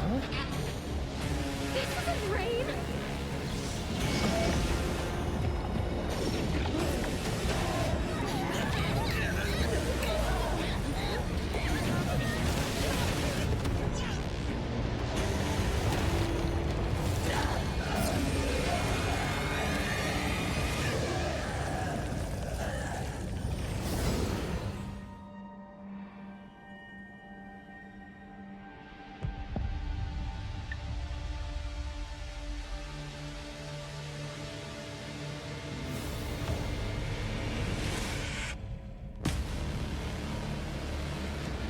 This isn't rain!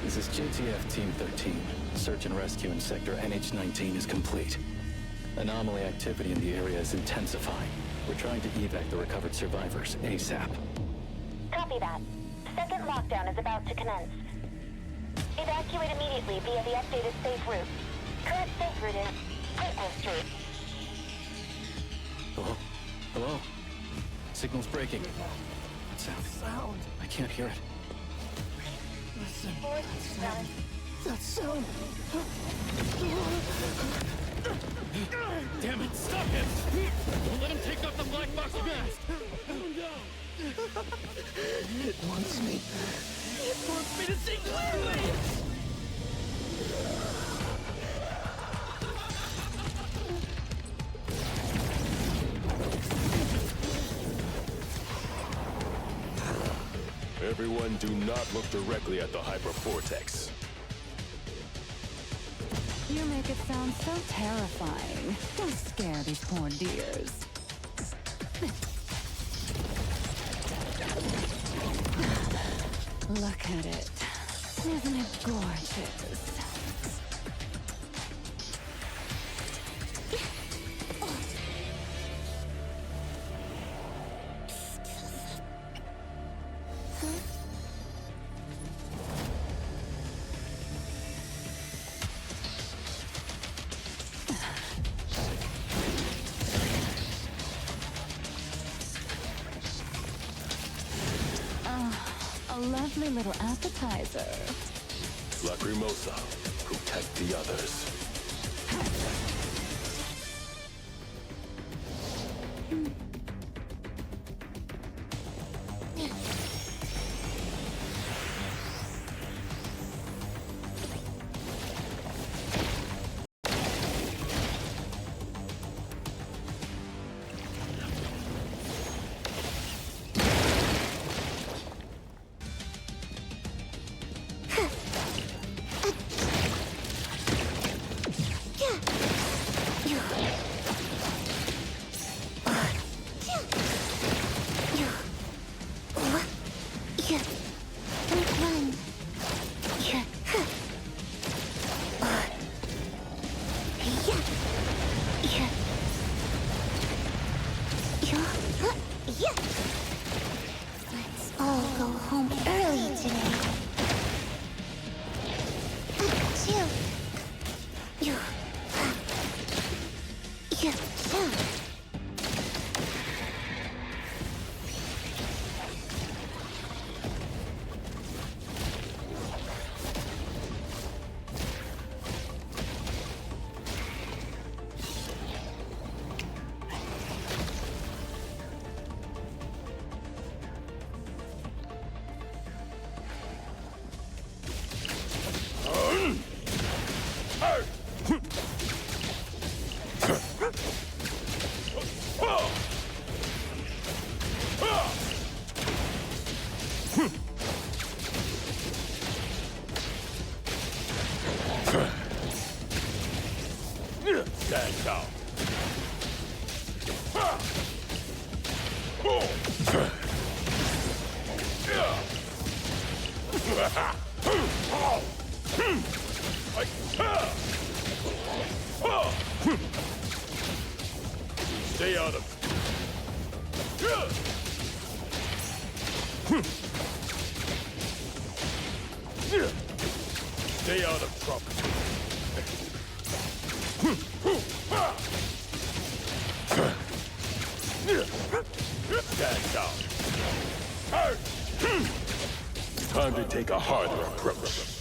This is JTF Team 13. Search and rescue in Sector NH-19 is complete. Anomaly activity in the area is intensifying. We're trying to evac the recovered survivors ASAP. Copy that. Second lockdown is about to commence. Evacuate immediately via the updated safe route. Current safe route is Containment Street. Hello? Hello? Signal's breaking. What sound? I can't hear it. Listen. That sound. Damn it, stop him! Don't let him take off the black box mask! It wants me. It wants me to see clearly! Everyone, do not look directly at the hypervortex. You make it sound so terrifying. Don't scare these poor dears. Look at it. Isn't it gorgeous? A lovely little appetizer. Lacrimosa, protect the others. Let's all go home early today. Stand down. Stay out of it. Stay out of trouble. Stand down. Time to take a harder approach.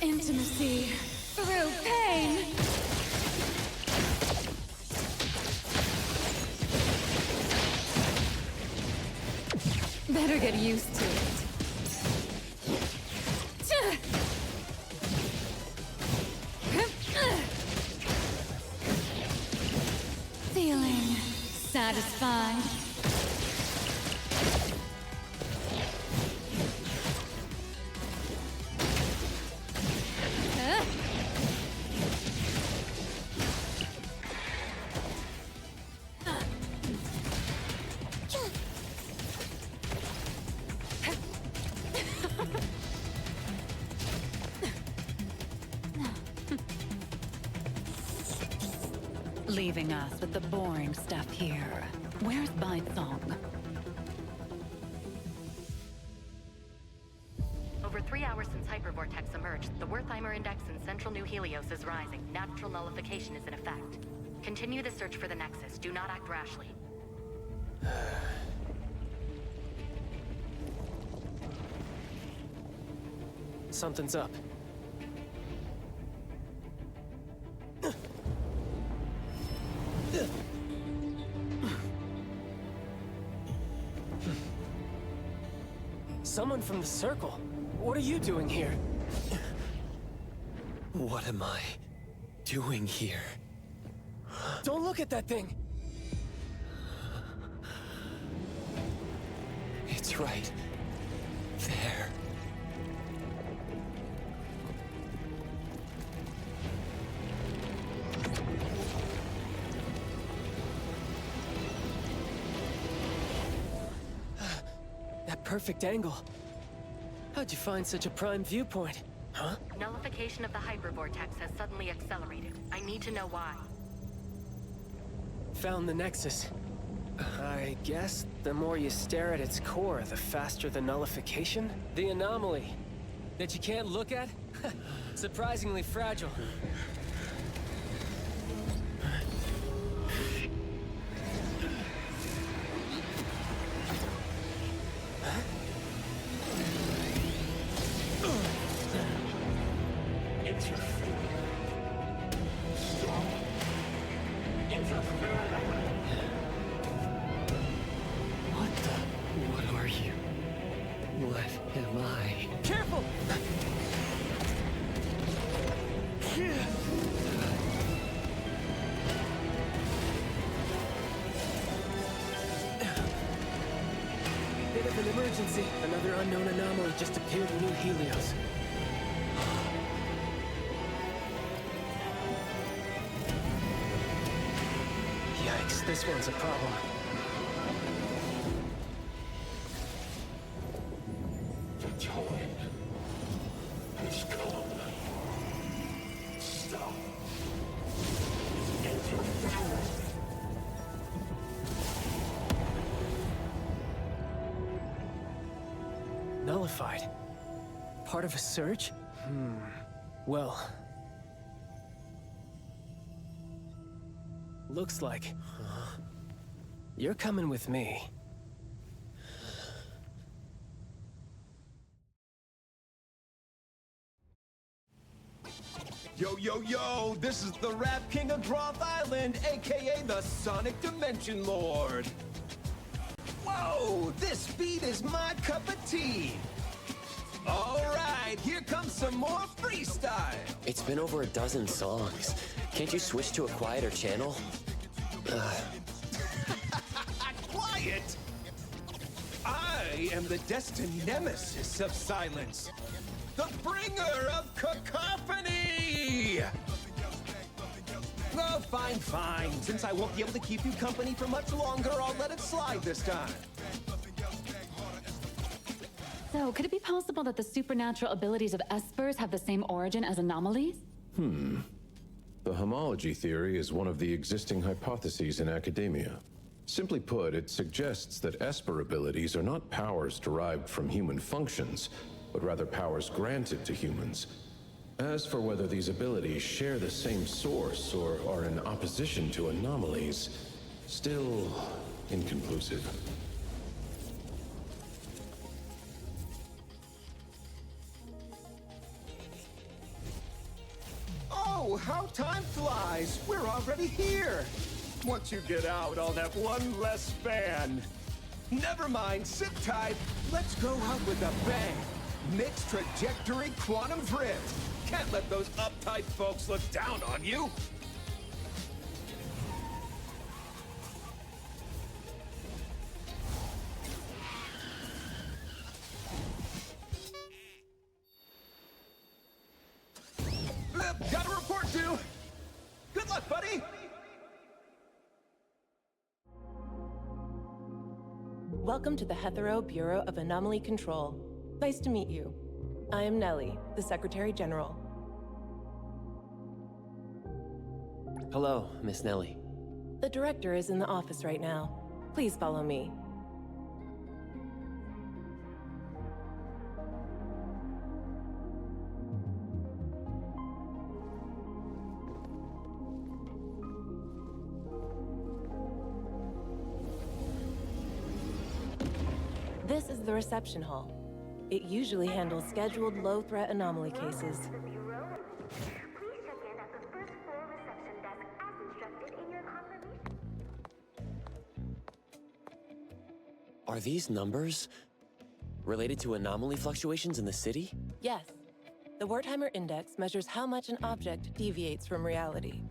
Intimacy through pain. Better get used to it. Feeling satisfied. Leaving us with the boring stuff here. Where's Song? Over 3 hours since Hypervortex emerged, the Wertheimer Index in central New Helios is rising. Natural nullification is in effect. Continue the search for the Nexus. Do not act rashly. Something's up. Someone from the Circle. What are you doing here? What am I doing here? Don't look at that thing! It's right there. That perfect angle. How'd you find such a prime viewpoint? Huh? Nullification of the Hypervortex has suddenly accelerated. I need to know why. Found the Nexus. I guess the more you stare at its core, the faster the nullification? The anomaly that you can't look at? Surprisingly fragile. What are you? What am I? Careful! Bit of an emergency. Another unknown anomaly just appeared in New Helios. Yikes, this one's a problem. The time has come. Stop. Nullified. Part of a surge? Well... looks like... you're coming with me. Yo, yo, yo! This is the Rap King of Droth Island, aka the Sonic Dimension Lord! Whoa! This beat is my cup of tea! Alright, here comes some more freestyle! It's been over a dozen songs. Can't you switch to a quieter channel? Quiet! I am the destined nemesis of silence. The bringer of cacophony! Oh, fine, fine. Since I won't be able to keep you company for much longer, I'll let it slide this time. So, could it be possible that the supernatural abilities of espers have the same origin as anomalies? The homology theory is one of the existing hypotheses in academia. Simply put, it suggests that esper abilities are not powers derived from human functions, but rather powers granted to humans. As for whether these abilities share the same source or are in opposition to anomalies, still inconclusive. Oh, how time flies! We're already here! Once you get out, I'll have one less fan. Never mind, sit tight. Let's go out with a bang. Mixed trajectory quantum drift. Can't let those uptight folks look down on you. Got a report due. Good luck, buddy. Welcome to the Hetero Bureau of Anomaly Control. Nice to meet you. I am Nellie, the Secretary General. Hello, Miss Nellie. The Director is in the office right now. Please follow me. This is the reception hall. It usually handles scheduled low-threat anomaly cases. Are these numbers related to anomaly fluctuations in the city? Yes. The Wertheimer Index measures how much an object deviates from reality.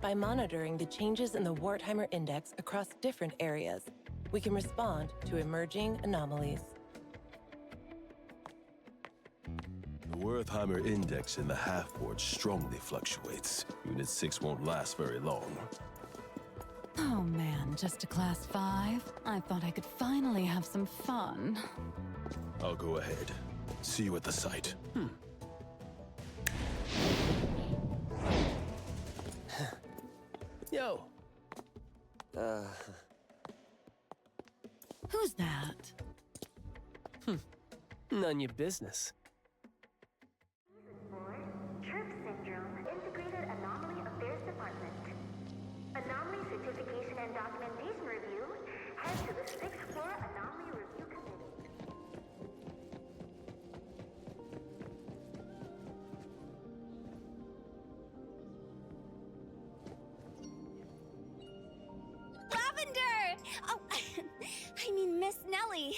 By monitoring the changes in the Wertheimer Index across different areas, we can respond to emerging anomalies. The Wertheimer Index in the half-board strongly fluctuates. Unit 6 won't last very long. Oh man, just a class 5? I thought I could finally have some fun. I'll go ahead. See you at the site. Yo. Who's that? None your business. Trip Syndrome, Integrated Anomaly Affairs Department. Anomaly Certification and Documentation Review. Head to the 6th floor Anomaly Review Committee. Lavender! Oh, I mean Miss Nellie.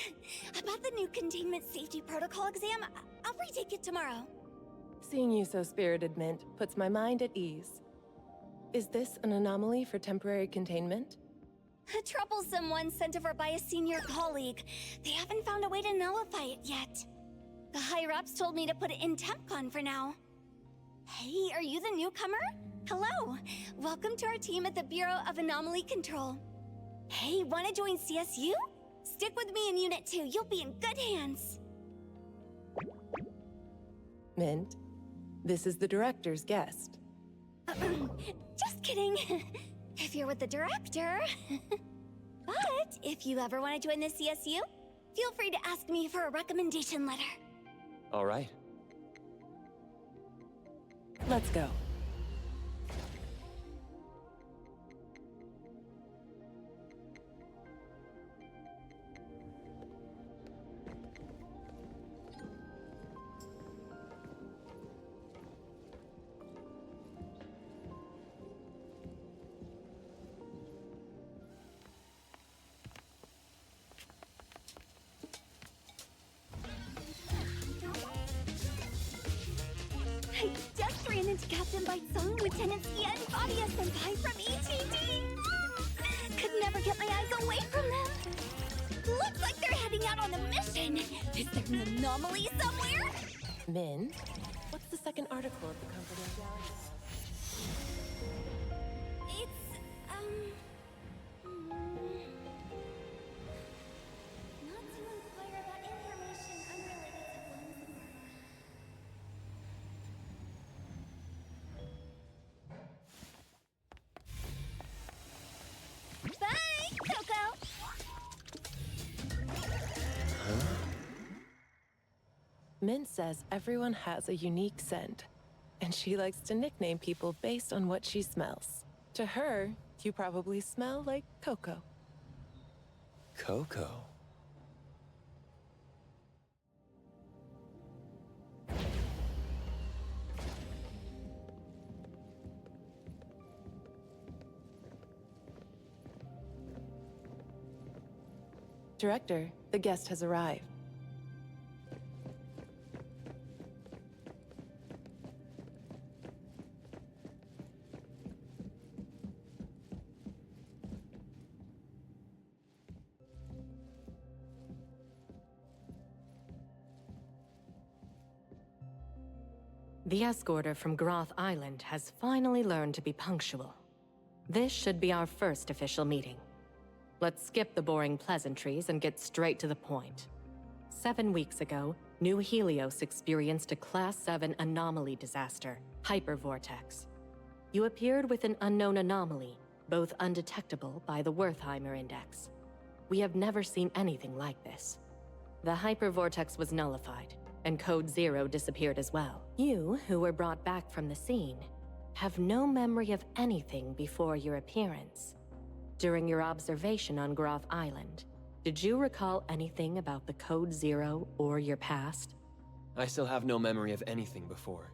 About the new containment safety protocol exam, I'll retake it tomorrow. Seeing you so spirited, Mint, puts my mind at ease. Is this an anomaly for temporary containment? A troublesome one sent over by a senior colleague. They haven't found a way to nullify it yet. The higher-ups told me to put it in TempCon for now. Hey, are you the newcomer? Hello. Welcome to our team at the Bureau of Anomaly Control. Hey, wanna join CSU? Stick with me in Unit 2. You'll be in good hands. Mint, this is the Director's guest. Just kidding. If you're with the Director. But if you ever want to join the CSU, feel free to ask me for a recommendation letter. All right. Let's go. I just ran into Captain Bite-Sung, Lieutenant Sia, and Fadia Senpai from ETD. Could never get my eyes away from them. Looks like they're heading out on a mission. Is there an anomaly somewhere? Mint, what's the second article of the confidentiality? It's, not to inquire about information unrelated to Bloom's murder. Bye, Coco! Min says everyone has a unique scent, and she likes to nickname people based on what she smells. To her, you probably smell like Coco. Coco? Director, the guest has arrived. The escorter from Groth Island has finally learned to be punctual. This should be our first official meeting. Let's skip the boring pleasantries and get straight to the point. 7 weeks ago, New Helios experienced a Class 7 anomaly disaster, hypervortex. You appeared with an unknown anomaly, both undetectable by the Wertheimer Index. We have never seen anything like this. The hypervortex was nullified, and Code Zero disappeared as well. You, who were brought back from the scene, have no memory of anything before your appearance. During your observation on Groth Island, did you recall anything about the Code Zero or your past? I still have no memory of anything before.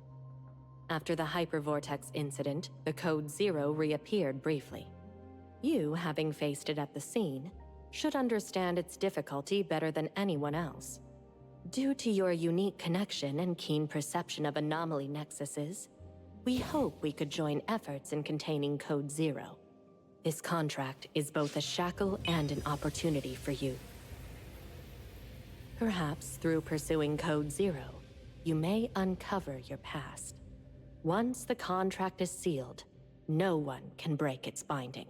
After the hypervortex incident, the Code Zero reappeared briefly. You, having faced it at the scene, should understand its difficulty better than anyone else. Due to your unique connection and keen perception of anomaly nexuses, we hope we could join efforts in containing Code Zero. This contract is both a shackle and an opportunity for you. Perhaps through pursuing Code Zero, you may uncover your past. Once the contract is sealed, no one can break its binding.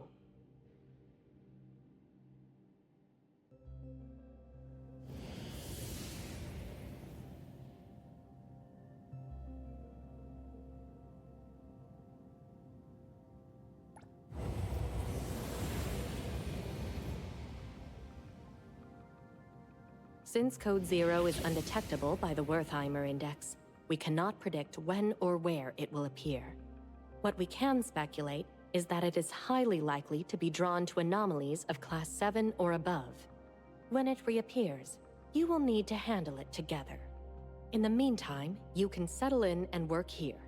Since Code Zero is undetectable by the Wertheimer Index, we cannot predict when or where it will appear. What we can speculate is that it is highly likely to be drawn to anomalies of Class 7 or above. When it reappears, you will need to handle it together. In the meantime, you can settle in and work here.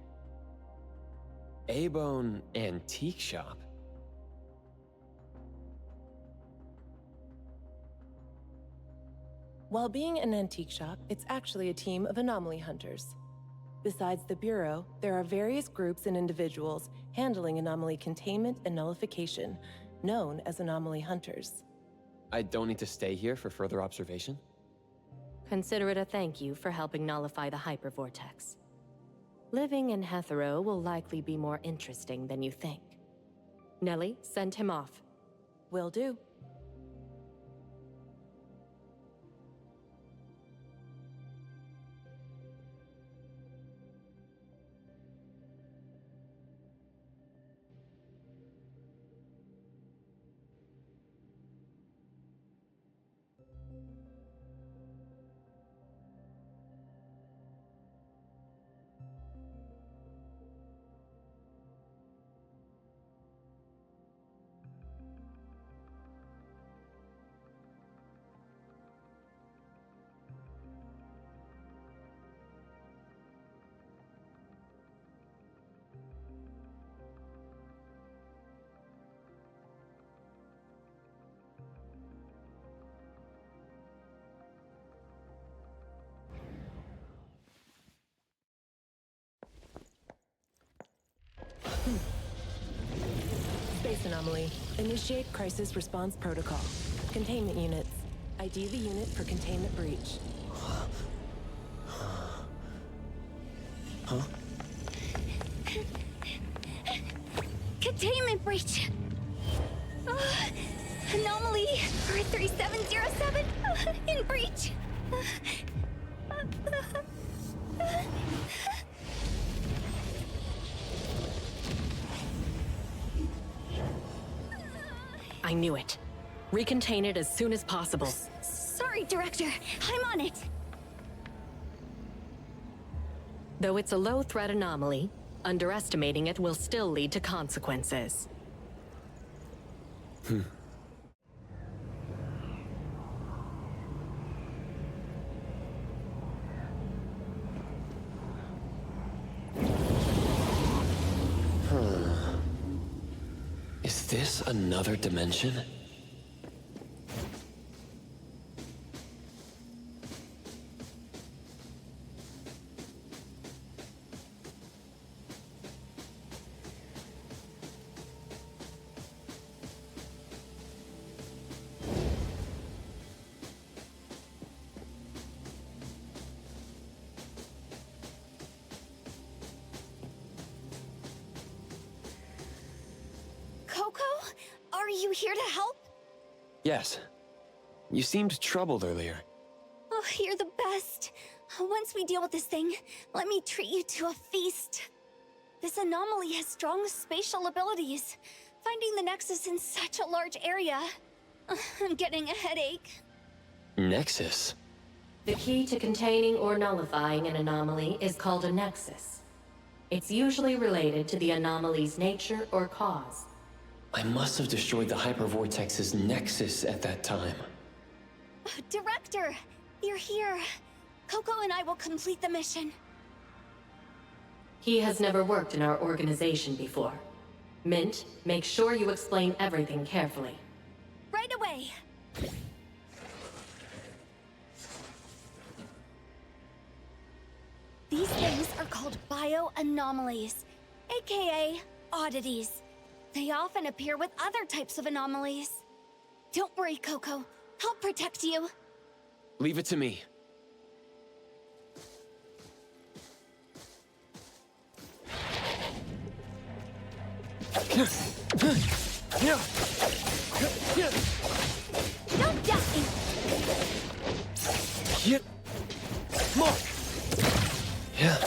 A-Bone Antique Shop? While being an antique shop, it's actually a team of anomaly hunters. Besides the Bureau, there are various groups and individuals handling anomaly containment and nullification, known as anomaly hunters. I don't need to stay here for further observation? Consider it a thank you for helping nullify the hypervortex. Living in Hetero will likely be more interesting than you think. Nellie, send him off. Will do. Space anomaly. Initiate crisis response protocol. Containment units. ID the unit for containment breach. Huh? Containment breach! Anomaly 3707 in breach! I knew it. Recontain it as soon as possible. Sorry, Director. I'm on it. Though it's a low-threat anomaly, underestimating it will still lead to consequences. Is this another dimension? Coco? Are you here to help? Yes. You seemed troubled earlier. Oh, you're the best. Once we deal with this thing, let me treat you to a feast. This anomaly has strong spatial abilities. Finding the Nexus in such a large area. I'm getting a headache. Nexus? The key to containing or nullifying an anomaly is called a nexus. It's usually related to the anomaly's nature or cause. I must have destroyed the Hypervortex's nexus at that time. Director, you're here. Coco and I will complete the mission. He has never worked in our organization before. Mint, make sure you explain everything carefully. Right away. These things are called bioanomalies, aka oddities. They often appear with other types of anomalies. Don't worry, Coco. I'll protect you. Leave it to me. Don't doubt me. Look! Yeah.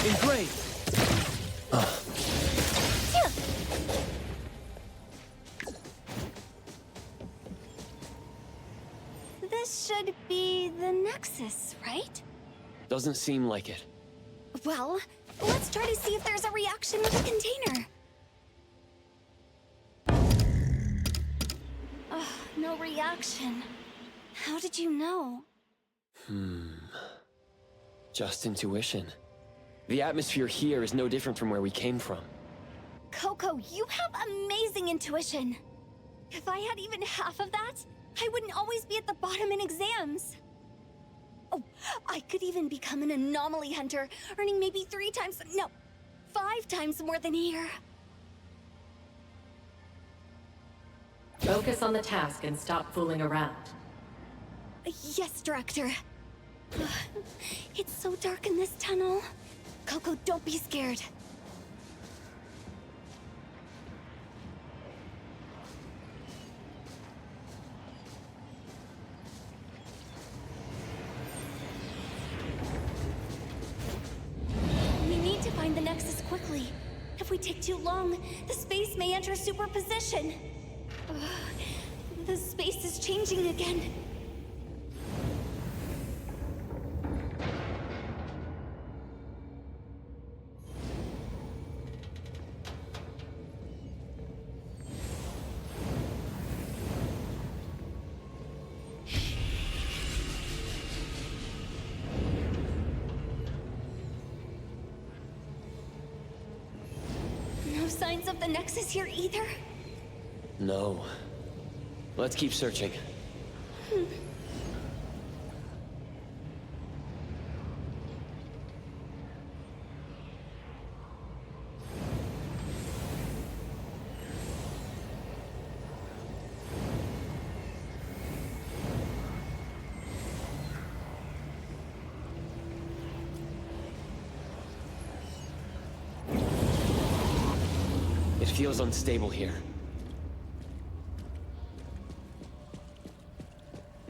Engraved. This should be the Nexus, right? Doesn't seem like it. Well, let's try to see if there's a reaction with the container. No reaction. How did you know? Just intuition. The atmosphere here is no different from where we came from. Coco, you have amazing intuition. If I had even half of that, I wouldn't always be at the bottom in exams. Oh, I could even become an anomaly hunter, earning maybe 5 times more than here. Focus on the task and stop fooling around. Yes, Director. It's so dark in this tunnel. Coco, don't be scared. We need to find the Nexus quickly. If we take too long, the space may enter superposition. The space is changing again. the Nexus here either? No. Let's keep searching. It feels unstable here.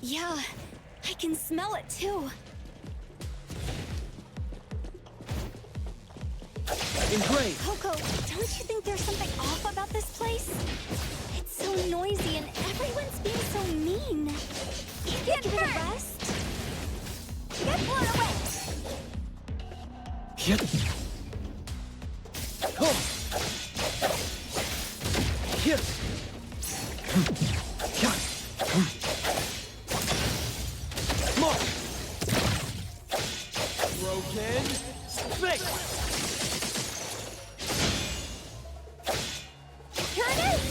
Yeah, I can smell it too. Engraved! Coco, don't you think there's something off about this place? It's so noisy and everyone's being so mean. Get a rest. Get blown away. Yep. Oh. Here. More. Broken. Fix. Here it is.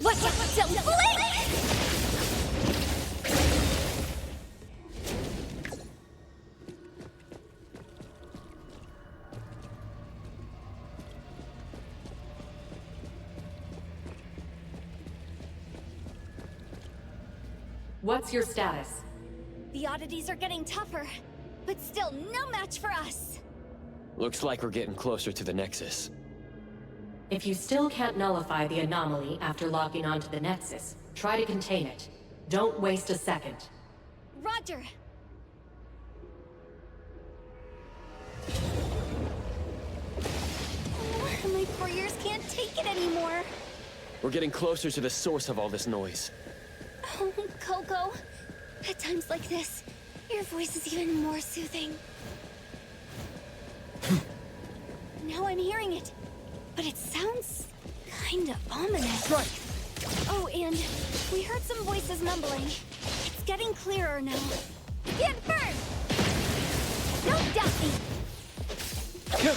What? Don't blink! What's your status? The oddities are getting tougher, but still no match for us. Looks like we're getting closer to the Nexus. If you still can't nullify the anomaly after locking onto the Nexus, try to contain it. Don't waste a second. Roger. Oh, my poor ears can't take it anymore. We're getting closer to the source of all this noise. Oh, Coco. At times like this, your voice is even more soothing. Now I'm hearing it, but it sounds kind of ominous. Right. Oh, and we heard some voices mumbling. It's getting clearer now. Get firm! Don't doubt me! Here.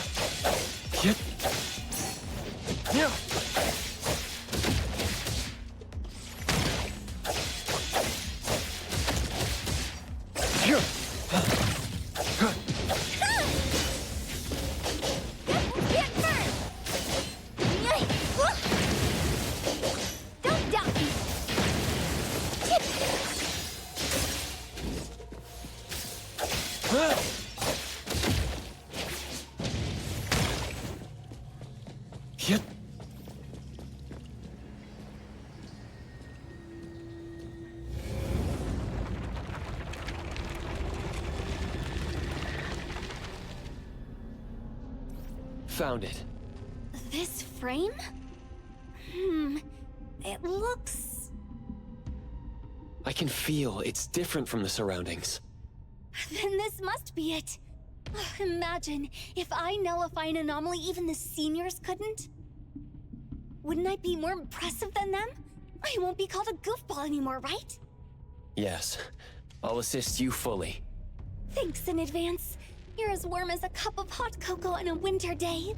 Yep. Yeah. Here. Get firm! Don't doubt me! Yep. Found it. This frame? It looks... I can feel it's different from the surroundings. Then this must be it. Imagine if I nullify an anomaly even the seniors couldn't. Wouldn't I be more impressive than them? I won't be called a goofball anymore, right? Yes. I'll assist you fully. Thanks in advance. You're as warm as a cup of hot cocoa on a winter day.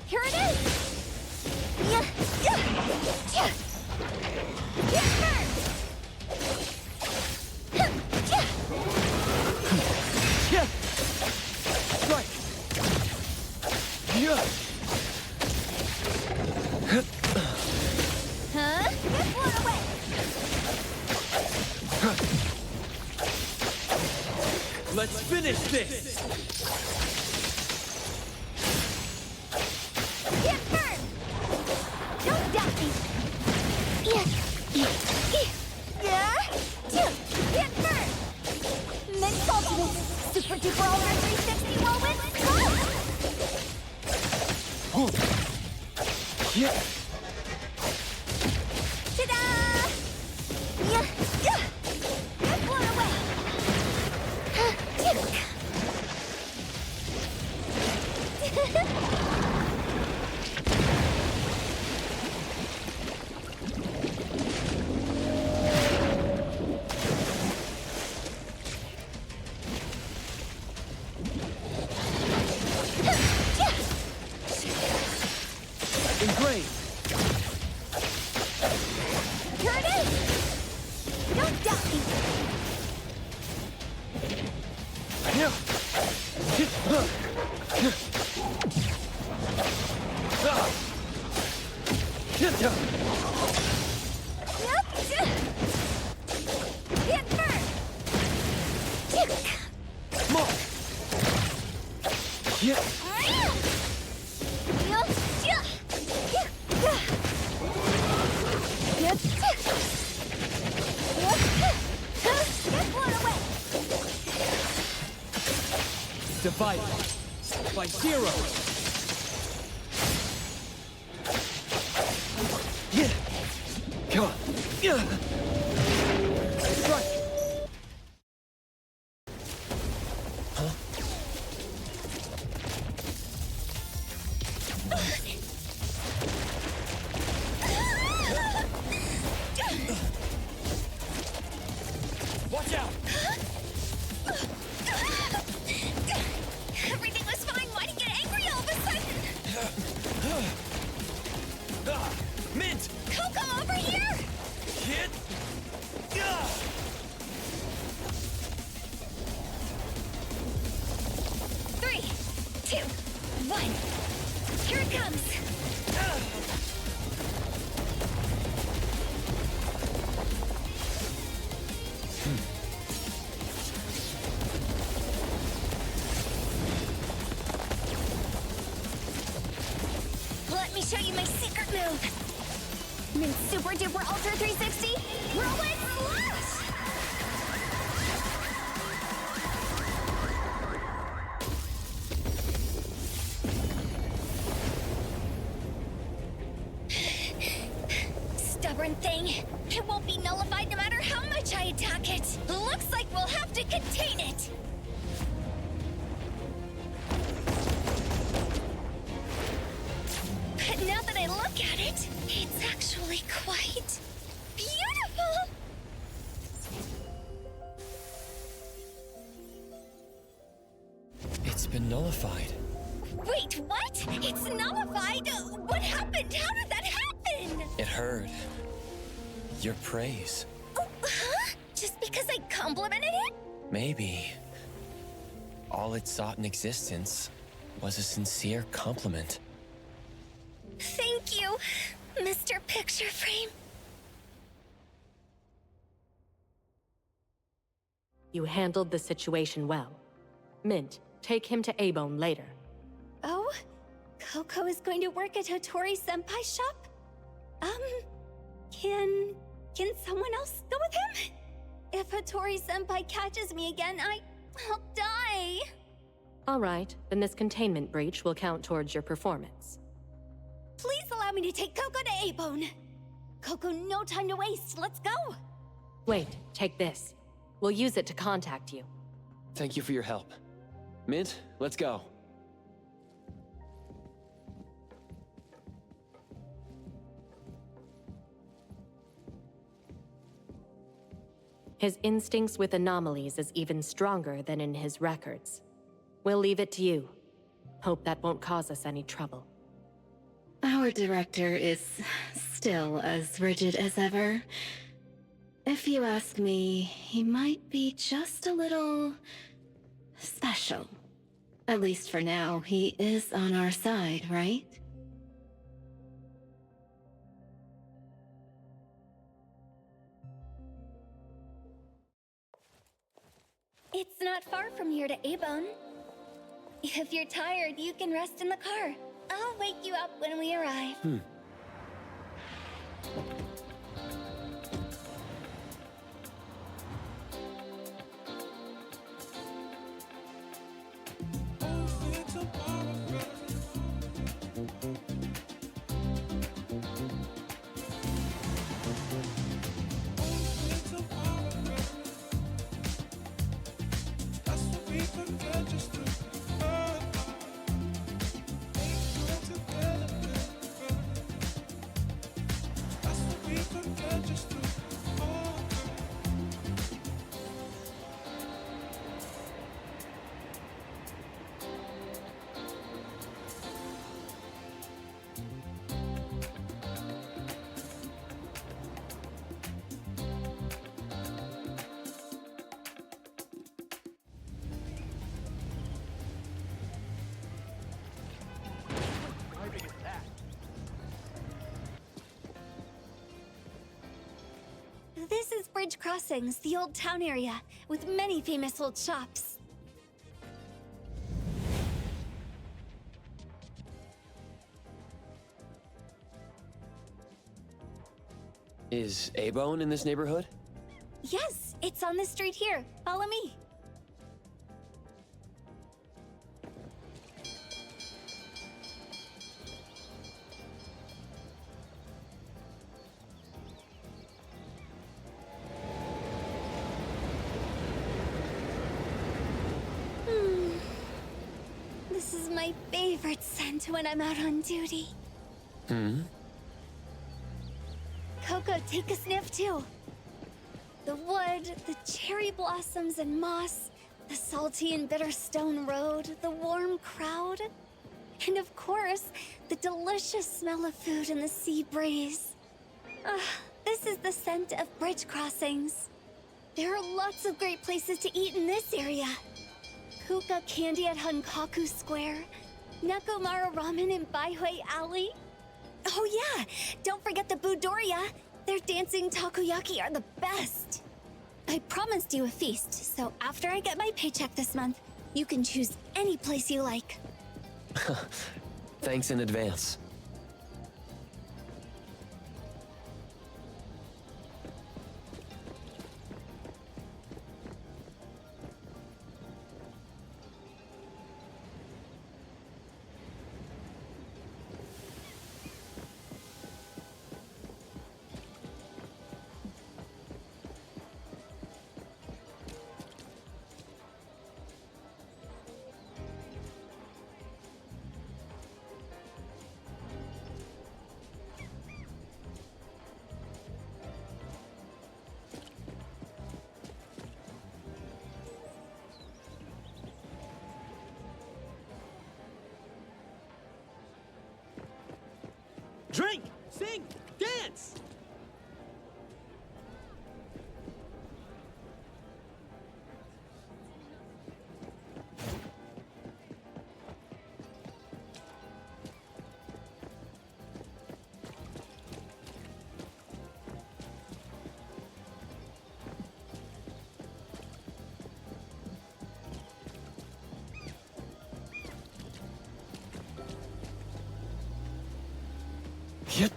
Here it is! Get burned! Right. Yeah. Huh? Get blown away! Let's finish this. Get burned! Don't doubt me! Get burned! Many saltiness! Super duper ultra Yeah. Ta-da! Yeah, yeah. Get blown away. Engraved. Here it is. Don't doubt me. Yeah. Get firm. More. Yeah. Get blown away. Divided by 0. Yeah. Come on. Yeah. Strike. Huh? Watch out! Everything was fine. Why'd he get angry all of a sudden? Mint! Coco, over here! Hit! 3, 2, 1. Here it comes. Let me show you my secret move. Mint Super Duper Ultra 360. Roll it, slash! Stubborn thing. It won't be nullified no matter how much I attack it. Looks like we'll have to contain it. But now that I look at it, it's actually quite beautiful. It's been nullified. Wait, what? It's nullified? What happened? How did that happen? It heard your praise. Oh, huh? Just because I complimented it? Maybe. All it sought in existence was a sincere compliment. Thank you, Mr. Picture Frame. You handled the situation well. Mint, take him to A-Bone later. Oh? Coco is going to work at Hotori-senpai's shop? Can someone else go with him? If Hotori-senpai catches me again, I'll die. All right, then this containment breach will count towards your performance. Please allow me to take Coco to A-Bone. Coco, no time to waste. Let's go. Wait, take this. We'll use it to contact you. Thank you for your help. Mint, let's go. His instincts with anomalies is even stronger than in his records. We'll leave it to you. Hope that won't cause us any trouble. Our director is still as rigid as ever. If you ask me, he might be just a little special. At least for now, he is on our side, right? It's not far from here to A-Bone. If you're tired, you can rest in the car. I'll wake you up when we arrive. Bridge Crossings, the old town area, with many famous old shops. Is A-Bone in this neighborhood? Yes, it's on this street here. Follow me. This is my favorite scent when I'm out on duty. Coco, take a sniff too. The wood, the cherry blossoms and moss, the salty and bitter stone road, the warm crowd, and of course, the delicious smell of food in the sea breeze. This is the scent of Bridge Crossings. There are lots of great places to eat in this area. Kuka Candy at Hankaku Square, Nakomara Ramen in Baihui Alley. Oh yeah, don't forget the Budoria. Their dancing takoyaki are the best. I promised you a feast, so after I get my paycheck this month, you can choose any place you like. Thanks in advance. Drink, sing, dance! Yep.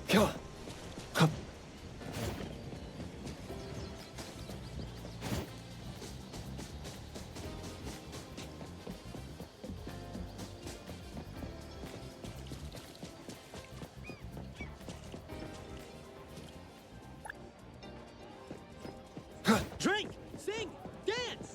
Come on. Come. Drink, sing, dance!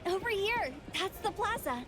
Over here, that's the plaza.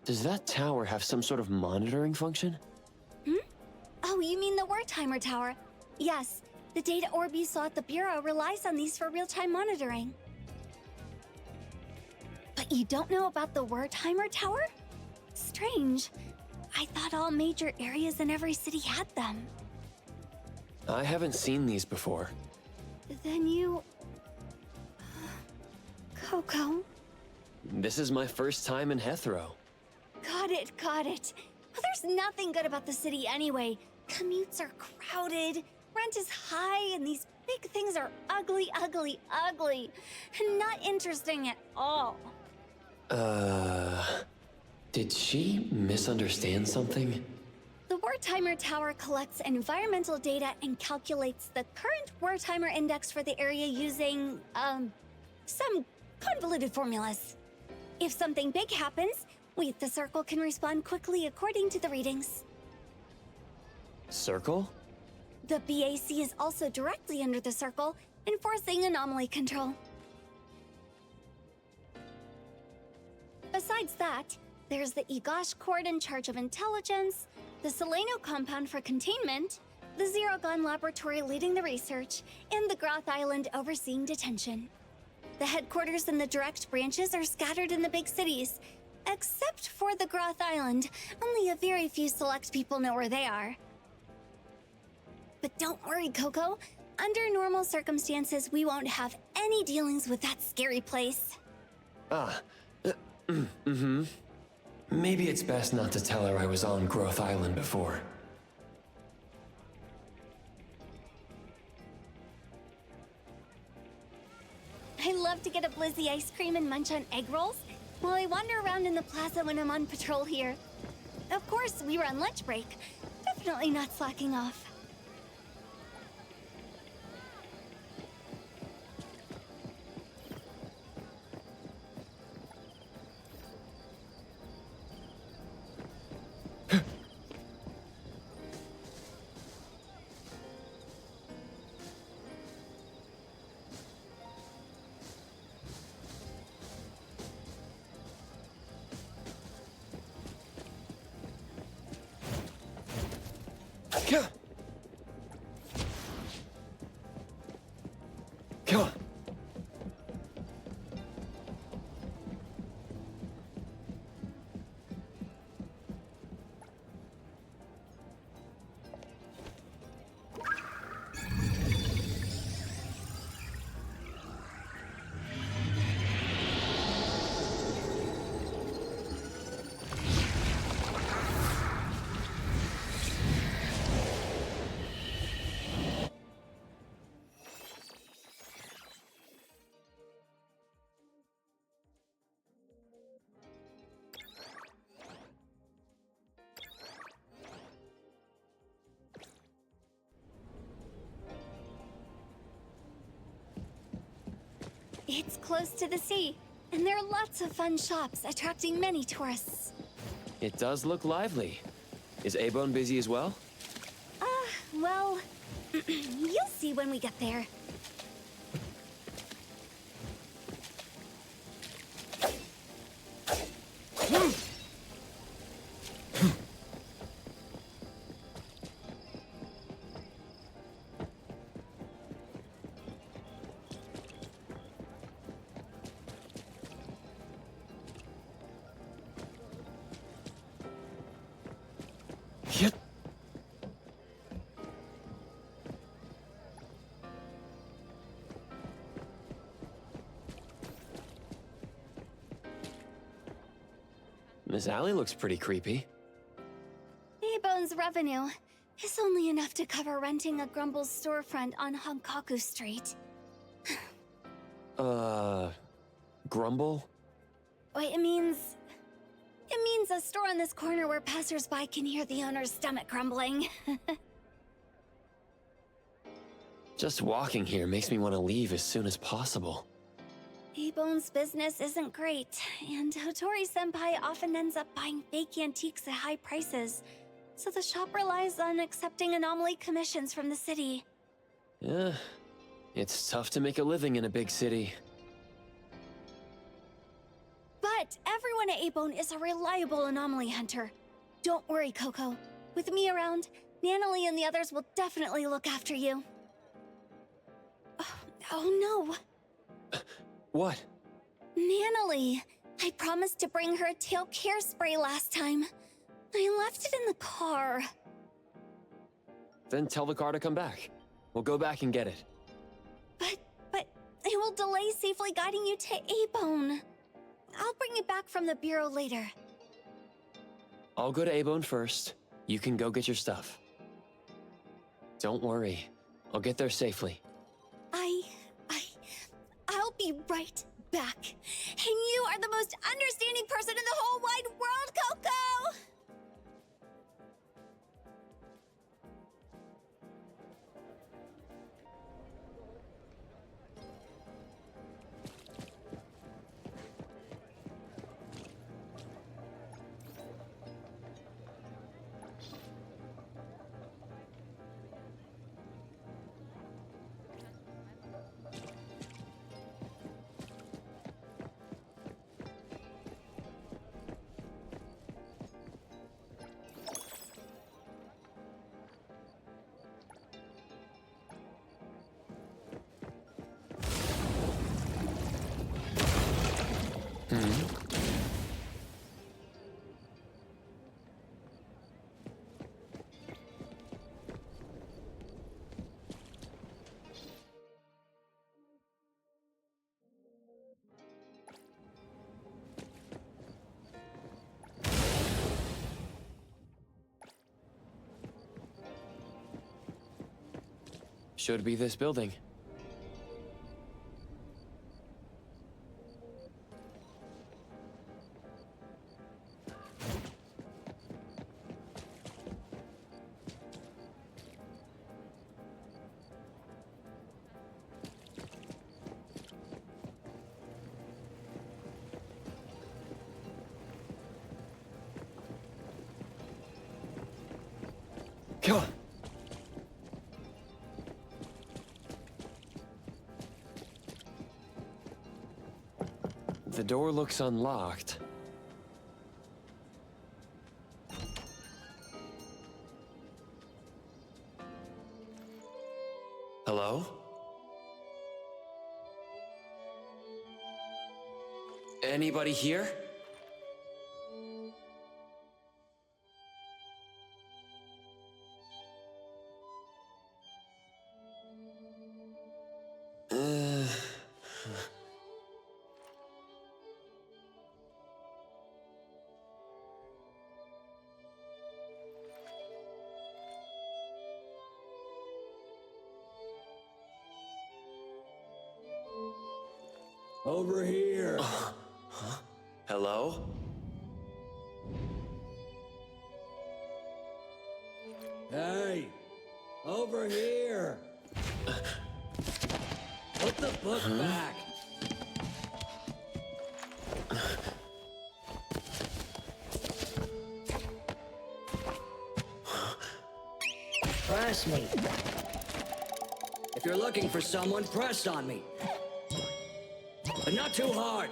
Does that tower have some sort of monitoring function? Oh, you mean the Wertheimer Tower? Yes, the data orb you saw at the Bureau relies on these for real-time monitoring. But you don't know about the Wertheimer Tower? Strange. I thought all major areas in every city had them. I haven't seen these before. Then you... Coco. This is my first time in Hethro. Got it, got it. Well, there's nothing good about the city anyway. Commutes are crowded, rent is high, and these big things are ugly, ugly, ugly. And not interesting at all. Did she misunderstand something? The Wertheimer Tower collects environmental data and calculates the current Wertheimer index for the area using, some convoluted formulas. If something big happens, we at the Circle can respond quickly according to the readings. Circle? The BAC is also directly under the Circle, enforcing anomaly control. Besides that, there's the Egosh Court in charge of intelligence, the Seleno compound for containment, the Zerogon laboratory leading the research, and the Groth Island overseeing detention. The headquarters and the direct branches are scattered in the big cities, except for the Groth Island. Only a very few select people know where they are. But don't worry, Coco. Under normal circumstances, we won't have any dealings with that scary place. Maybe it's best not to tell her I was on Groth Island before. I love to get a Blizzy ice cream and munch on egg rolls while I wander around in the plaza when I'm on patrol here. Of course, we were on lunch break. Definitely not slacking off. Come on. It's close to the sea, and there are lots of fun shops attracting many tourists. It does look lively. Is A-Bone busy as well? Well, you'll see when we get there. Miss Allie looks pretty creepy. A-Bone's revenue is only enough to cover renting a Grumble's storefront on Honkaku Street. Grumble? Wait, it means a store on this corner where passersby can hear the owner's stomach grumbling. Just walking here makes me want to leave as soon as possible. A-Bone's business isn't great, and Hotori-senpai often ends up buying fake antiques at high prices, so the shop relies on accepting anomaly commissions from the city. Yeah, it's tough to make a living in a big city. But But everyone at A-Bone is a reliable anomaly hunter. Don't worry, Coco. With me around, Nanalie and the others will definitely look after you. Oh no. What? Nanalie. I promised to bring her a tail care spray last time. I left it in the car. Then tell the car to come back. We'll go back and get it. But it will delay safely guiding you to A-Bone. I'll bring it back from the bureau later. I'll go to A-Bone first. You can go get your stuff. Don't worry. I'll get there safely. I'll be right back. And you are the most understanding person in the whole wide world, Coco! Should be this building. Come on. The door looks unlocked. Hello? Anybody here? Over here. Huh? Hello? Hey, over here. Put the book back. Press me. If you're looking for someone, press on me. But not too hard.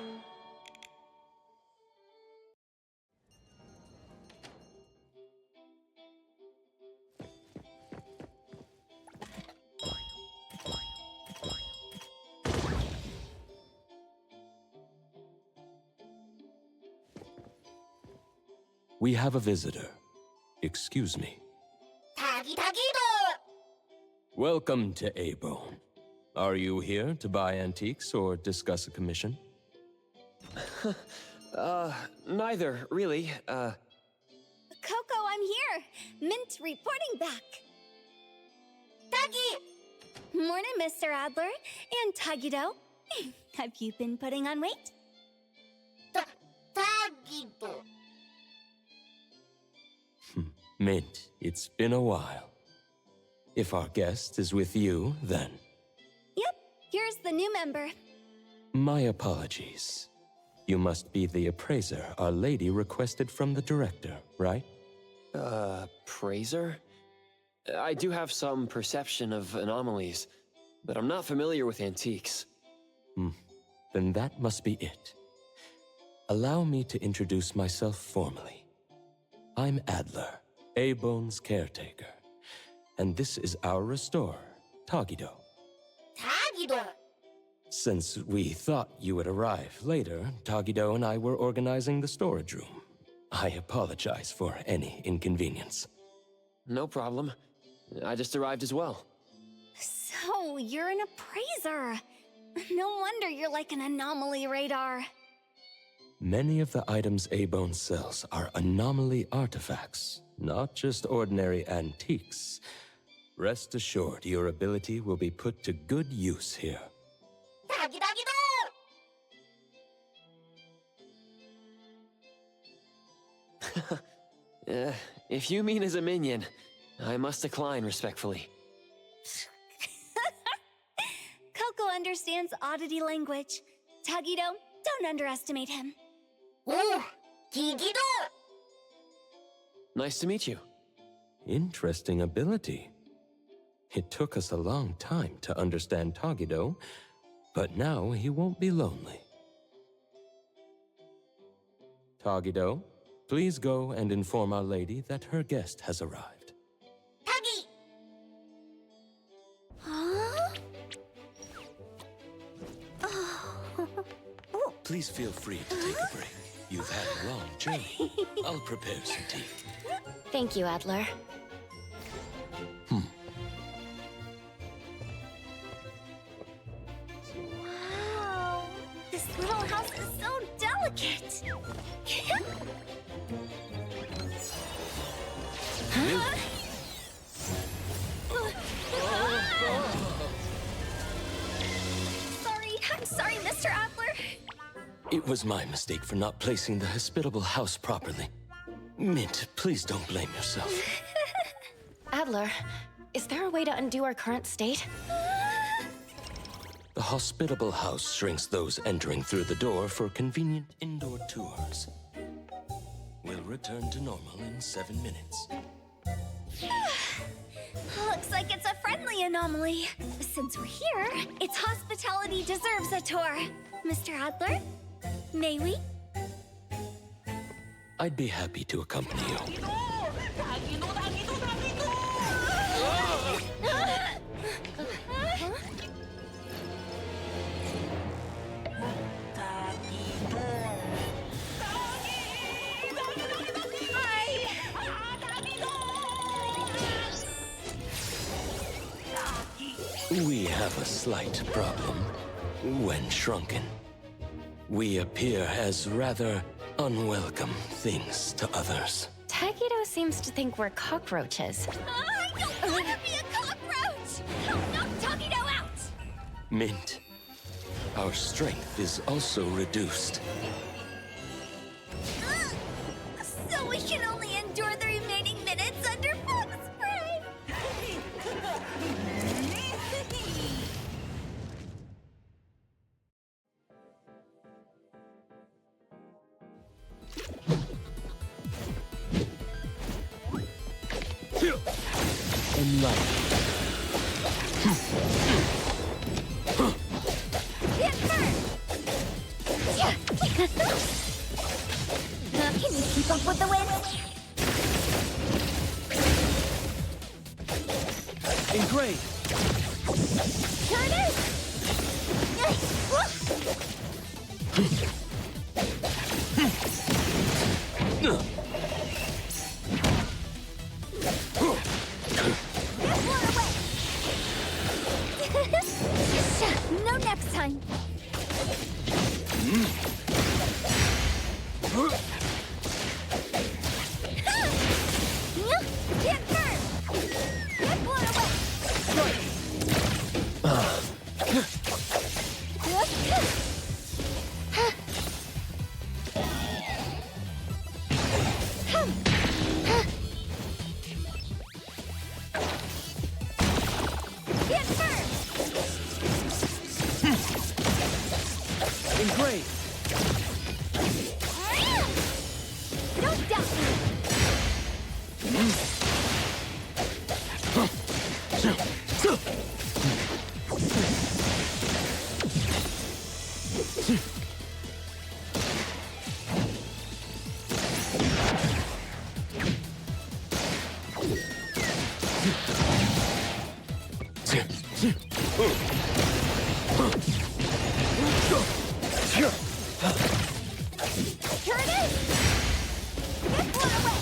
We have a visitor. Excuse me. Welcome to A-Bone. Are you here to buy antiques or discuss a commission? Neither, really. Coco, I'm here. Mint reporting back. Tagi! Morning, Mr. Adler. And Tagido. Have you been putting on weight? Tagido. Mint, it's been a while. If our guest is with you, then... Yep, here's the new member. My apologies. You must be the appraiser Our Lady requested from the director, right? Appraiser? I do have some perception of anomalies, but I'm not familiar with antiques. Then that must be it. Allow me to introduce myself formally. I'm Adler, A-Bone's caretaker. And this is our restorer, Tagido. Tagido! Since we thought you would arrive later, Tagido and I were organizing the storage room. I apologize for any inconvenience. No problem. I just arrived as well. So, you're an appraiser. No wonder you're like an anomaly radar. Many of the items A-Bone sells are anomaly artifacts, not just ordinary antiques. Rest assured, your ability will be put to good use here. If you mean as a minion, I must decline respectfully. Coco understands oddity language. Tagido, don't underestimate him. Nice to meet you. Interesting ability. It took us a long time to understand Tagido, but now he won't be lonely. Tagido, please go and inform our lady that her guest has arrived. Tagi! Huh? Oh. Please feel free to take a break. You've had a long journey. I'll prepare some tea. Thank you, Adler. Wow, this little house is so delicate. I'm sorry, Mr. Adler. It was my mistake for not placing the hospitable house properly. Mint, please don't blame yourself. Adler, is there a way to undo our current state? The hospitable house shrinks those entering through the door for convenient indoor tours. We'll return to normal in 7 minutes. Looks like it's a friendly anomaly. Since we're here, its hospitality deserves a tour. Mr. Adler, may we? I'd be happy to accompany you. We have a slight problem. When shrunken, we appear as rather unwelcome things to others. Tagido seems to think we're cockroaches. I don't want to be a cockroach! I'll knock Tagido out! Mint, our strength is also reduced. So we can only endure the remaining minutes under bug spray! Can you keep up with the wind? Engraved! Here it is! No next time. Get burned! Get blown away! Get burned! Engraved! Don't doubt me! Here it is! Get blown away!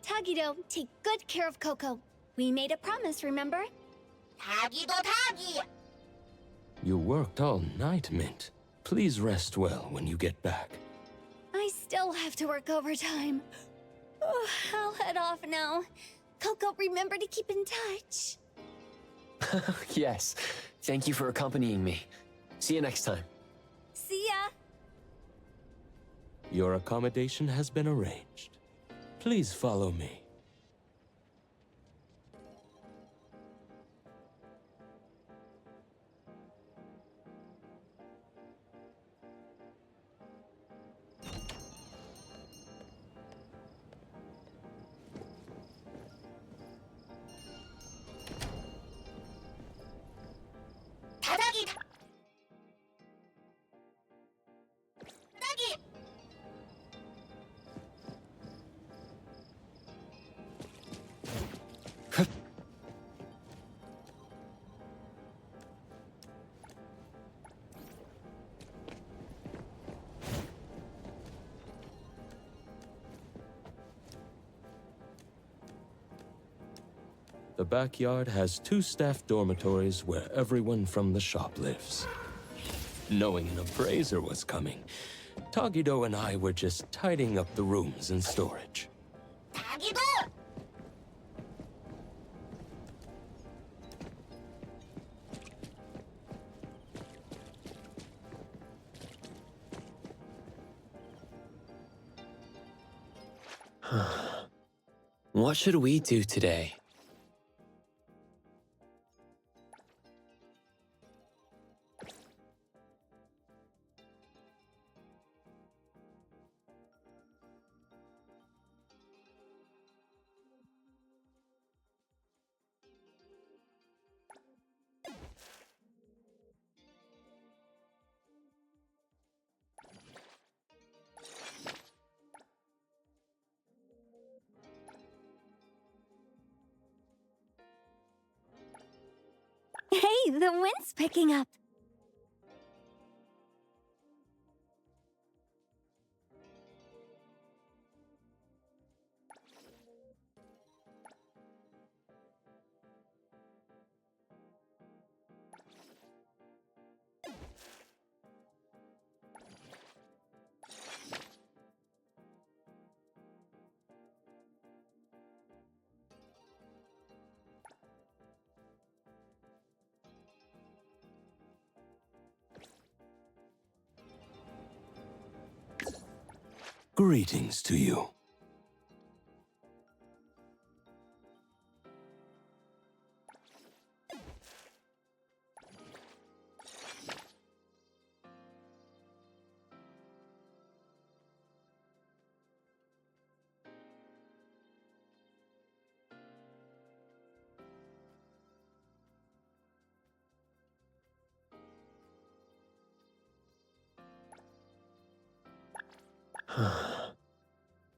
Tagido, take good care of Coco. We made a promise, remember? Tagido Tagi! You worked all night, Mint. Please rest well when you get back. I still have to work overtime. Oh, I'll head off now. Coco, remember to keep in touch. Yes. Thank you for accompanying me. See you next time. See ya! Your accommodation has been arranged. Please follow me. The backyard has 2 staff dormitories where everyone from the shop lives. Knowing an appraiser was coming, Tagido and I were just tidying up the rooms and storage. Tagido! What should we do today? Hey, the wind's picking up. Greetings to you.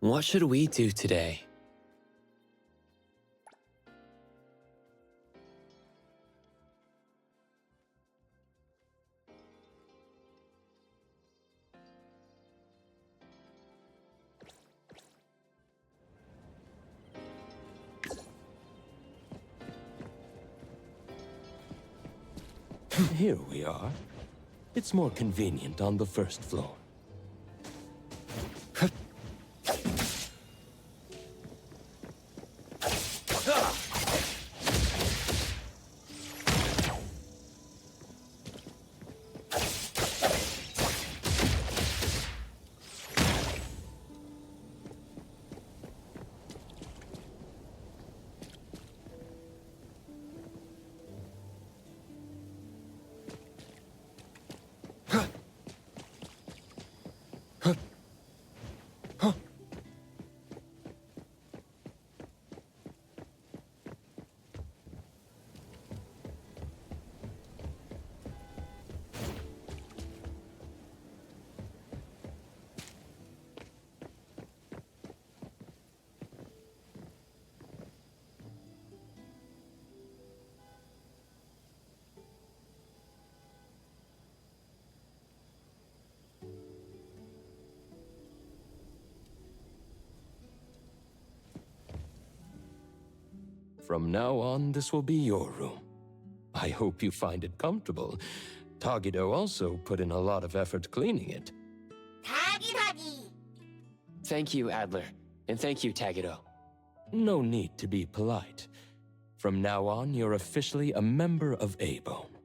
What should we do today? Here we are. It's more convenient on the first floor. From now on, this will be your room. I hope you find it comfortable. Tagido also put in a lot of effort cleaning it. Thank you, Adler. And thank you, Tagido. No need to be polite. From now on, you're officially a member of A-Bone.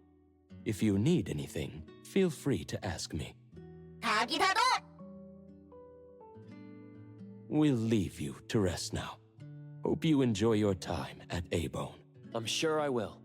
If you need anything, feel free to ask me. We'll leave you to rest now. Hope you enjoy your time at A-Bone. I'm sure I will.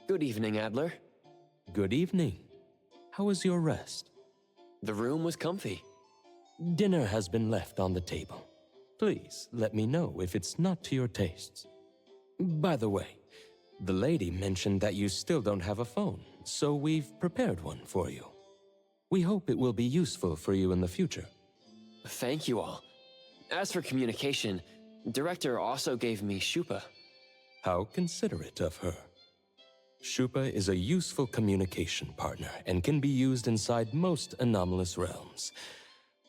Good evening, Adler. Good evening. How was your rest? The room was comfy. Dinner has been left on the table. Please let me know if it's not to your tastes. By the way, the lady mentioned that you still don't have a phone, so we've prepared one for you. We hope it will be useful for you in the future. Thank you all. As for communication, Director also gave me Shupa. How considerate of her. Shupa is a useful communication partner and can be used inside most anomalous realms.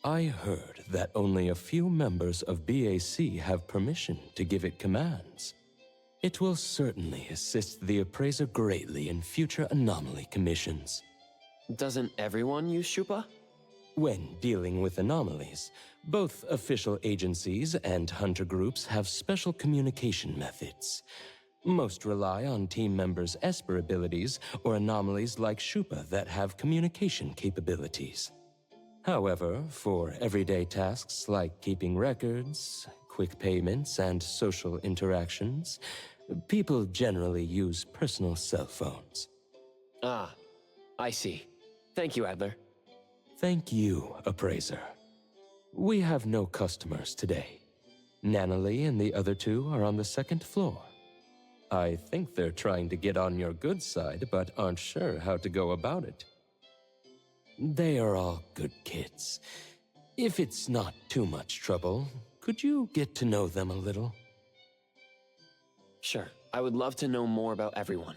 I heard that only a few members of BAC have permission to give it commands. It will certainly assist the appraiser greatly in future anomaly commissions. Doesn't everyone use Shupa? When dealing with anomalies, both official agencies and hunter groups have special communication methods. Most rely on team members' Esper abilities or anomalies like Shupa that have communication capabilities. However, for everyday tasks like keeping records, quick payments, and social interactions, people generally use personal cell phones. Ah, I see. Thank you, Adler. Thank you, Appraiser. We have no customers today. Nanalie and the other two are on the second floor. I think they're trying to get on your good side, but aren't sure how to go about it. They are all good kids. If it's not too much trouble, could you get to know them a little? Sure, I would love to know more about everyone.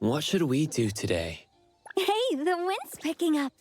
What should we do today? Hey, the wind's picking up.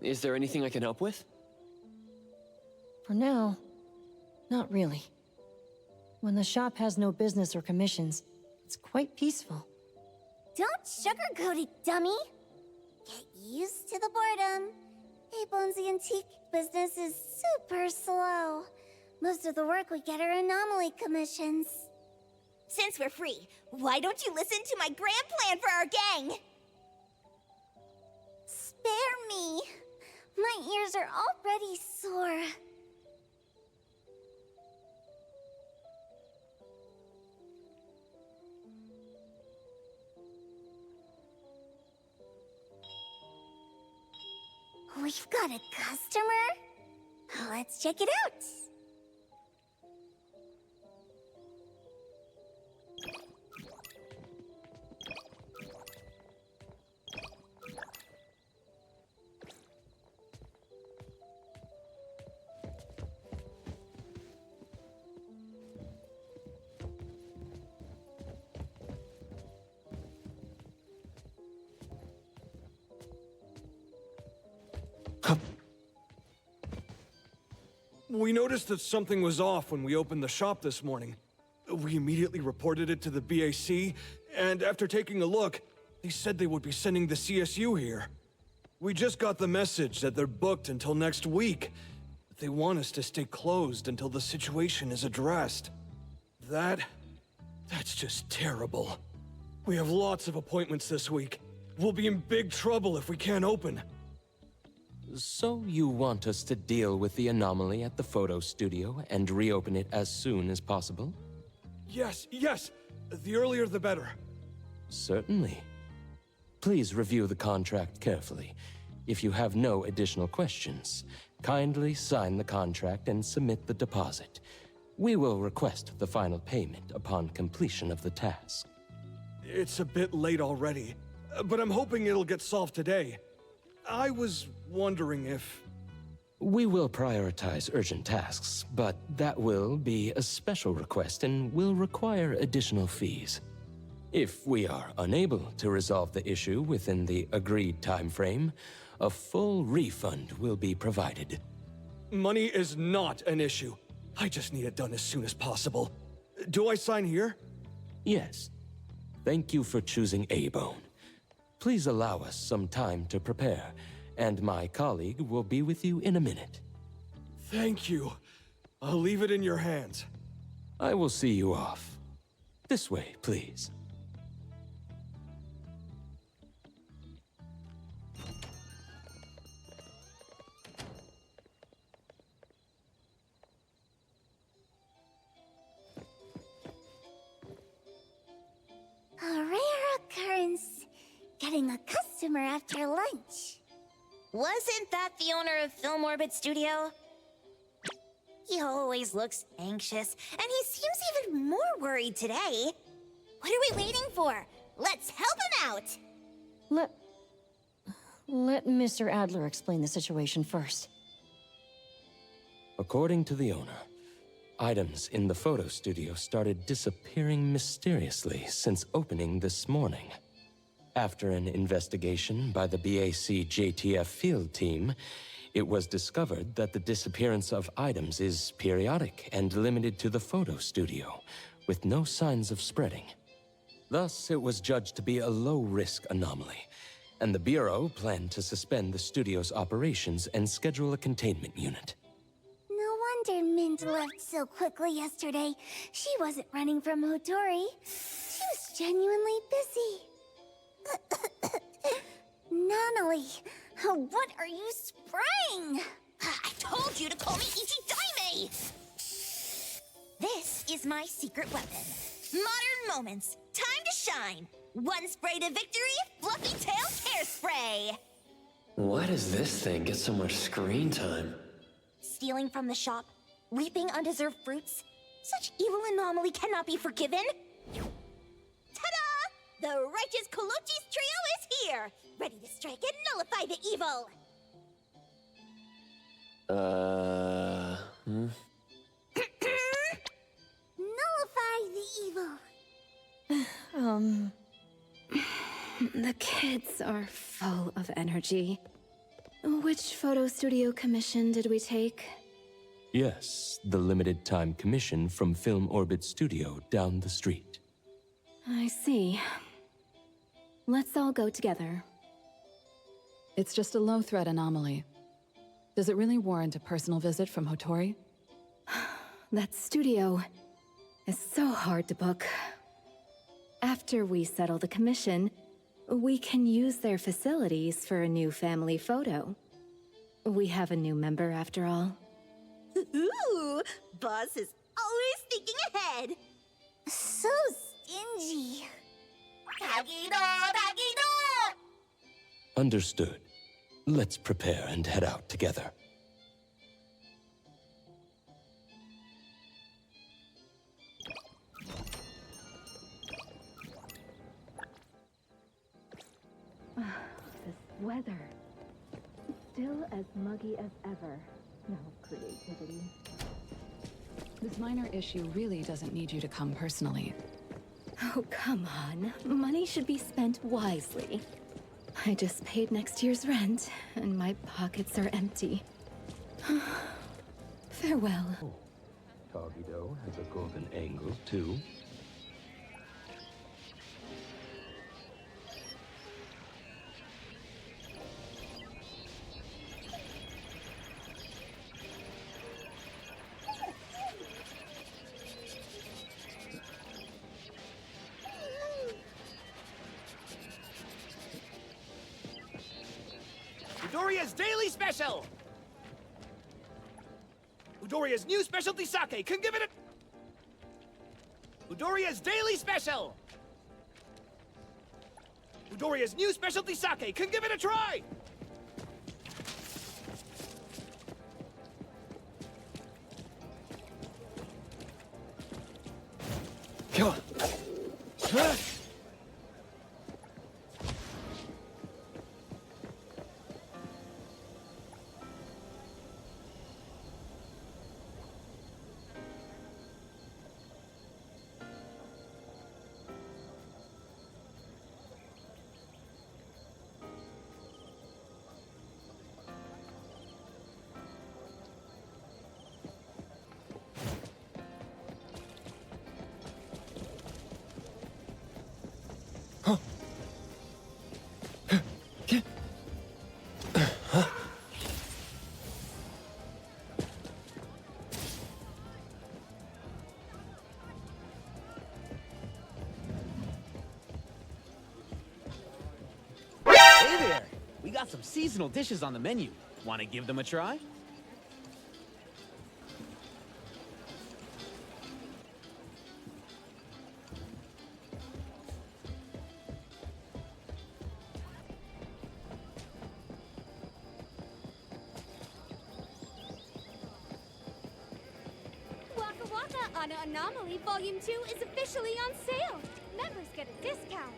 Is there anything I can help with? For now, not really. When the shop has no business or commissions, it's quite peaceful. Don't sugarcoat it, dummy! Get used to the boredom. A-Bone's antique business is super slow. Most of the work we get are anomaly commissions. Since we're free, why don't you listen to my grand plan for our gang? Spare me! My ears are already sore. We've got a customer? Let's check it out! We noticed that something was off when we opened the shop this morning. We immediately reported it to the BAC, and after taking a look, they said they would be sending the CSU here. We just got the message that they're booked until next week. But they want us to stay closed until the situation is addressed. That's just terrible. We have lots of appointments this week. We'll be in big trouble if we can't open. So you want us to deal with the anomaly at the photo studio and reopen it as soon as possible? Yes, yes! The earlier the better. Certainly. Please review the contract carefully. If you have no additional questions, kindly sign the contract and submit the deposit. We will request the final payment upon completion of the task. It's a bit late already, but I'm hoping it'll get solved today. I was wondering if... We will prioritize urgent tasks, but that will be a special request and will require additional fees. If we are unable to resolve the issue within the agreed time frame, a full refund will be provided. Money is not an issue. I just need it done as soon as possible. Do I sign here? Yes. Thank you for choosing A-Bone. Please allow us some time to prepare, and my colleague will be with you in a minute. Thank you. I'll leave it in your hands. I will see you off. This way, please. A rare occurrence. Getting a customer after lunch. Wasn't that the owner of Film Orbit Studio? He always looks anxious, and he seems even more worried today. What are we waiting for? Let's help him out! Let Mr. Adler explain the situation first. According to the owner, items in the photo studio started disappearing mysteriously since opening this morning. After an investigation by the BAC JTF field team, it was discovered that the disappearance of items is periodic and limited to the photo studio, with no signs of spreading. Thus, it was judged to be a low-risk anomaly, and the Bureau planned to suspend the studio's operations and schedule a containment unit. No wonder Mint left so quickly yesterday. She wasn't running from Hodori. She was genuinely busy. Natalie, what are you spraying? I told you to call me Ichidaime! This is my secret weapon. Modern Moments. Time to shine. One spray to victory, Fluffy Tail Hairspray! Why does this thing get so much screen time? Stealing from the shop, reaping undeserved fruits. Such evil anomaly cannot be forgiven. Ta-da! The righteous Colucci's trio is here! Ready to strike and nullify the evil! Nullify the evil. The kids are full of energy. Which photo studio commission did we take? Yes, the limited time commission from Film Orbit Studio down the street. I see. Let's all go together. It's just a low-threat anomaly. Does it really warrant a personal visit from Hotori? That studio is so hard to book. After we settle the commission, we can use their facilities for a new family photo. We have a new member after all. Ooh, boss is always thinking ahead. So stingy. Understood. Let's prepare and head out together. This weather. Still as muggy as ever. No creativity. This minor issue really doesn't need you to come personally. Oh, come on. Money should be spent wisely. I just paid next year's rent, and my pockets are empty. Farewell. Kagido has a golden angle, too. Udoria's Daily Special! Udoria's new specialty sake, can give it a... Udoria's Daily Special! Udoria's new specialty sake, can give it a try! Come on. Hey there! We got some seasonal dishes on the menu. Want to give them a try? Waka Waka on Anomaly Volume 2 is officially on sale. Members get a discount.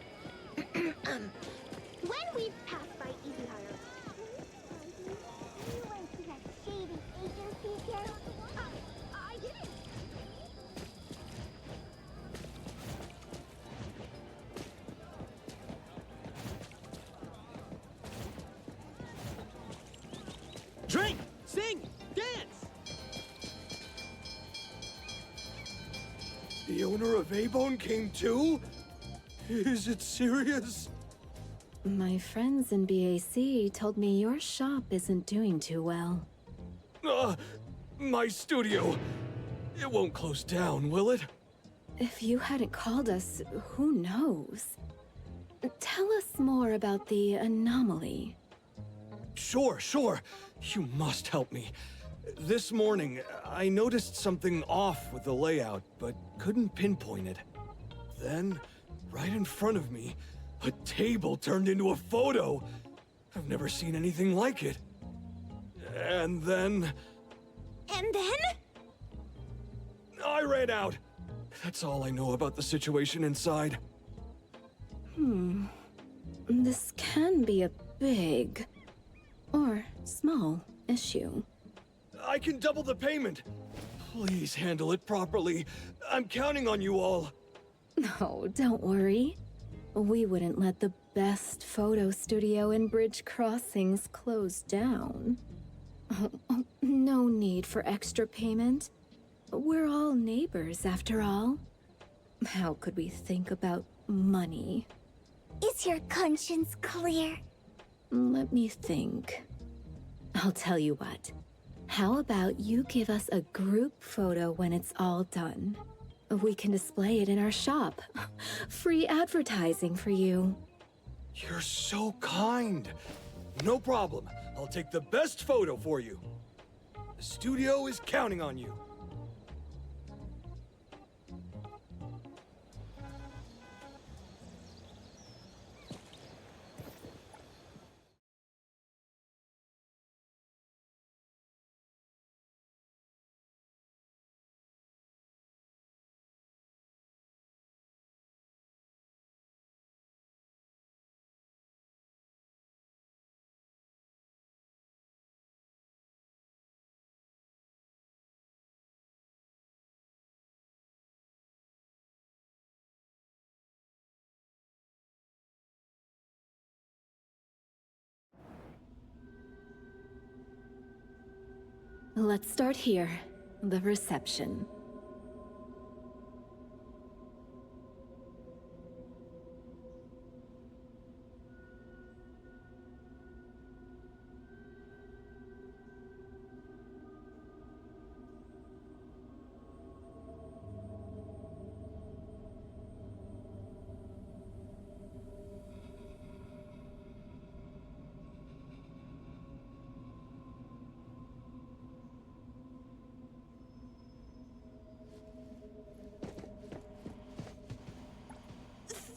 When we pass by Easy Hire, you went to that shady agency again? I didn't. Drink! Sing! Dance! The owner of A-Bone came too? Is it serious? My friends in BAC told me your shop isn't doing too well. My studio. It won't close down, will it? If you hadn't called us, who knows? Tell us more about the anomaly. Sure. You must help me. This morning, I noticed something off with the layout, but couldn't pinpoint it. Then, right in front of me, a table turned into a photo. I've never seen anything like it. And then... And then? I ran out. That's all I know about the situation inside. This can be a big... or small issue. I can double the payment. Please handle it properly. I'm counting on you all. No, don't worry. We wouldn't let the best photo studio in Bridge Crossing's closed down. Oh, no need for extra payment. We're all neighbors, after all. How could we think about money? Is your conscience clear? Let me think. I'll tell you what. How about you give us a group photo when it's all done? We can display it in our shop. Free advertising for you. You're so kind. No problem. I'll take the best photo for you. The studio is counting on you. Let's start here. The reception.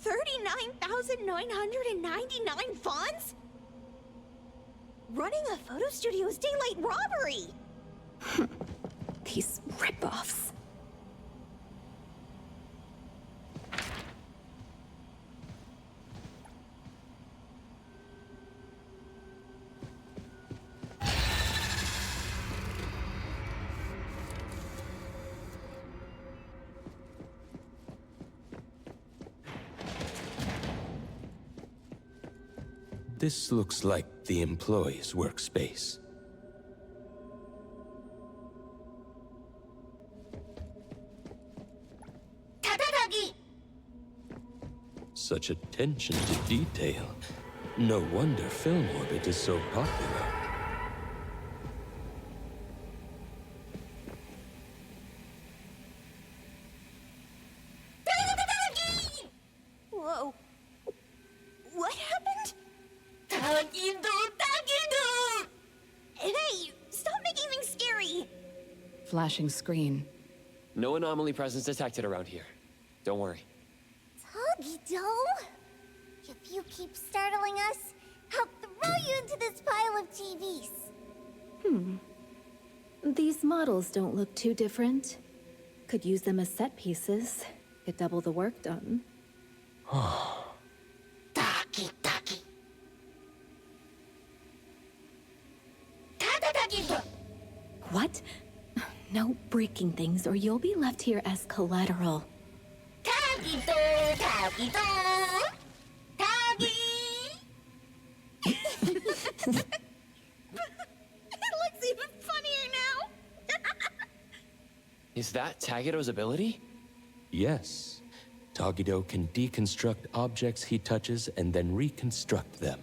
$39,999 fonts? Running a photo studio is daylight robbery! These ripoffs. This looks like the employee's workspace. Such attention to detail. No wonder Film Orbit is so popular. Whoa. What happened? Hey, stop making things scary! Flashing screen. No anomaly presence detected around here. Don't worry. Tagido? If you keep startling us, I'll throw you into this pile of TVs. These models don't look too different. Could use them as set pieces. Get double the work done. What? No breaking things or you'll be left here as collateral. It looks even funnier now! Is that Tagido's ability? Yes. Tagido can deconstruct objects he touches and then reconstruct them.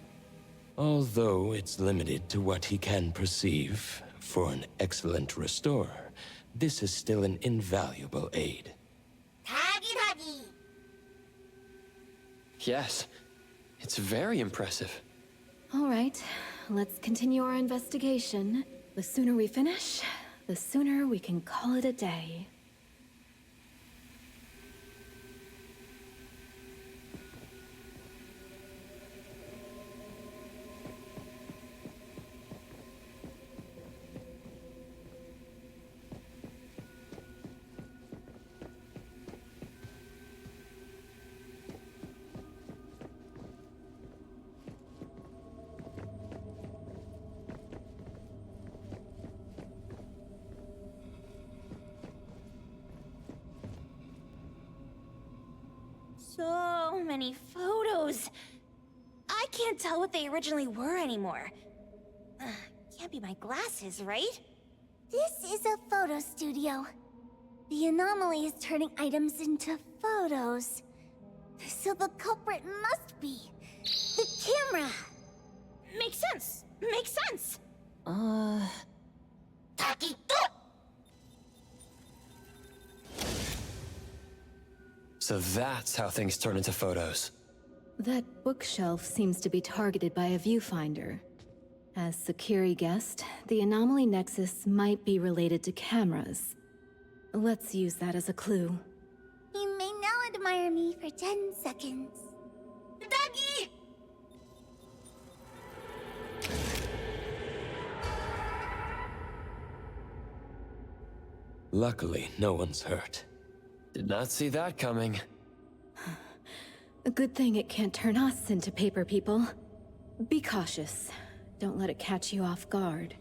Although it's limited to what he can perceive, for an excellent restorer, this is still an invaluable aid. Yes. It's very impressive. All right, let's continue our investigation. The sooner we finish, the sooner we can call it a day. So many photos. can't tell what they originally were anymore. Can't be my glasses, right? This is a photo studio. The anomaly is turning items into photos. So the culprit must be the camera. Makes sense. Makes sense. So that's how things turn into photos. That bookshelf seems to be targeted by a viewfinder. As Sakiri guessed, the anomaly nexus might be related to cameras. Let's use that as a clue. You may now admire me for 10 seconds. Doggy! Luckily, no one's hurt. Did not see that coming. A good thing it can't turn us into paper people. Be cautious. Don't let it catch you off guard.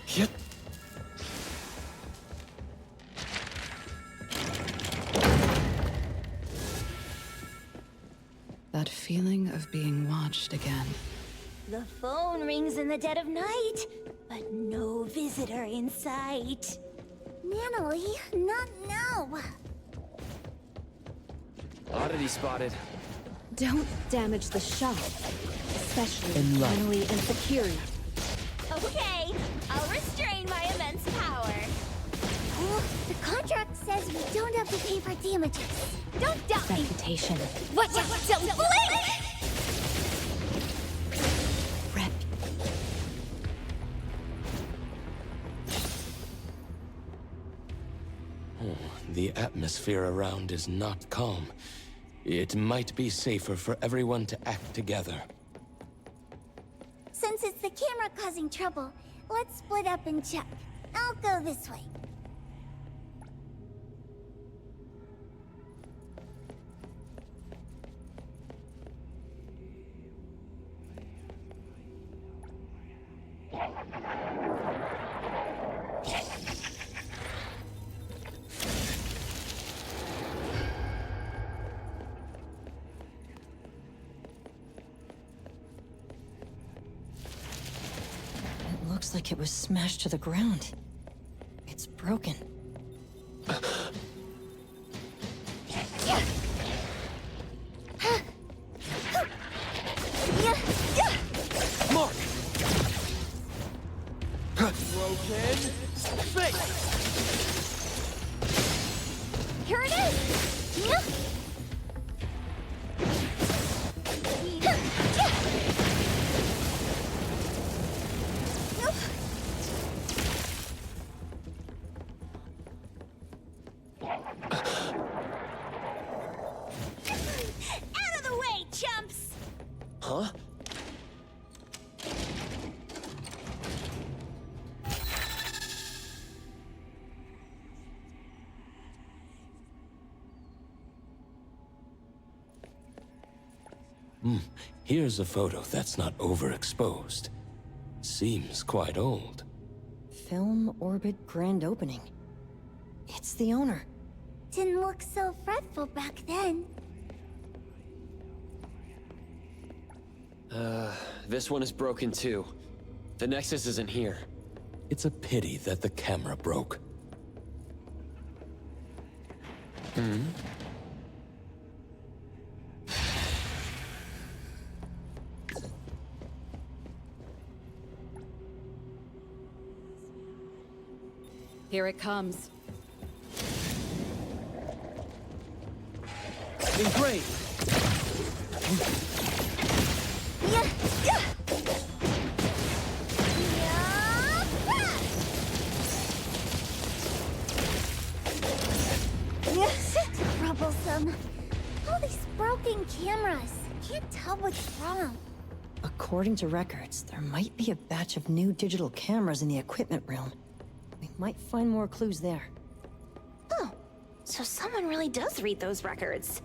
Yep. That feeling of being watched again. The phone rings in the dead of night, but no visitor in sight. Natalie, not now. Oddity spotted. Don't damage the shop, especially In life. Natalie and Sakiri. Okay, I'll restrain my immense power. The contract says we don't have to pay for damages. Don't doubt me. Reputation. Watch out! Don't blink! The atmosphere around is not calm. It might be safer for everyone to act together. Since it's the camera causing trouble, let's split up and check. I'll go this way. Looks like it was smashed to the ground. It's broken. Mark! Broken. Fix! Here it is! Out of the way, chumps! Huh? Here's a photo that's not overexposed. Seems quite old. Film orbit grand opening. It's the owner. Didn't look so fretful back then. This one is broken too. The Nexus isn't here. It's a pity that the camera broke. Here it comes. Engraved. Troublesome. All these broken cameras. Can't tell what's wrong. According to records, there might be a batch of new digital cameras in the equipment room. We might find more clues there. Oh, so someone really does read those records.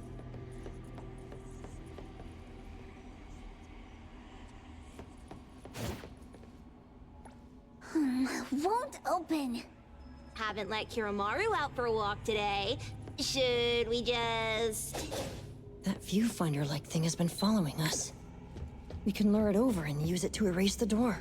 won't open. Haven't let Kiramaru out for a walk today. Should we just... That viewfinder-like thing has been following us. We can lure it over and use it to erase the door.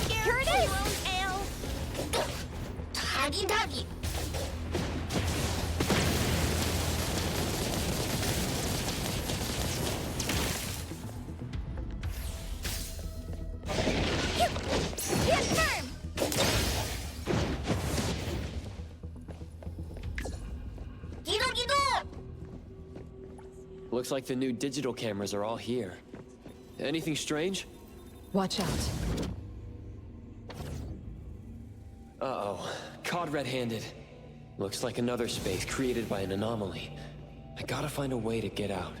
Here it is! Taggy doggy. Looks like the new digital cameras are all here. Anything strange? Watch out. Uh-oh. Caught red-handed. Looks like another space created by an anomaly. I gotta find a way to get out.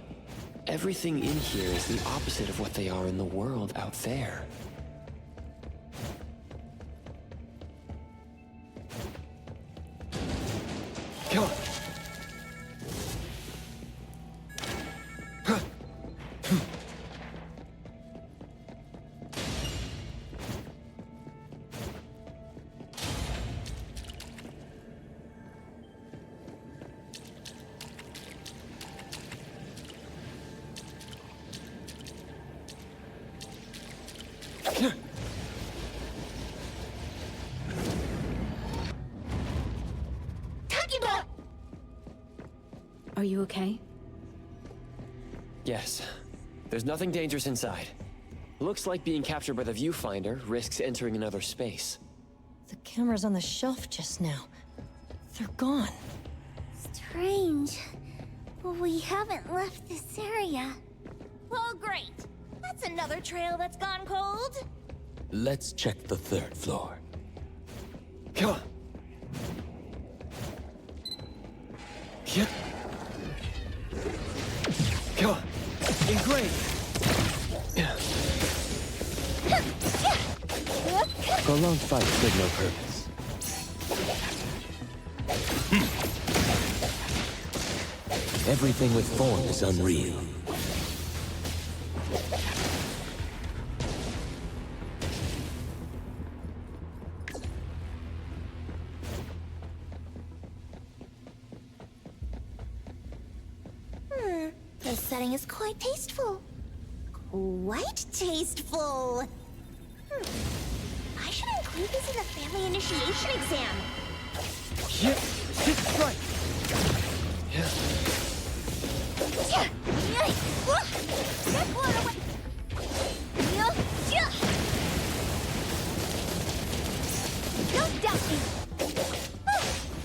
Everything in here is the opposite of what they are in the world out there. Come on. Are you okay? Yes. There's nothing dangerous inside. Looks like being captured by the viewfinder risks entering another space. The cameras on the shelf just now. They're gone. Strange. We haven't left this area. Oh, great. That's another trail that's gone cold. Let's check the third floor. Come on. Yeah. Come on. Engraved. Prolonged fight served no purpose. Everything with form is unreal. This setting is quite tasteful. Quite tasteful. I should include this in the family initiation exam. Yeah, sit right. Yeah. Get blown away. Don't doubt me.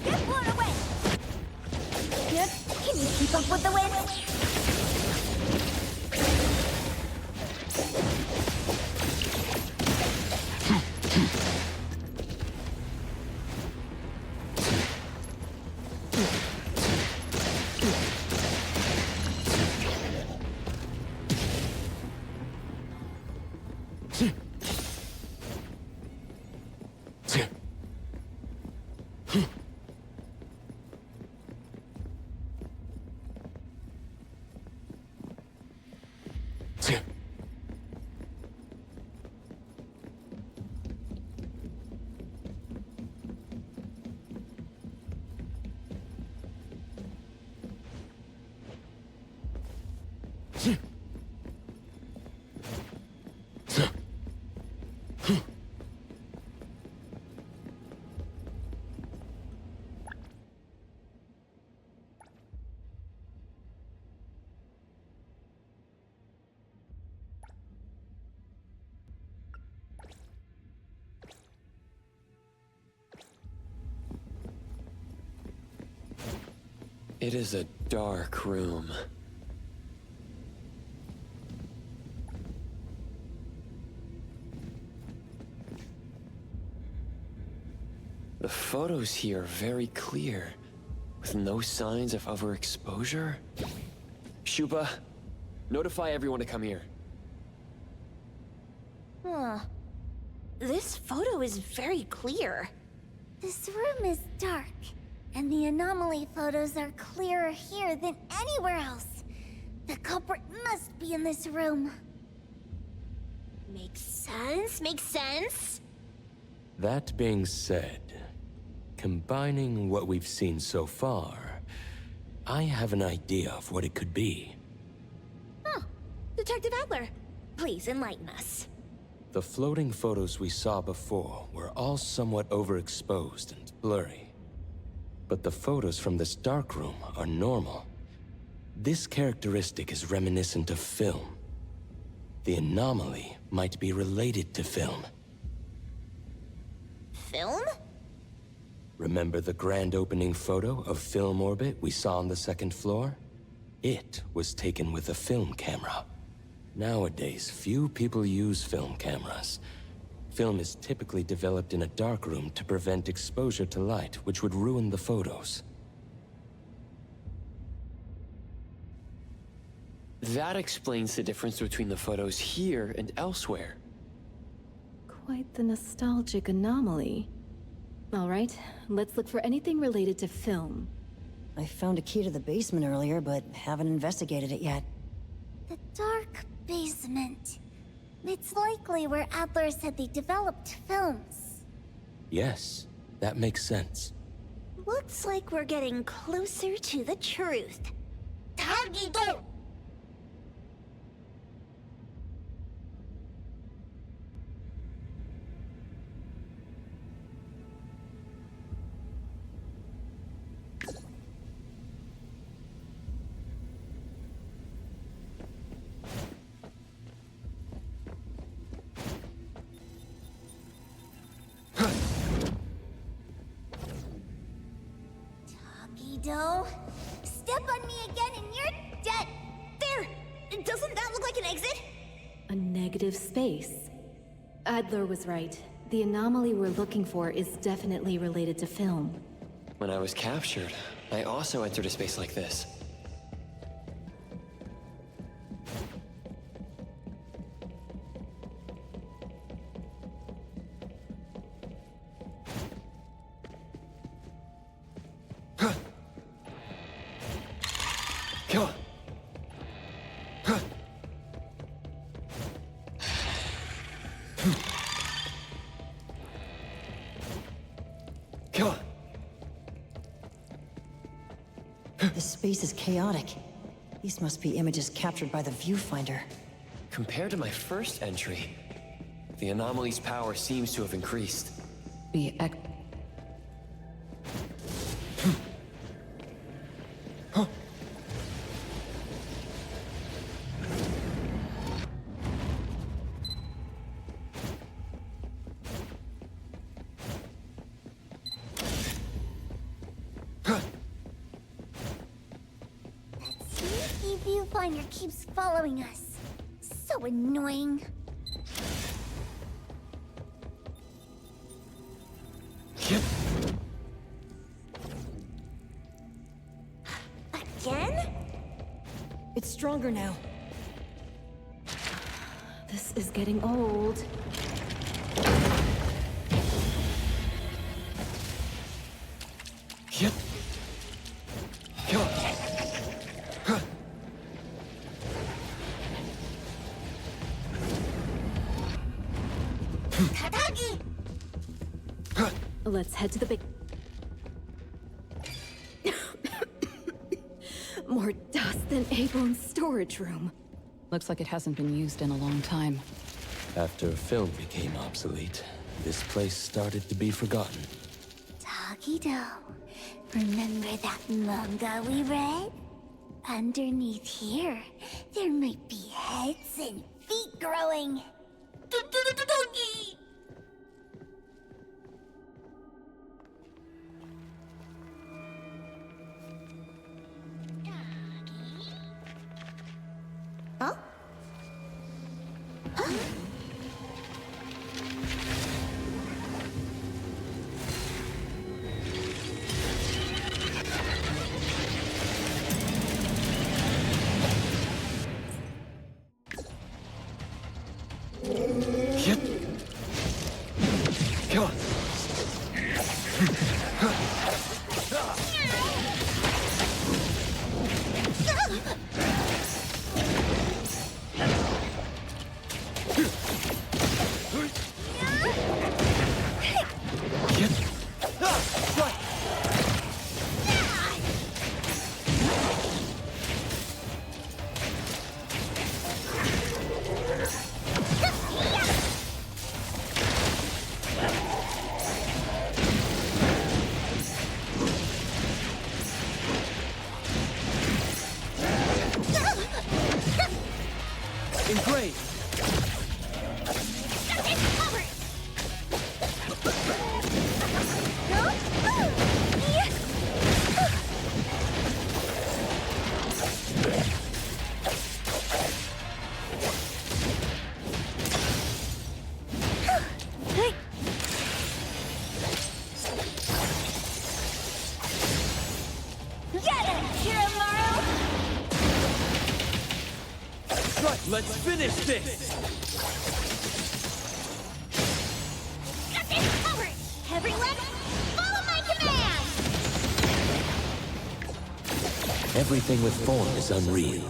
Get blown away. Can you keep up with the wind? It is a dark room. The photos here are very clear, with no signs of overexposure. Shupa, notify everyone to come here. Huh. This photo is very clear. This room is dark, and the anomaly photos are clearer here than anywhere else. The culprit must be in this room. Makes sense, makes sense. That being said, combining what we've seen so far, I have an idea of what it could be. Huh. Detective Adler, please enlighten us. The floating photos we saw before were all somewhat overexposed and blurry. But the photos from this dark room are normal. This characteristic is reminiscent of film. The anomaly might be related to film. Film? Remember the grand opening photo of Film Orbit we saw on the second floor? It was taken with a film camera. Nowadays, few people use film cameras. Film is typically developed in a darkroom to prevent exposure to light, which would ruin the photos. That explains the difference between the photos here and elsewhere. Quite the nostalgic anomaly. All right, let's look for anything related to film. I found a key to the basement earlier, but haven't investigated it yet. The dark basement. It's likely where Adler said they developed films. Yes, that makes sense. Looks like we're getting closer to the truth. Tagido! Step on me again and you're dead! There! Doesn't that look like an exit? A negative space. Adler was right. The anomaly we're looking for is definitely related to film. When I was captured, I also entered a space like this. This space is chaotic. These must be images captured by the viewfinder. Compared to my first entry, the anomaly's power seems to have increased. Viewfinder keeps following us. So annoying. Again? It's stronger now. This is getting old. Let's head to the big... More dust than A-Bone's storage room. Looks like it hasn't been used in a long time. After film became obsolete, this place started to be forgotten. Tagido, remember that manga we read? Underneath here, there might be heads and feet growing. Huh? Huh? Yep. Engraved. Let's finish this! Got this covered! Everyone, follow my command! Everything with form is unreal.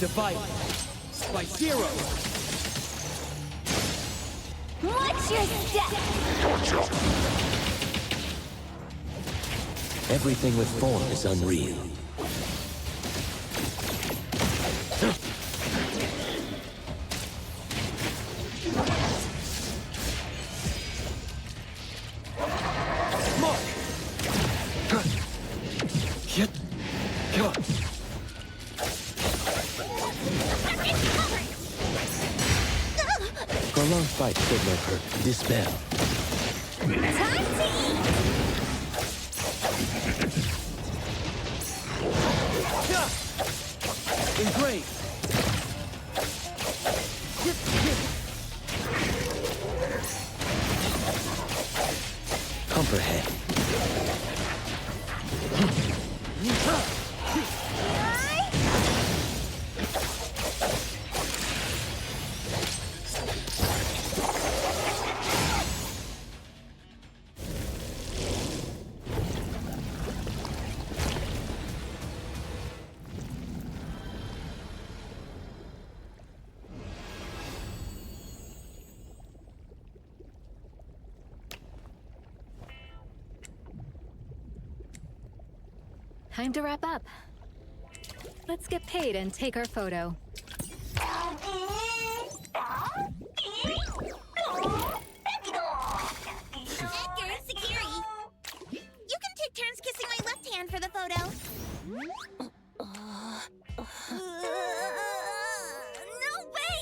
Divide by 0. Watch your step! Everything with form is unreal. Prolonged fight could not hurt. Dispel. Time to eat! Engraved. Comprehend. Time to wrap up. Let's get paid and take our photo. Edgar, Security! You can take turns kissing my left hand for the photo. No way!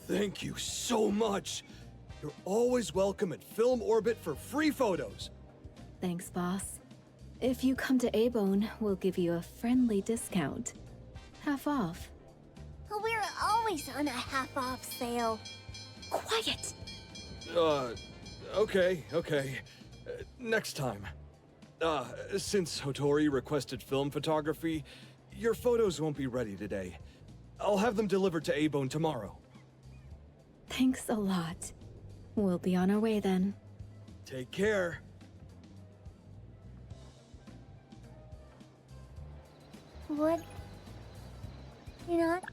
Thank you so much. You're always welcome at Film Orbit for free photos. Thanks, boss. If you come to Abone, we'll give you a friendly discount. Half off. We're always on a half-off sale. Quiet! Okay. Next time. Since Hotori requested film photography, your photos won't be ready today. I'll have them delivered to Abone tomorrow. Thanks a lot. We'll be on our way then. Take care. What? You're not?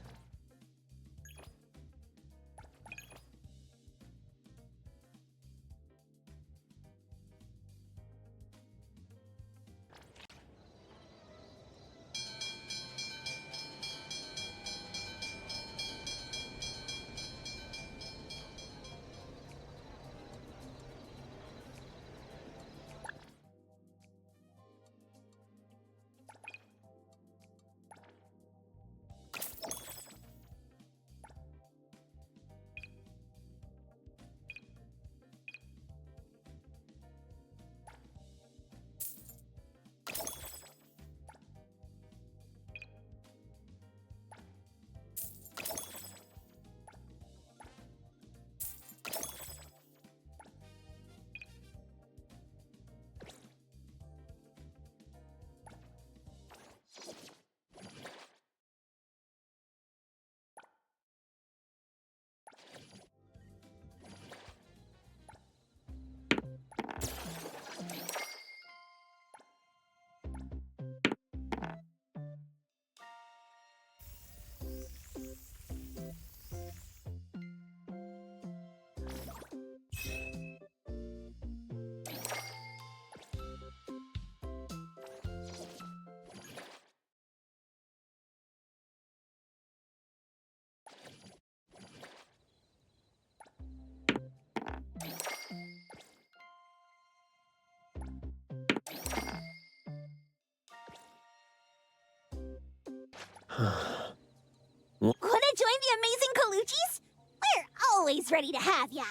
Wanna join the amazing Colucci's? We're always ready to have ya!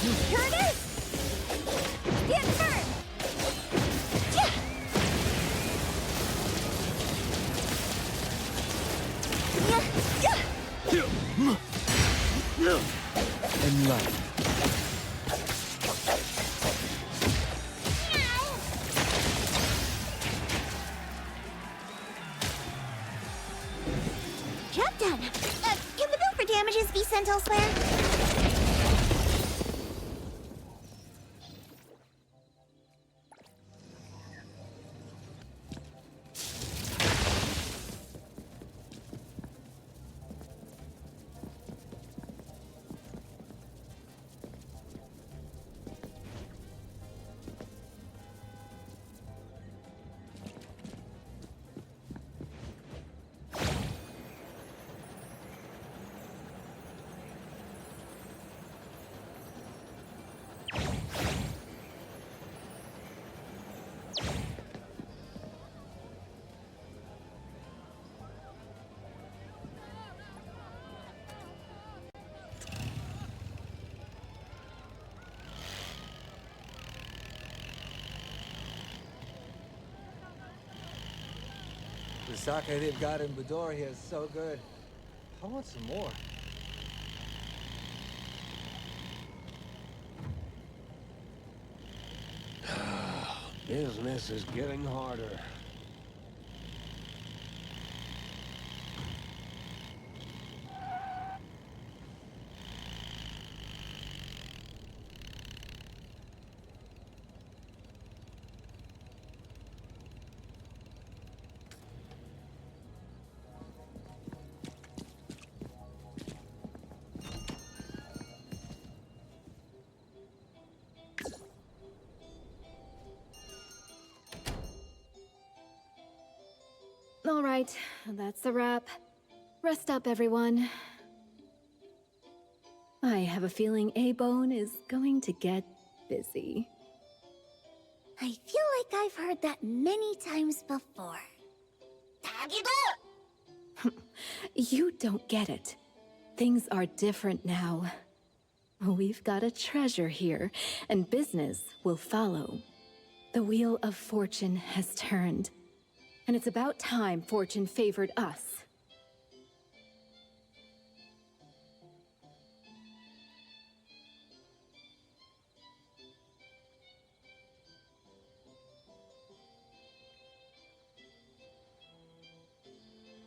Here it is! Stand firm! And light. Job done. Can the bill for damages be sent elsewhere? The sake they've got in Budor here is so good. I want some more. Business is getting harder. All right, that's a wrap. Rest up, everyone. I have a feeling A-Bone is going to get busy. I feel like I've heard that many times before. You don't get it. Things are different now. We've got a treasure here, and business will follow. The wheel of fortune has turned, and it's about time fortune favored us.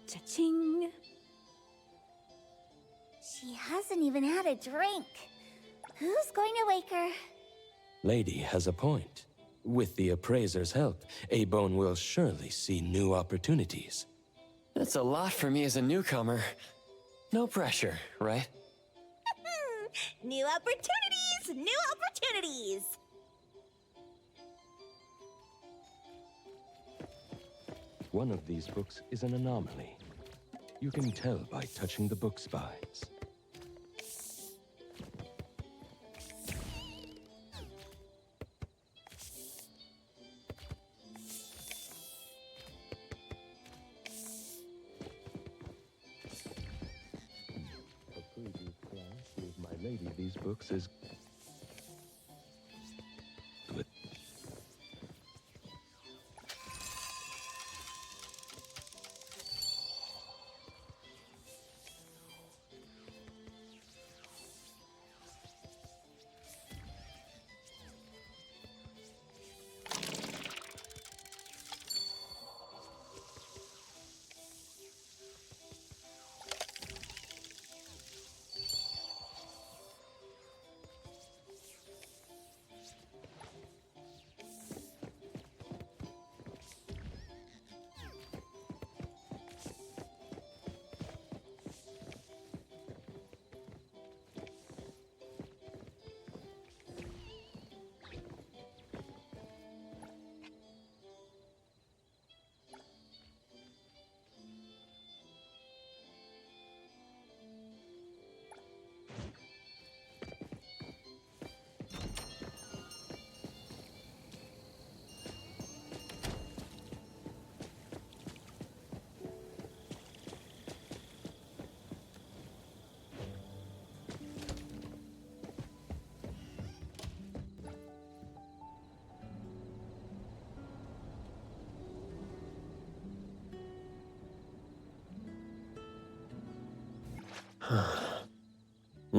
Cha-ching! She hasn't even had a drink. Who's going to wake her? Lady has a point. With the appraiser's help, A-Bone will surely see new opportunities. That's a lot for me as a newcomer. No pressure, right? New opportunities! New opportunities! One of these books is an anomaly. You can tell by touching the book spines. A previous glance gave my lady these books as good.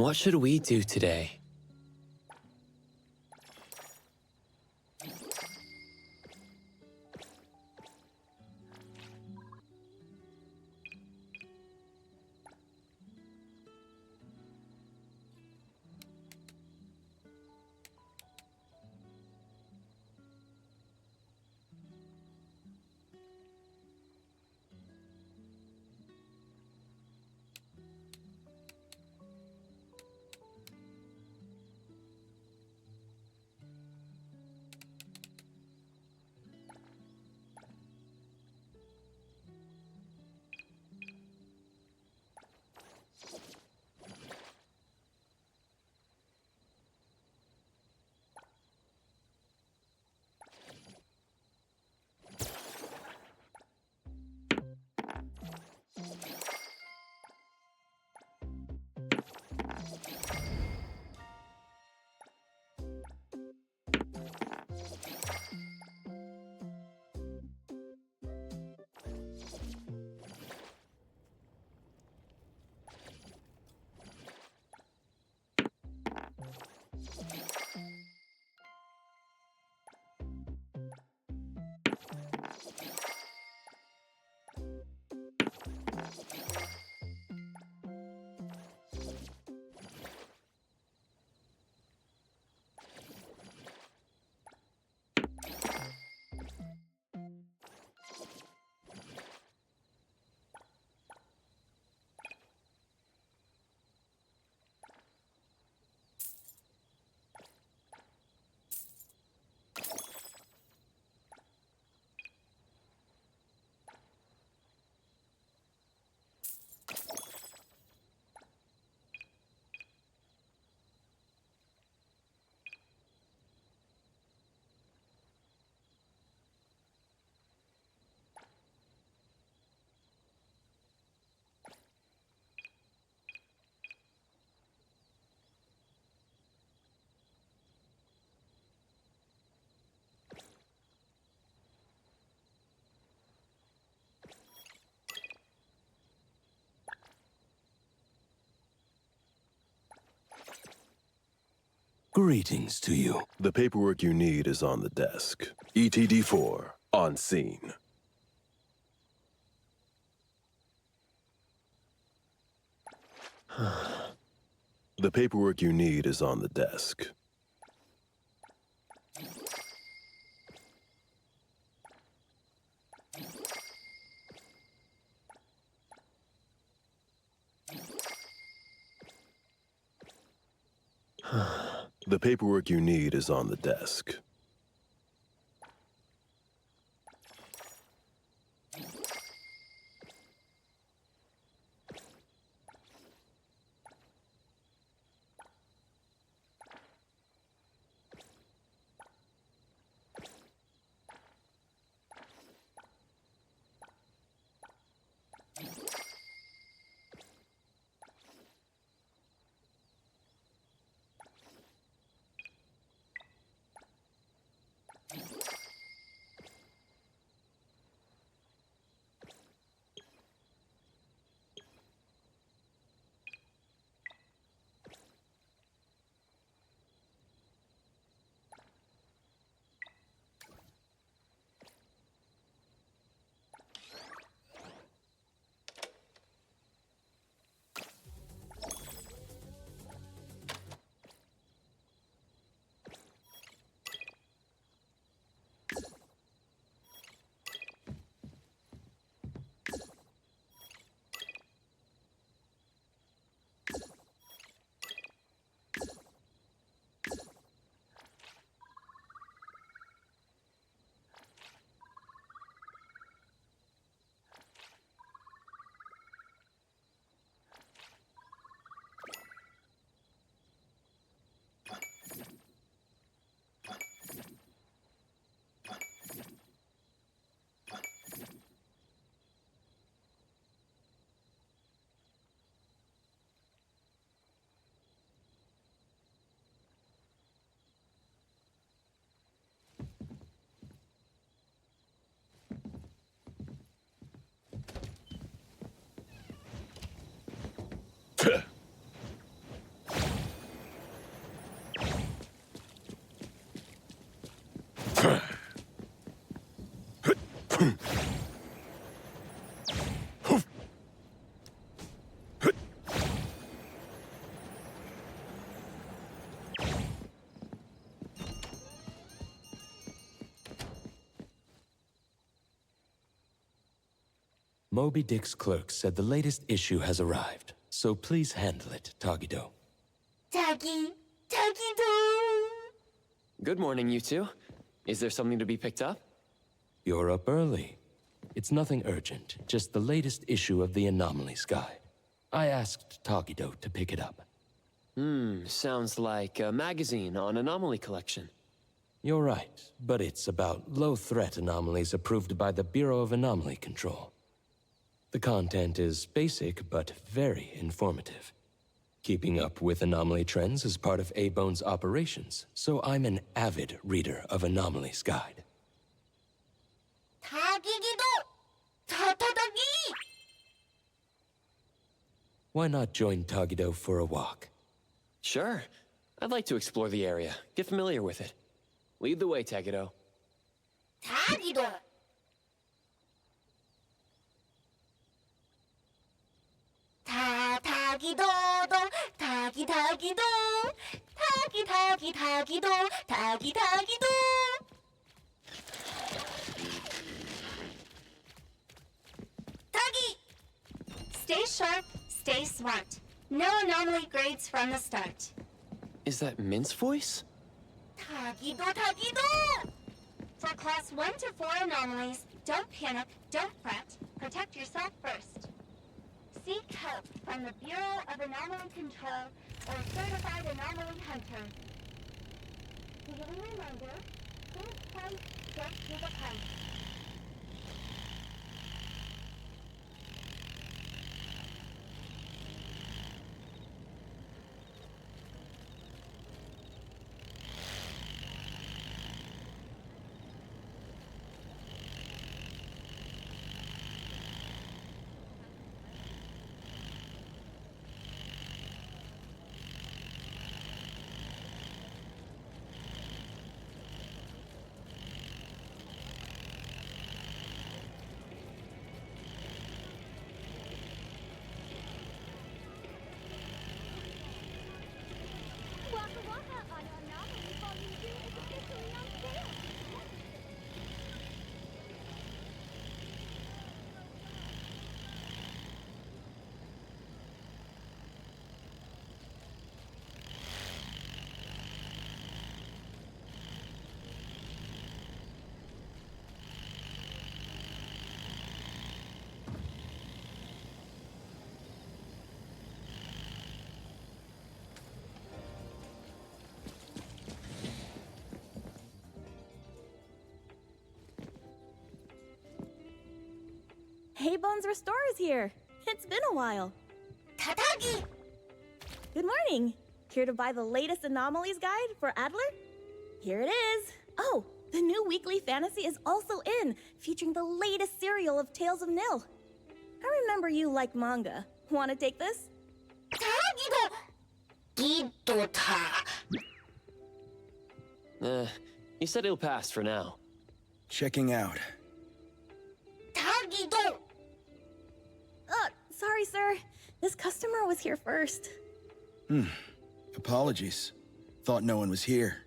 What should we do today? Greetings to you. The paperwork you need is on the desk. ETD-4, on scene. The paperwork you need is on the desk. The paperwork you need is on the desk. Moby Dick's clerk said the latest issue has arrived, so please handle it, Tagido. Tagido! Good morning, you two. Is there something to be picked up? You're up early. It's nothing urgent, just the latest issue of the Anomalies Guide. I asked Tagido to pick it up. Sounds like a magazine on anomaly collection. You're right, but it's about low-threat anomalies approved by the Bureau of Anomaly Control. The content is basic, but very informative. Keeping up with anomaly trends is part of A-Bone's operations, so I'm an avid reader of Anomalies Guide. Why not join Tagido for a walk? Sure. I'd like to explore the area, get familiar with it. Lead the way, Tagido. Tagido! Tagido, Tagido, Tagido, Tagido. Tagi! Stay sharp, stay smart. No anomaly grades from the start. Is that Mint's voice? Tagido! For class 1 to 4 anomalies, don't panic, don't fret. Protect yourself first. Seek help from the Bureau of Anomaly Control or Certified Anomaly Hunter. Healing reminder, think twice, get to the point. Hey Bones Restore is here. It's been a while. Tatagi! Good morning. Here to buy the latest Anomalies Guide for Adler? Here it is. Oh, the new weekly fantasy is also in, featuring the latest serial of Tales of Nil. I remember you like manga. Want to take this? He said he'll pass for now. Checking out. Sorry, sir. This customer was here first. Apologies. Thought no one was here.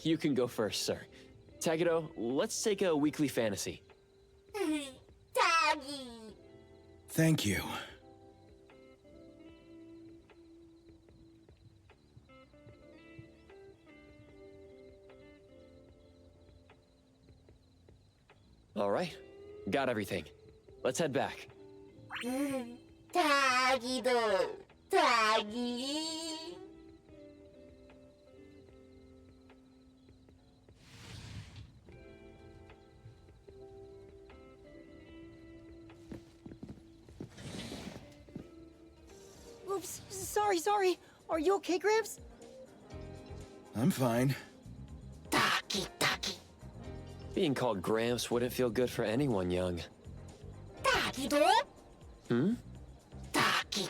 You can go first, sir. Tagido, let's take a weekly fantasy. Thank you. All right. Got everything. Let's head back. Tagido! Tagi! Oops, sorry. Are you okay, Gramps? I'm fine. Being called Gramps wouldn't feel good for anyone young. Tagido? Hmm? Taki.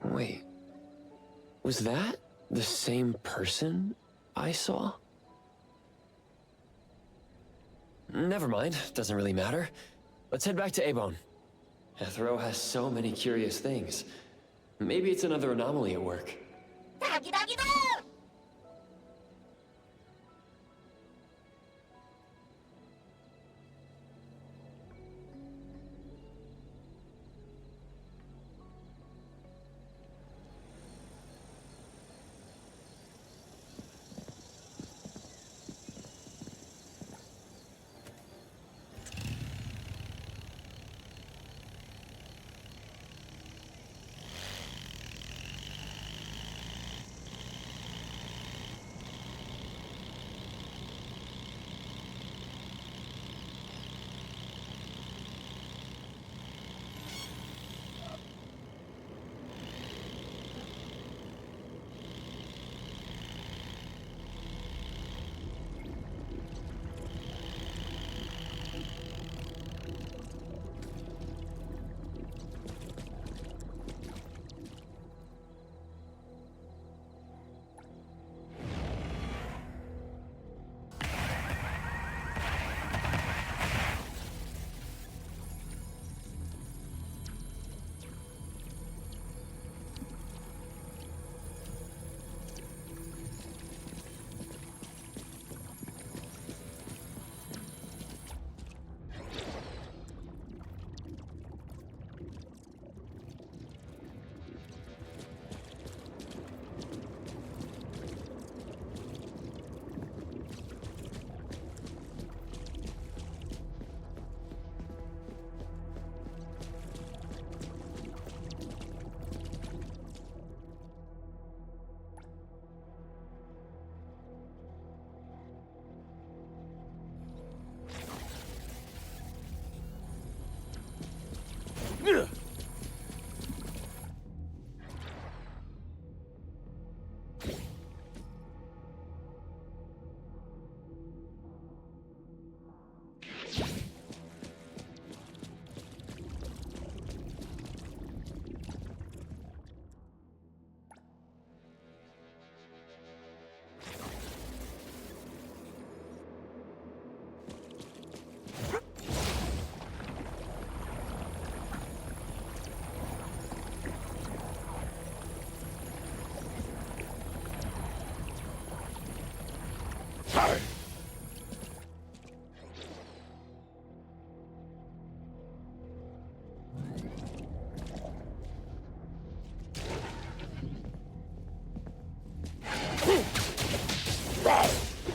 Wait. Was that the same person I saw? Never mind, doesn't really matter. Let's head back to A-Bone. Ethro has so many curious things. Maybe it's another anomaly at work.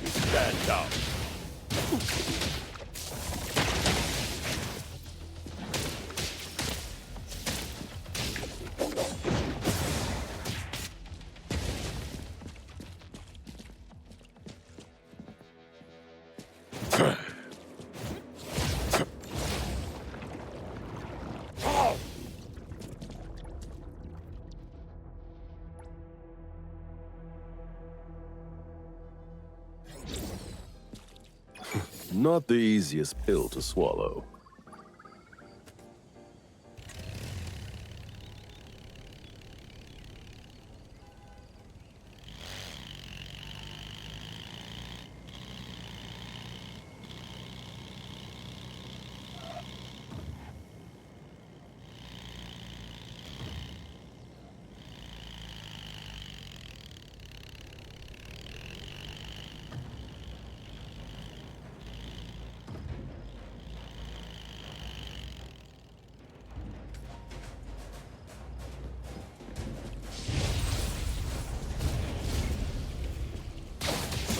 Stand down. Not the easiest pill to swallow.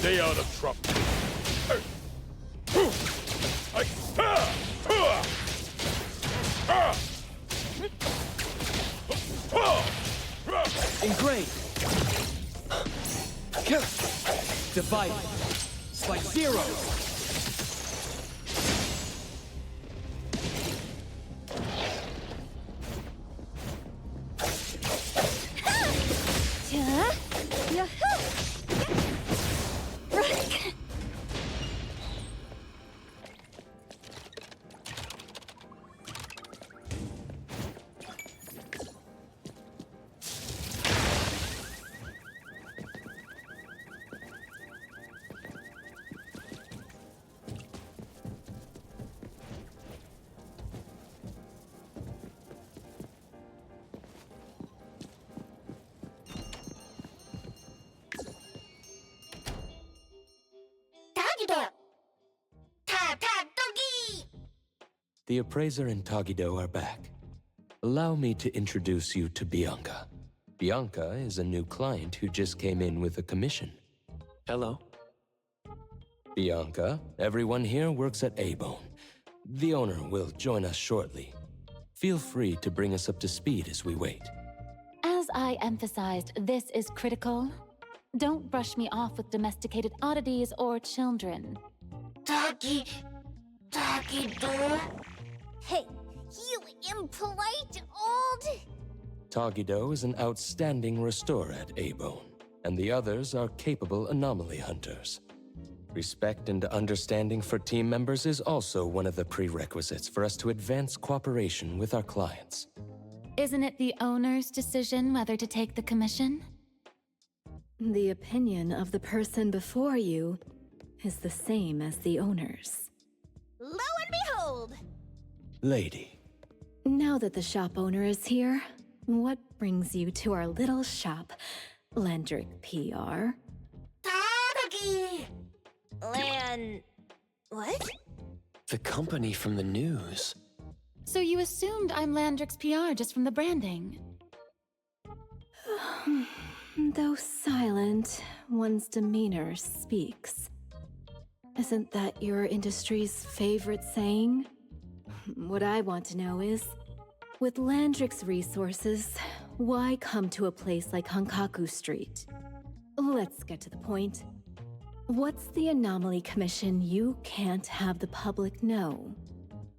Stay out of trouble. Engraved. Divided. By zero. the appraiser and Tagido are back. Allow me to introduce you to Bianca. Bianca is a new client who just came in with a commission. Hello. Bianca, everyone here works at A-Bone. The owner will join us shortly. Feel free to bring us up to speed as we wait. As I emphasized, this is critical. Don't brush me off with domesticated oddities or children. Tagido. Hey, you impolite old... Tagido is an outstanding restorer at A-Bone, and the others are capable anomaly hunters. Respect and understanding for team members is also one of the prerequisites for us to advance cooperation with our clients. Isn't it the owner's decision whether to take the commission? The opinion of the person before you is the same as the owner's. Lo and behold! Lady. Now that the shop owner is here, what brings you to our little shop, Landrick PR? What? The company from the news. So you assumed I'm Landrick's PR just from the branding? Though silent, one's demeanor speaks. Isn't that your industry's favorite saying? What I want to know is, with Landrick's resources, why come to a place like Hankaku Street? Let's get to the point. What's the Anomaly Commission you can't have the public know?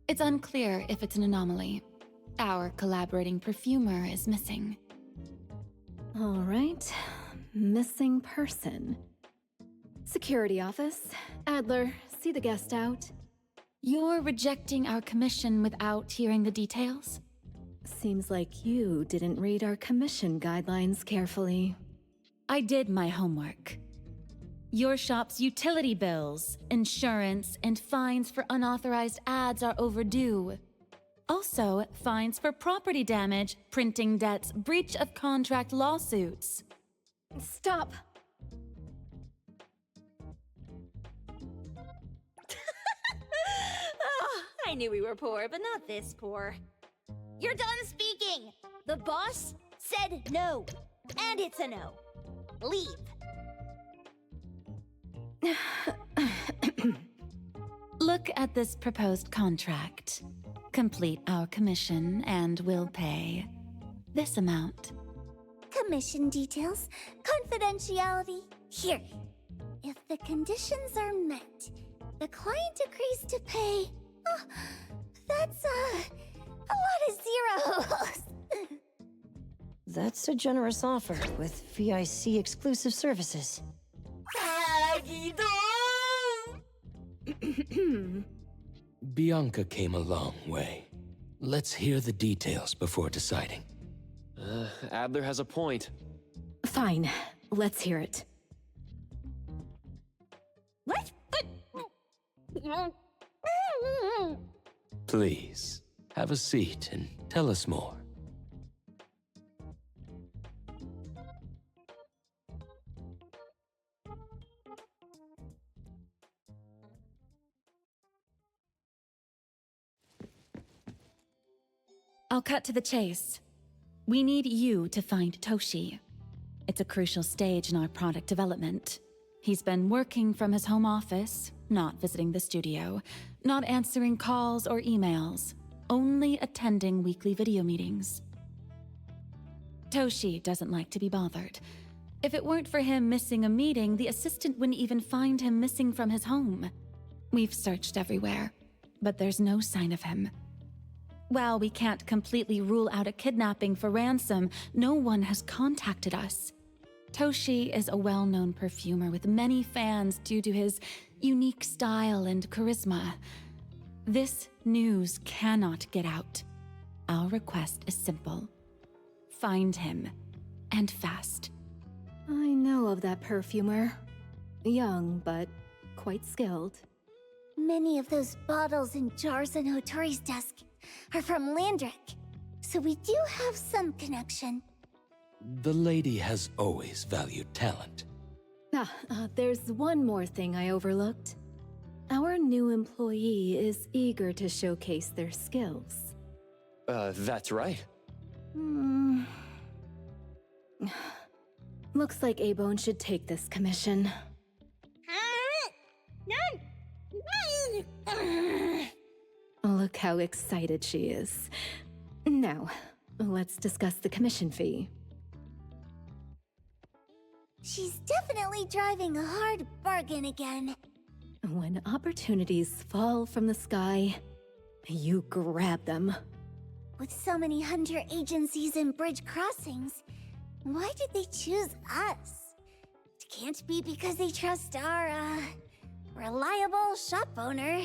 It's unclear if it's an anomaly. Our collaborating perfumer is missing. All right. Missing person. Security office. Adler, see the guest out. You're rejecting our commission without hearing the details? Seems like you didn't read our commission guidelines carefully. I did my homework. Your shop's utility bills, insurance, and fines for unauthorized ads are overdue. Also, fines for property damage, printing debts, breach of contract lawsuits. Stop! Oh, I knew we were poor, but not this poor. You're done speaking! The boss said no. And it's a no. Leave. Look at this proposed contract. Complete our commission and we'll pay this amount. Commission details, confidentiality. Here. If the conditions are met, the client agrees to pay. Oh, that's a lot of zeros. That's a generous offer with VIC exclusive services. Bianca came a long way. Let's hear the details before deciding. Adler has a point. Fine, let's hear it. What? Please, have a seat and tell us more. I'll cut to the chase. We need you to find Toshi. It's a crucial stage in our product development. He's been working from his home office, not visiting the studio, not answering calls or emails, only attending weekly video meetings. Toshi doesn't like to be bothered. If it weren't for him missing a meeting, the assistant wouldn't even find him missing from his home. We've searched everywhere, but there's no sign of him. While we can't completely rule out a kidnapping for ransom, no one has contacted us. Toshi is a well-known perfumer with many fans due to his unique style and charisma. This news cannot get out. Our request is simple. Find him, and fast. I know of that perfumer. Young, but quite skilled. Many of those bottles and jars on Hotori's desk are from Landrick, so we do have some connection. The lady has always valued talent. There's one more thing I overlooked. Our new employee is eager to showcase their skills. That's right. Looks like A-Bone should take this commission. Look how excited she is. Now, let's discuss the commission fee. She's definitely driving a hard bargain again. When opportunities fall from the sky, you grab them. With so many hunter agencies and bridge crossings, why did they choose us? It can't be because they trust our, reliable shop owner.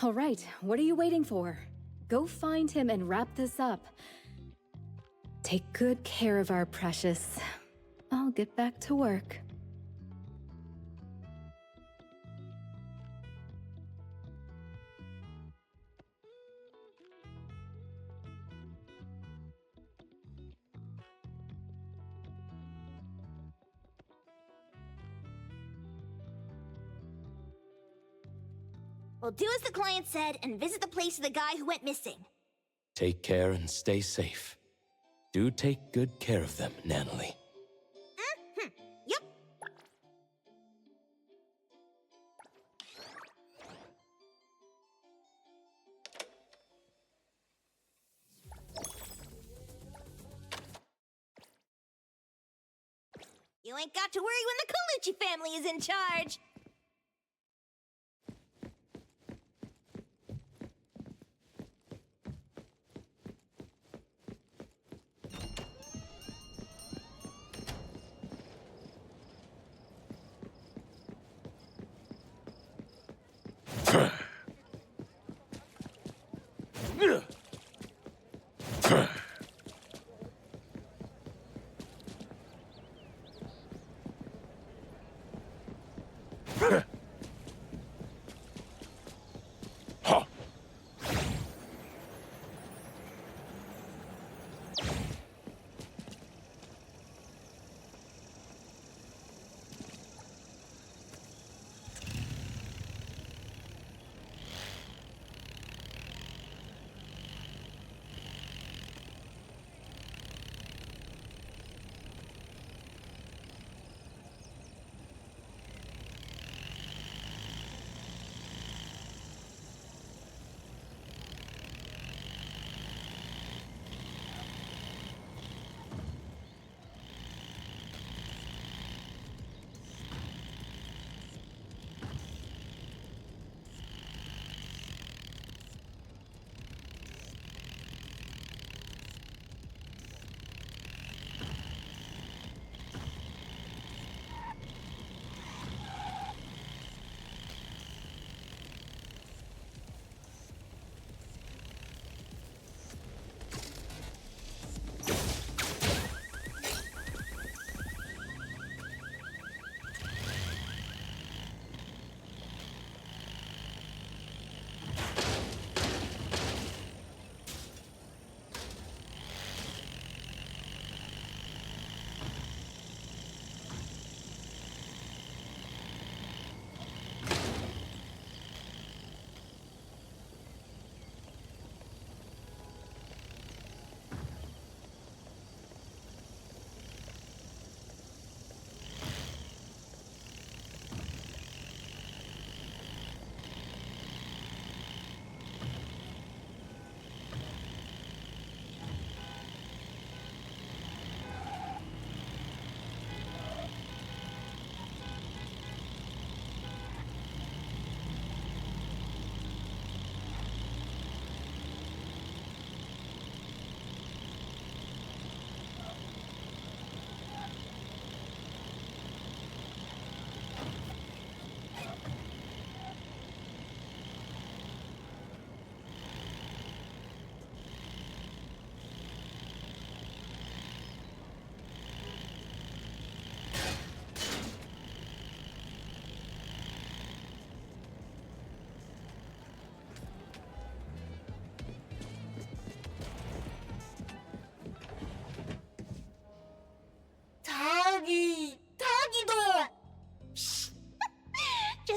All right, what are you waiting for? Go find him and wrap this up. Take good care of our precious. I'll get back to work. We'll do as the client said and visit the place of the guy who went missing. Take care and stay safe. Do take good care of them, Natalie. Yep. You ain't got to worry when the Colucci family is in charge.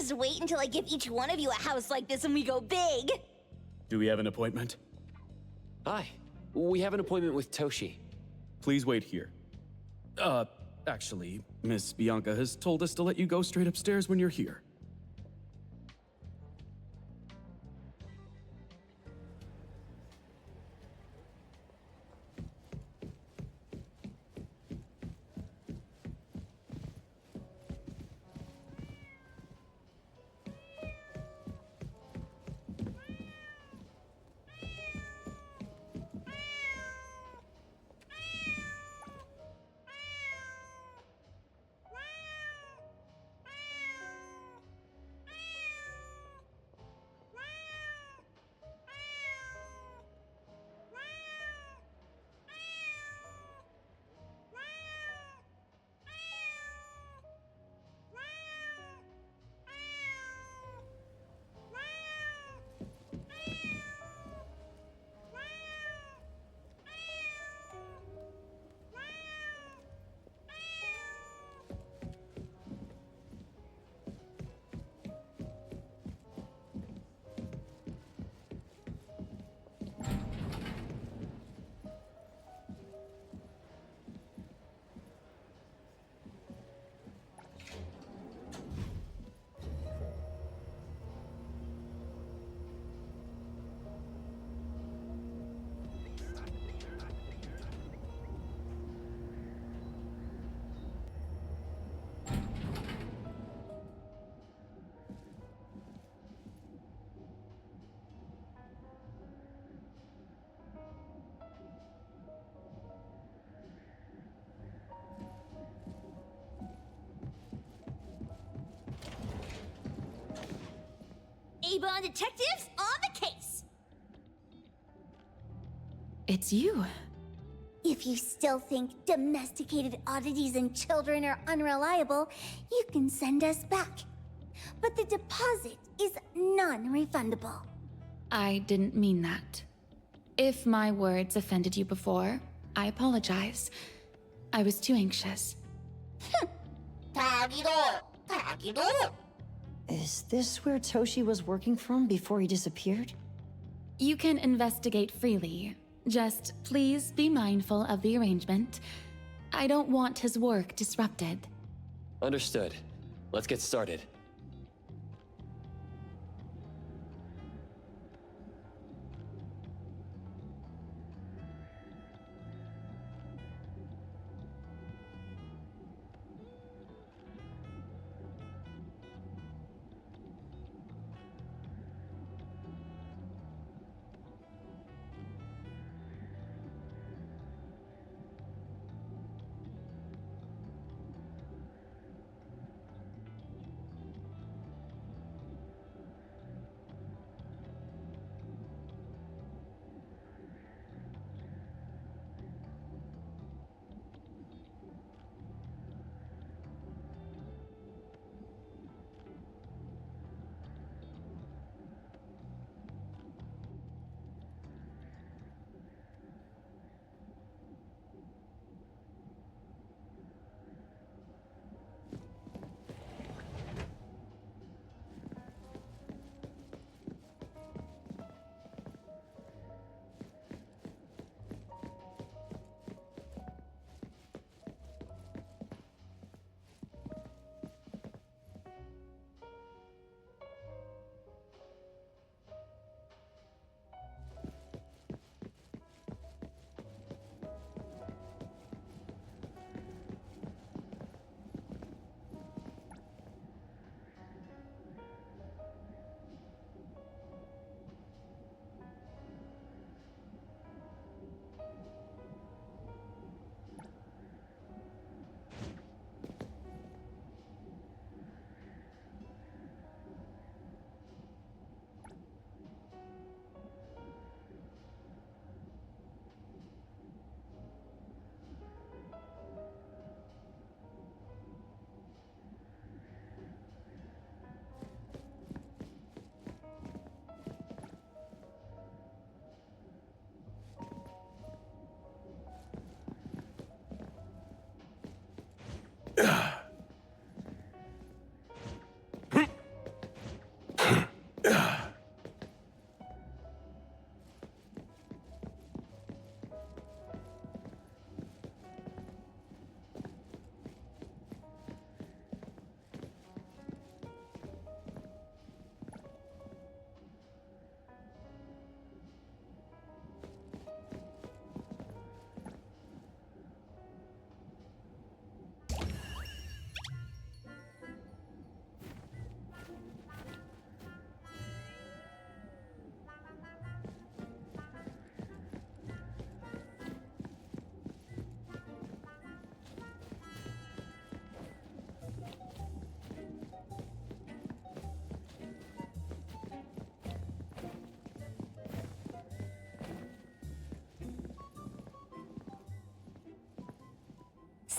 Just wait until I give each one of you a house like this and we go big. Do we have an appointment? Hi. We have an appointment with Toshi. Please wait here. Actually, Miss Bianca has told us to let you go straight upstairs when you're here. A-Bond detectives on the case. It's you. If you still think domesticated oddities and children are unreliable, you can send us back. But the deposit is non-refundable. I didn't mean that. If my words offended you before, I apologize. I was too anxious. Is this where Toshi was working from before he disappeared? You can investigate freely. Just please be mindful of the arrangement. I don't want his work disrupted. Understood. Let's get started.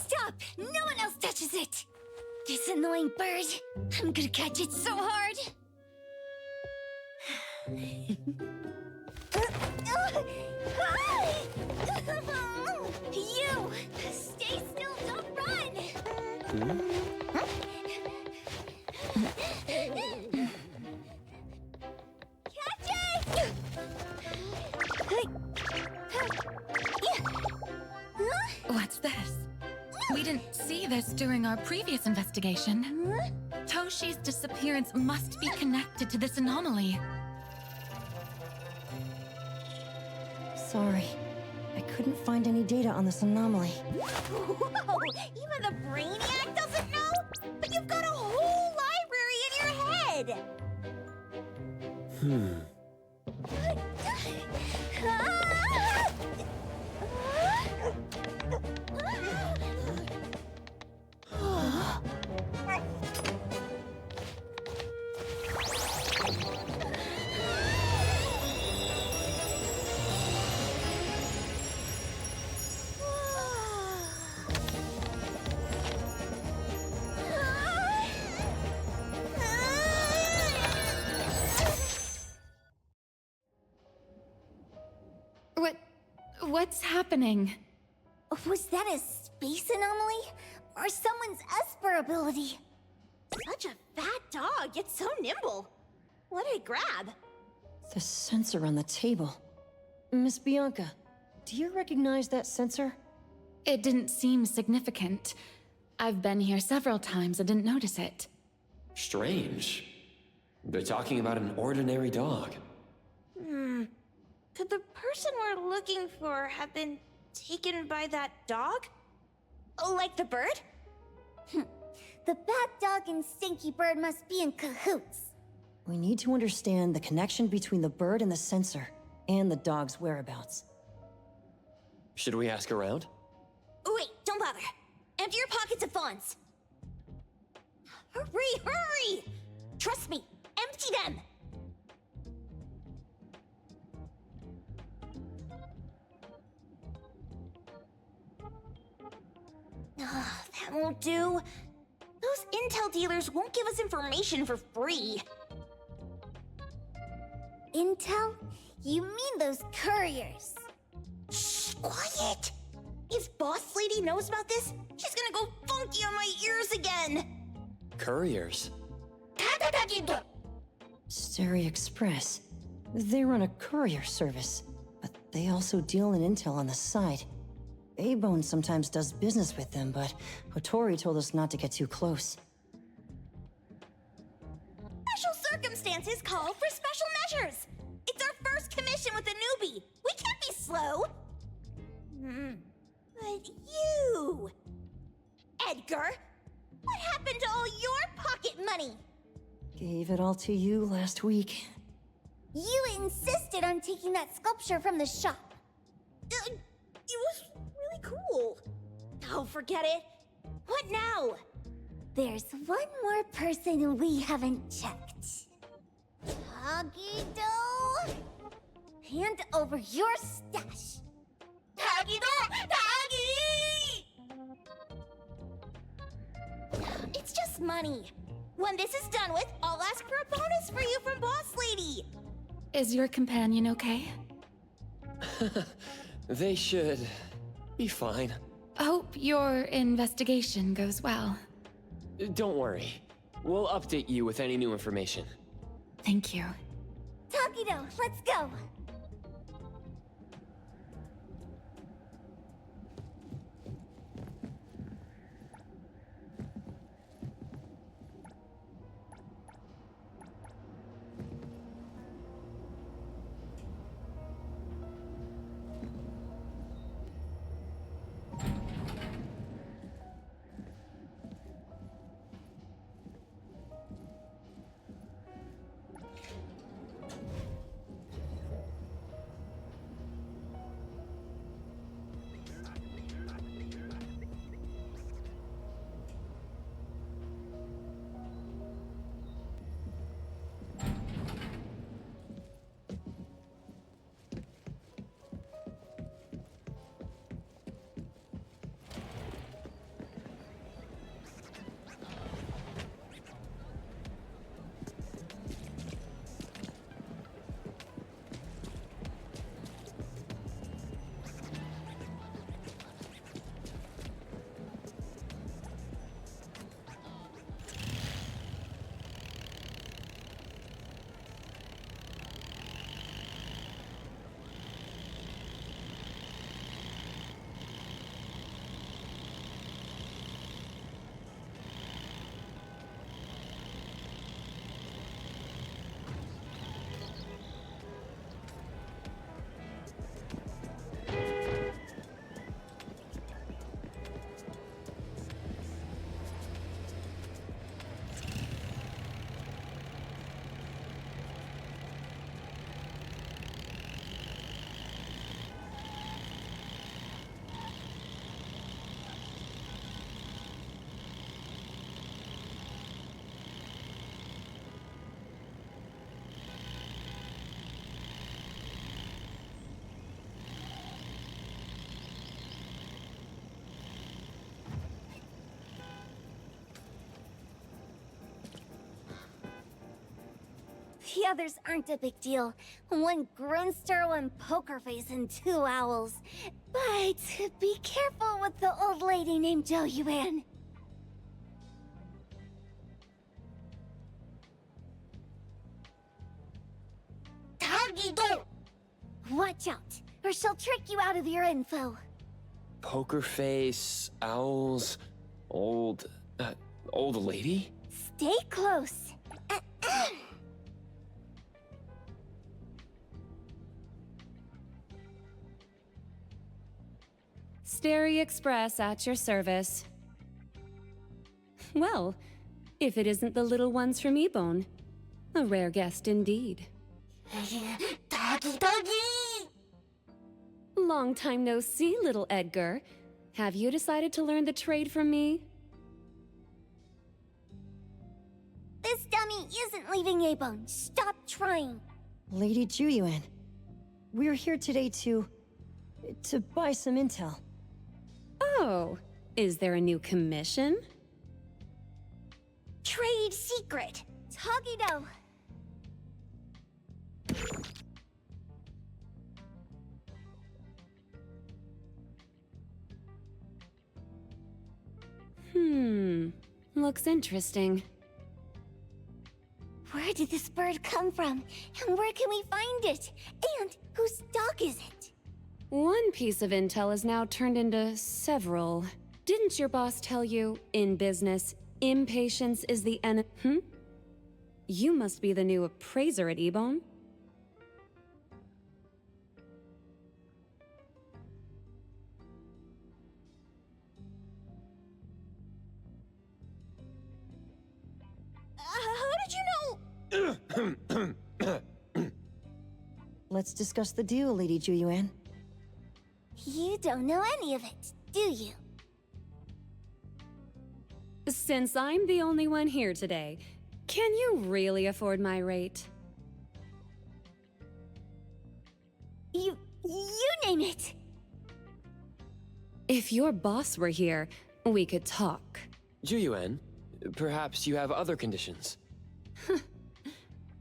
Stop! No one else touches it! This annoying bird. I'm gonna catch it so hard. You! Stay still, don't run! Catch it! What's this? We didn't see this during our previous investigation. Toshi's disappearance must be connected to this anomaly. Sorry. I couldn't find any data on this anomaly. Whoa! Even the Brainiac doesn't know? But you've got a whole library in your head! What's happening? Was that a space anomaly? Or someone's Esper ability? Such a fat dog, yet so nimble. What did it grab? The sensor on the table. Miss Bianca, do you recognize that sensor? It didn't seem significant. I've been here several times and didn't notice it. Strange. They're talking about an ordinary dog. Could the person we're looking for have been taken by that dog? Oh, like the bird? The bad dog and Stinky Bird must be in cahoots. We need to understand the connection between the bird and the sensor, and the dog's whereabouts. Should we ask around? Wait, don't bother. Empty your pockets of funds. Hurry, hurry! Trust me, empty them! That won't do. Those intel dealers won't give us information for free. Intel? You mean those couriers? Shh, quiet! If Boss Lady knows about this, she's gonna go funky on my ears again! Couriers? Steri Express. They run a courier service, but they also deal in intel on the side. A-Bone sometimes does business with them, but Hotori told us not to get too close. Special circumstances call for special measures! It's our first commission with a newbie! We can't be slow! But you... Edgar! What happened to all your pocket money? Gave it all to you last week. You insisted on taking that sculpture from the shop. It was really cool. Oh, forget it. What now? There's one more person we haven't checked. Tagido? Hand over your stash. Tagido! Tagi! It's just money. When this is done with, I'll ask for a bonus for you from Boss Lady. Is your companion okay? They should be fine. Hope your investigation goes well. Don't worry. We'll update you with any new information. Thank you. Tagido, let's go! The others aren't a big deal. One grunster, one poker face, and 2 owls. But be careful with the old lady named Jo Yuan. Watch out, or she'll trick you out of your info. Poker face, owls, old lady? Stay close. Stary Express at your service. Well, if it isn't the little ones from Ebone. A rare guest indeed. Long time no see, little Edgar. Have you decided to learn the trade from me? This dummy isn't leaving Ebone. Stop trying. Lady Juyuan, we're here today to buy some intel. Oh, is there a new commission? Trade secret. Toggy-do. Looks interesting. Where did this bird come from? And where can we find it? And whose dog is it? One piece of intel is now turned into several. Didn't your boss tell you, in business, impatience is the enemy? You must be the new appraiser at Ebone. How did you know? Let's discuss the deal, Lady Juyuan. You don't know any of it, do you? Since I'm the only one here today, can you really afford my rate? You name it. If your boss were here, we could talk. Juyuan, perhaps you have other conditions.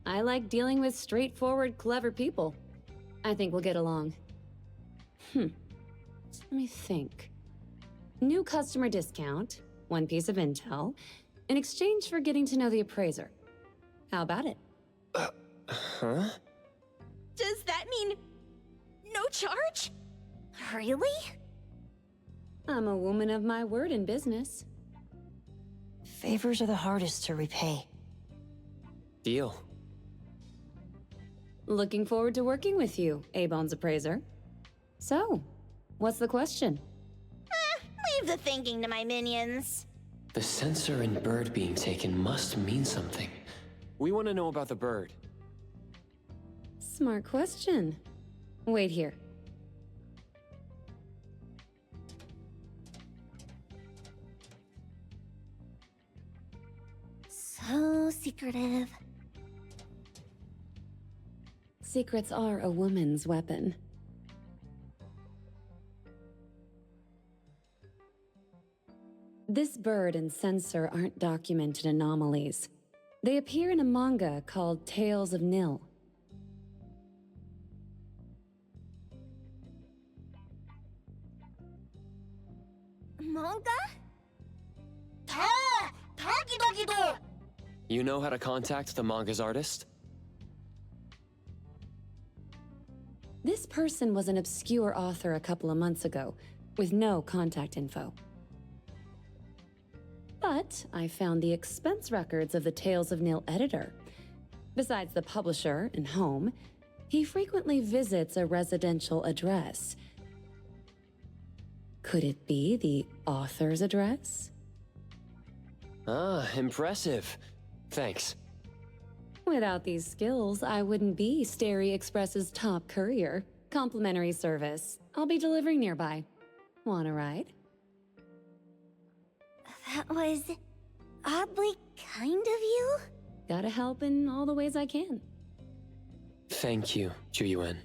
I like dealing with straightforward, clever people. I think we'll get along. Let me think. New customer discount, one piece of intel, in exchange for getting to know the appraiser. How about it? Huh? Does that mean no charge? Really? I'm a woman of my word in business. Favors are the hardest to repay. Deal. Looking forward to working with you, Ebone's appraiser. So, what's the question? Leave the thinking to my minions. The sensor and bird being taken must mean something. We want to know about the bird. Smart question. Wait here. So secretive. Secrets are a woman's weapon. This bird and sensor aren't documented anomalies. They appear in a manga called Tales of Nil. Manga? You know how to contact the manga's artist? This person was an obscure author a couple of months ago, with no contact info. But I found the expense records of the Tales of Nil editor. Besides the publisher and home, he frequently visits a residential address. Could it be the author's address? Ah, impressive. Thanks. Without these skills, I wouldn't be Stary Express's top courier. Complimentary service. I'll be delivering nearby. Want a ride? That was oddly kind of you? Gotta help in all the ways I can. Thank you, Juyuan.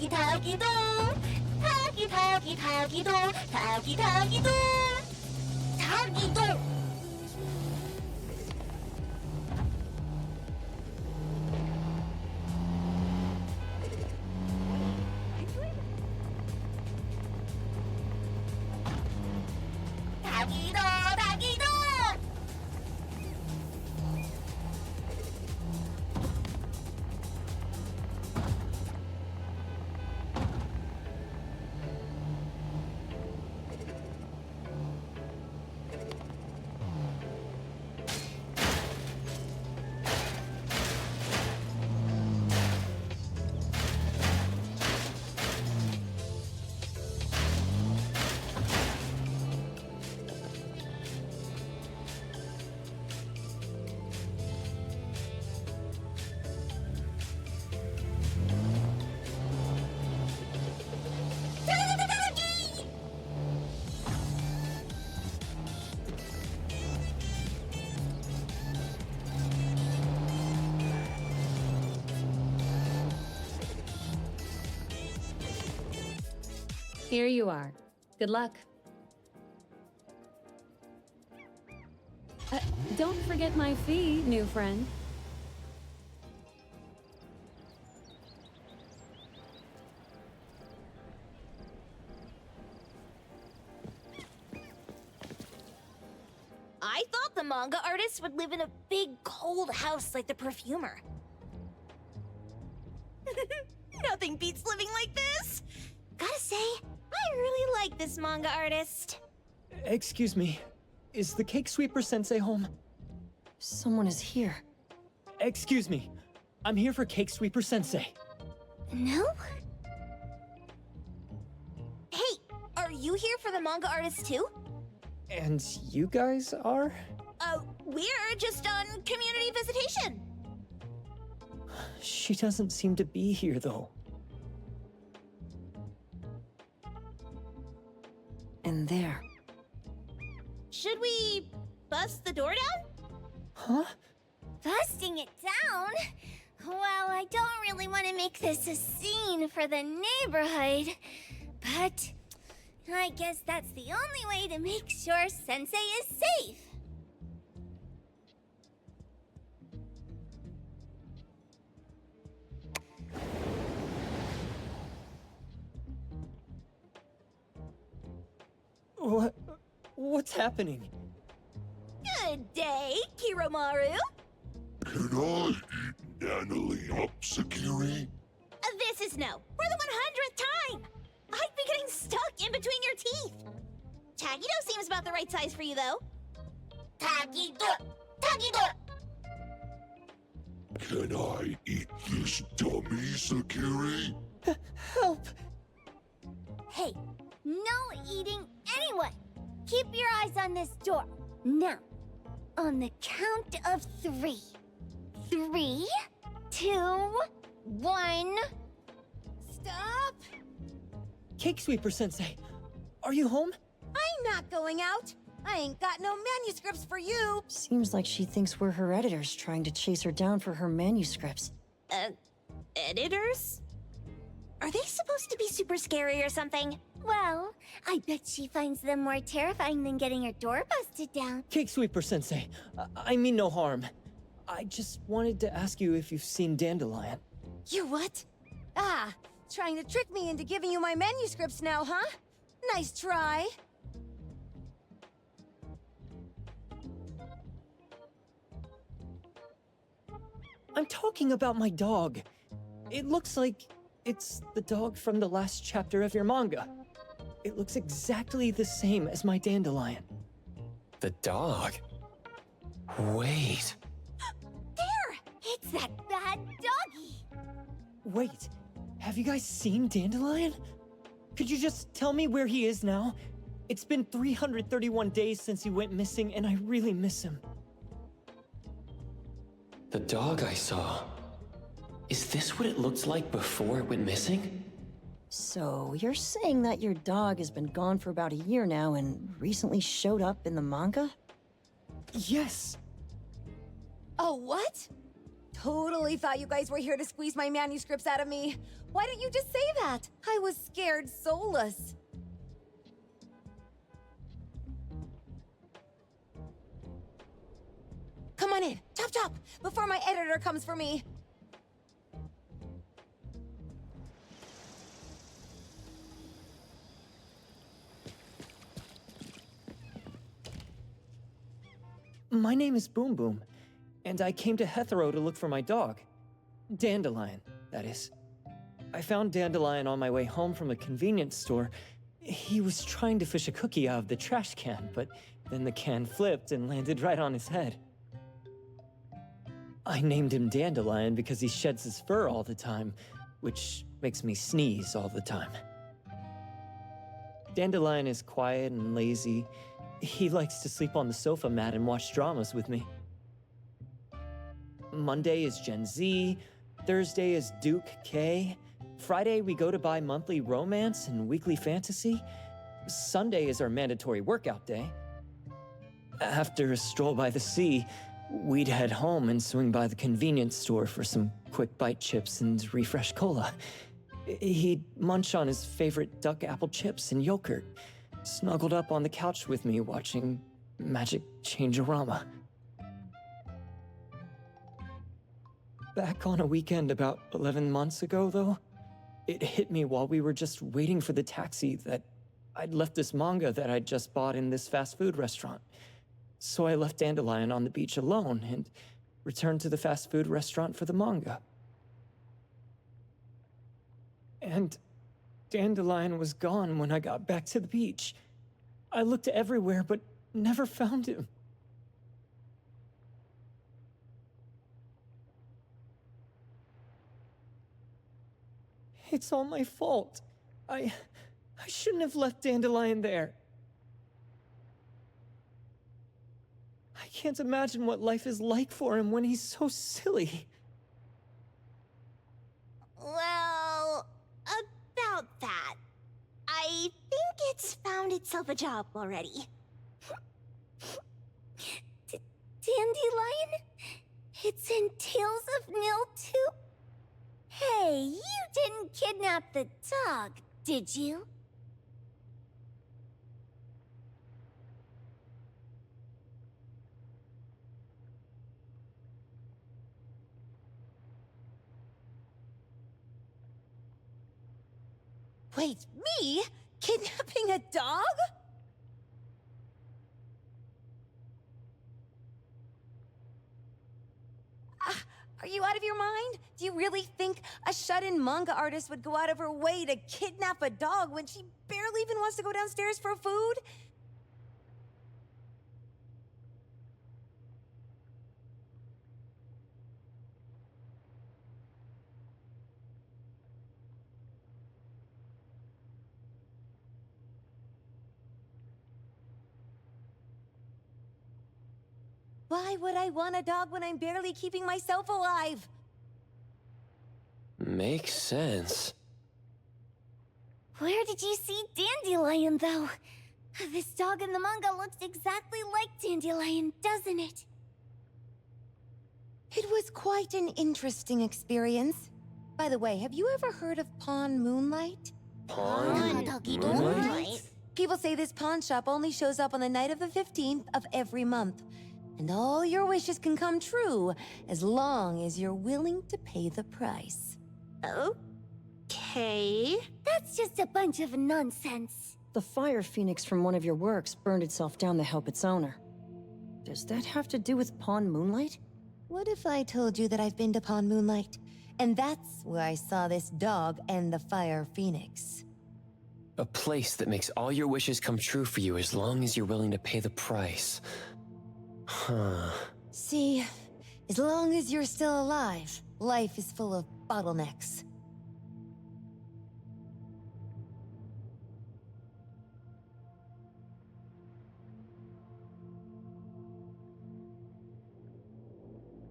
타기 타기도 타기 타기 타기도 타기 타기도 타기도 타기도 타기도 Here you are. Good luck. Don't forget my fee, new friend. I thought the manga artist would live in a big, cold house like the perfumer. Nothing beats living like this! Gotta say, I really like this manga artist. Excuse me. Is the Cake Sweeper Sensei home? Someone is here. Excuse me. I'm here for Cake Sweeper Sensei. No? Hey, are you here for the manga artist too? And you guys are? We're just on community visitation. She doesn't seem to be here, though. And there. Should we bust the door down? Huh? Busting it down? Well, I don't really want to make this a scene for the neighborhood, but I guess that's the only way to make sure Sensei is safe. What's happening? Good day, Kiromaru. Can I eat Nanalie up, Sakiri? This is no. For the 100th time! I'd be getting stuck in between your teeth. Tagido seems about the right size for you, though. Tagido! Tagido! Can I eat this dummy, Sakiri? Help! Hey, no eating anyone! Keep your eyes on this door. Now, on the count of 3. 3, 2, 1... Stop! Cake Sweeper Sensei, are you home? I'm not going out. I ain't got no manuscripts for you. Seems like she thinks we're her editors trying to chase her down for her manuscripts. Editors? Are they supposed to be super scary or something? Well, I bet she finds them more terrifying than getting her door busted down. Cake Sweeper Sensei, I mean no harm. I just wanted to ask you if you've seen Dandelion. You what? Ah, trying to trick me into giving you my manuscripts now, huh? Nice try. I'm talking about my dog. It looks like it's the dog from the last chapter of your manga. It looks exactly the same as my Dandelion. The dog? Wait. There! It's that bad doggy! Wait, have you guys seen Dandelion? Could you just tell me where he is now? It's been 331 days since he went missing, and I really miss him. The dog I saw. Is this what it looked like before it went missing? So, you're saying that your dog has been gone for about a year now and recently showed up in the manga? Yes! Oh, what? Totally thought you guys were here to squeeze my manuscripts out of me. Why didn't you just say that? I was scared soulless. Come on in, chop chop, before my editor comes for me. My name is Boom Boom, and I came to Heathrow to look for my dog. Dandelion, that is. I found Dandelion on my way home from a convenience store. He was trying to fish a cookie out of the trash can, but then the can flipped and landed right on his head. I named him Dandelion because he sheds his fur all the time, which makes me sneeze all the time. Dandelion is quiet and lazy. He likes to sleep on the sofa mat and watch dramas with me. Monday is Gen Z, Thursday is Duke K, Friday we go to buy monthly romance and weekly fantasy, Sunday is our mandatory workout day. After a stroll by the sea, we'd head home and swing by the convenience store for some quick bite chips and refresh cola. He'd munch on his favorite duck apple chips and yogurt, snuggled up on the couch with me watching Magic Change-O-Rama. Back on a weekend about 11 months ago, though, it hit me while we were just waiting for the taxi that I'd left this manga that I'd just bought in this fast food restaurant. So I left Dandelion on the beach alone and returned to the fast food restaurant for the manga. And Dandelion was gone when I got back to the beach. I looked everywhere, but never found him. It's all my fault. I shouldn't have left Dandelion there. I can't imagine what life is like for him when he's so silly. Well, about that. I think it's found itself a job already. Dandelion? It's in Tales of Nil 2? Hey, you didn't kidnap the dog, did you? Wait, me? Kidnapping a dog? Are you out of your mind? Do you really think a shut-in manga artist would go out of her way to kidnap a dog when she barely even wants to go downstairs for food? Why would I want a dog when I'm barely keeping myself alive? Makes sense. Where did you see Dandelion, though? This dog in the manga looks exactly like Dandelion, doesn't it? It was quite an interesting experience. By the way, have you ever heard of Pawn Moonlight? Pawn Moonlight? People say this pawn shop only shows up on the night of the 15th of every month. And all your wishes can come true as long as you're willing to pay the price. Okay. That's just a bunch of nonsense. The fire phoenix from one of your works burned itself down to help its owner. Does that have to do with Pawn Moonlight? What if I told you that I've been to Pawn Moonlight? And that's where I saw this dog and the fire phoenix. A place that makes all your wishes come true for you as long as you're willing to pay the price. Huh. See, as long as you're still alive, life is full of bottlenecks.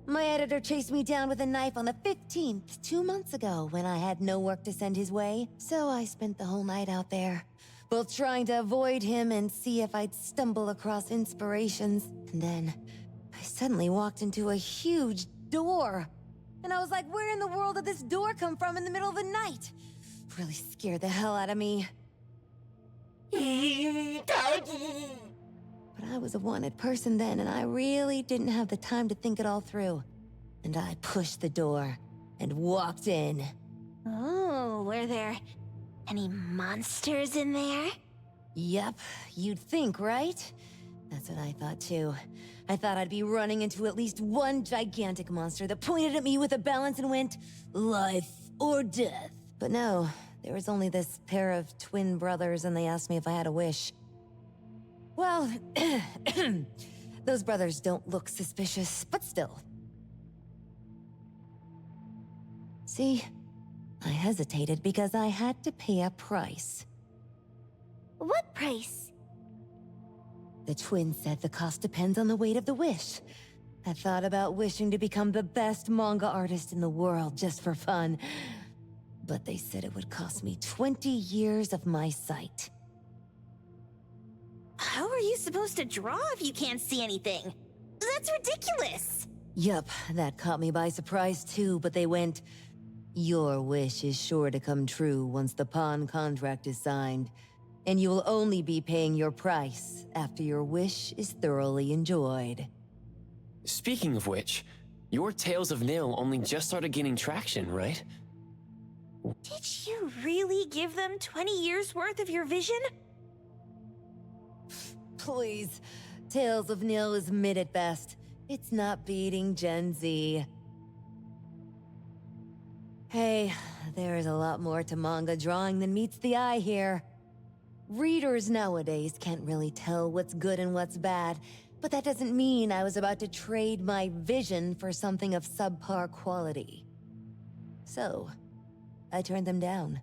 My editor chased me down with a knife on the 15th, 2 months ago, when I had no work to send his way. So I spent the whole night out there, both trying to avoid him and see if I'd stumble across inspirations. And then, I suddenly walked into a huge door. And I was like, where in the world did this door come from in the middle of the night? Really scared the hell out of me. But I was a wanted person then, and I really didn't have the time to think it all through. And I pushed the door and walked in. Oh, were there any monsters in there? Yep, you'd think, right? That's what I thought too. I thought I'd be running into at least one gigantic monster that pointed at me with a balance and went, life or death. But no, there was only this pair of twin brothers, and they asked me if I had a wish. Well, those brothers don't look suspicious, but still. See, I hesitated because I had to pay a price. What price? The twins said the cost depends on the weight of the wish. I thought about wishing to become the best manga artist in the world just for fun. But they said it would cost me 20 years of my sight. How are you supposed to draw if you can't see anything? That's ridiculous! Yup, that caught me by surprise too, but they went, your wish is sure to come true once the pawn contract is signed, and you will only be paying your price after your wish is thoroughly enjoyed. Speaking of which, your Tales of Nil only just started gaining traction, right? Did you really give them 20 years worth of your vision? Please, Tales of Nil is mid at best. It's not beating Gen Z. Hey, there is a lot more to manga drawing than meets the eye here. Readers nowadays can't really tell what's good and what's bad, but that doesn't mean I was about to trade my vision for something of subpar quality. So, I turned them down.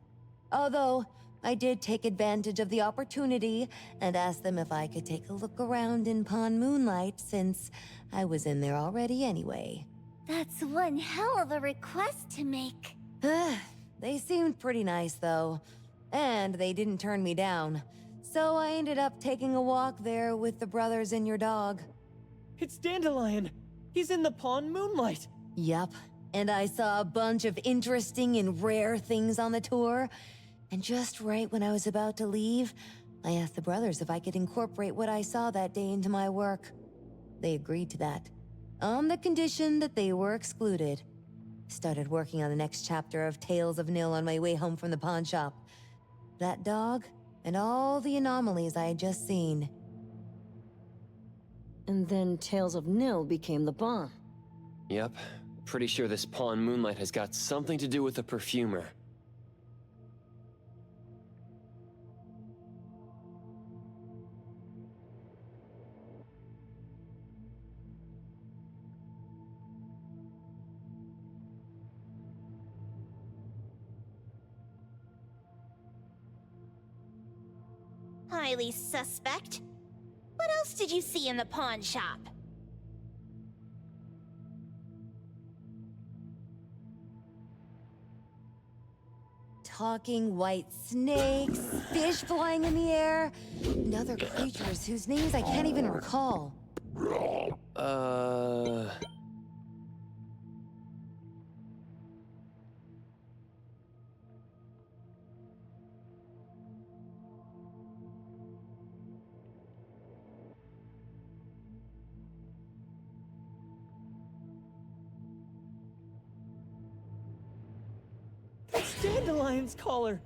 Although, I did take advantage of the opportunity and asked them if I could take a look around in Pawn Moonlight since I was in there already anyway. That's one hell of a request to make. They seemed pretty nice, though. And they didn't turn me down. So I ended up taking a walk there with the brothers and your dog. It's Dandelion! He's in the Pawn Moonlight! Yup. And I saw a bunch of interesting and rare things on the tour. And just right when I was about to leave, I asked the brothers if I could incorporate what I saw that day into my work. They agreed to that, on the condition that they were excluded. Started working on the next chapter of Tales of Nil on my way home from the pawn shop. That dog, and all the anomalies I had just seen. And then Tales of Nil became the bomb. Yep. Pretty sure this Pawn Moonlight has got something to do with the perfumer. Highly suspect. What else did you see in the pawn shop? Talking white snakes, fish flying in the air, and other creatures whose names I can't even recall. It's Dandelion's collar!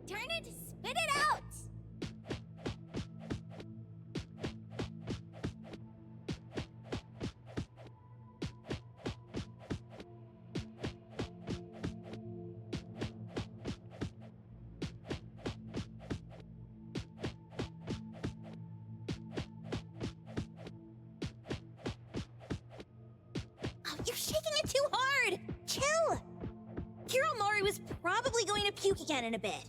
Turn it, spit it out! You're shaking it too hard! Chill! Kiromori was probably going to puke again in a bit.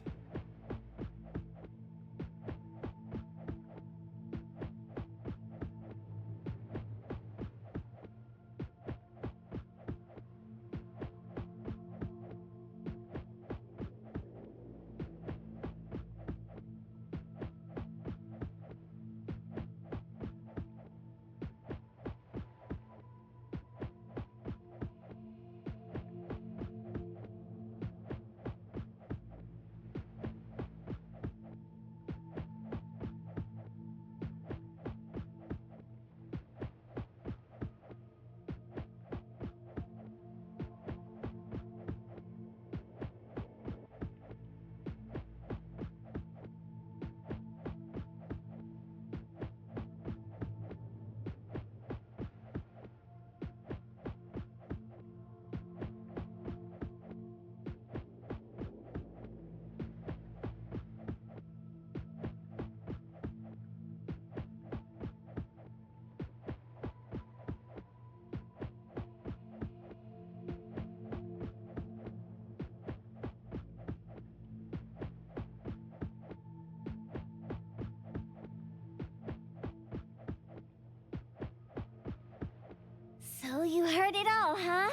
So you heard it all, huh?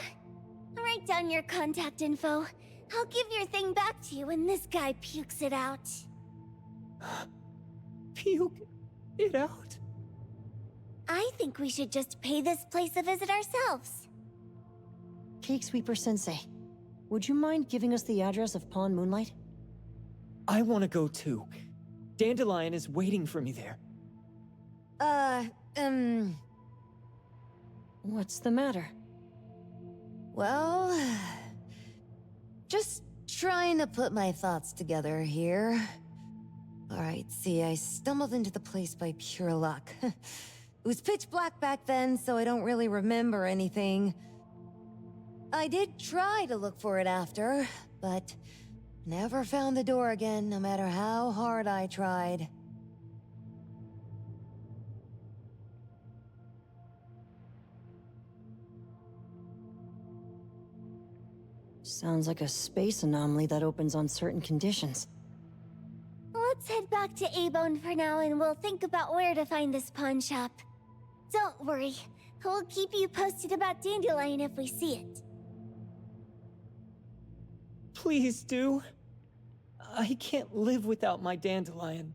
Write down your contact info. I'll give your thing back to you when this guy pukes it out. Puke it out? I think we should just pay this place a visit ourselves. Cake Sweeper Sensei, would you mind giving us the address of Pawn Moonlight? I want to go too. Dandelion is waiting for me there. What's the matter? Well, just trying to put my thoughts together here. Alright, see, I stumbled into the place by pure luck. It was pitch black back then, so I don't really remember anything. I did try to look for it after, but never found the door again, no matter how hard I tried. Sounds like a space anomaly that opens on certain conditions. Let's head back to A-Bone for now and we'll think about where to find this pawn shop. Don't worry, we'll keep you posted about Dandelion if we see it. Please do. I can't live without my Dandelion.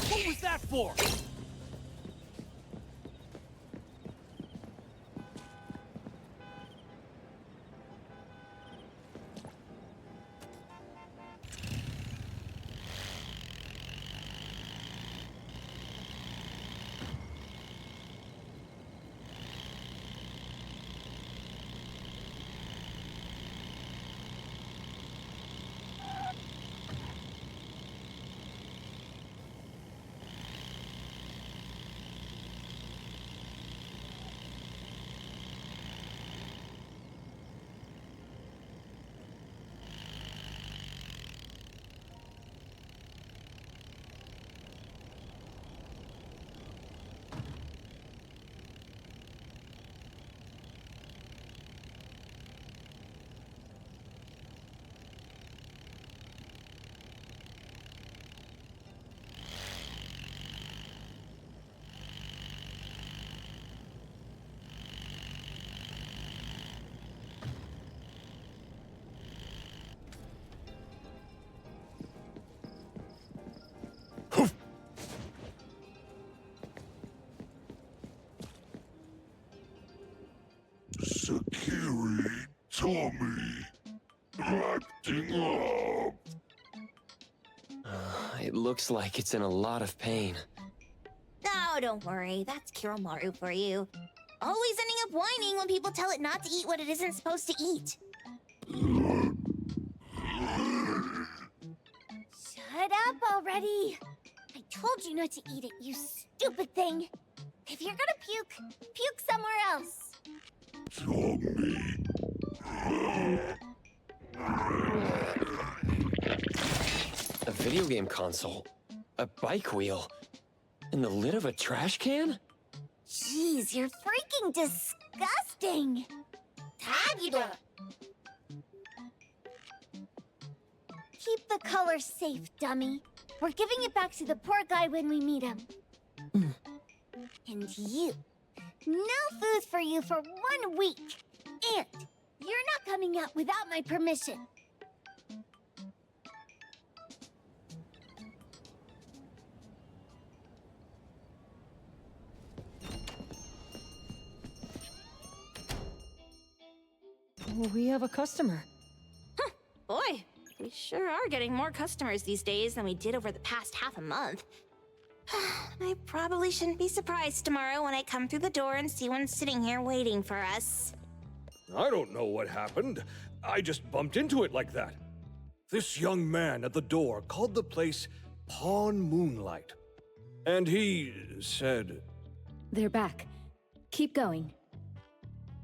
What was that for? Sakiri, Tommy, acting up. It looks like it's in a lot of pain. Oh, don't worry. That's Kiromaru for you. Always ending up whining when people tell it not to eat what it isn't supposed to eat. Shut up already! I told you not to eat it, you stupid thing! If you're gonna puke, puke somewhere else! Tommy. A video game console, a bike wheel, and the lid of a trash can? Jeez, you're freaking disgusting! Tagido! Keep the color safe, dummy. We're giving it back to the poor guy when we meet him. And you. No food for you for 1 week. And you're not coming out without my permission. We have a customer. Boy, we sure are getting more customers these days than we did over the past half a month. I probably shouldn't be surprised tomorrow when I come through the door and see one sitting here waiting for us. I don't know what happened. I just bumped into it like that. This young man at the door called the place Pawn Moonlight. And he said... They're back. Keep going.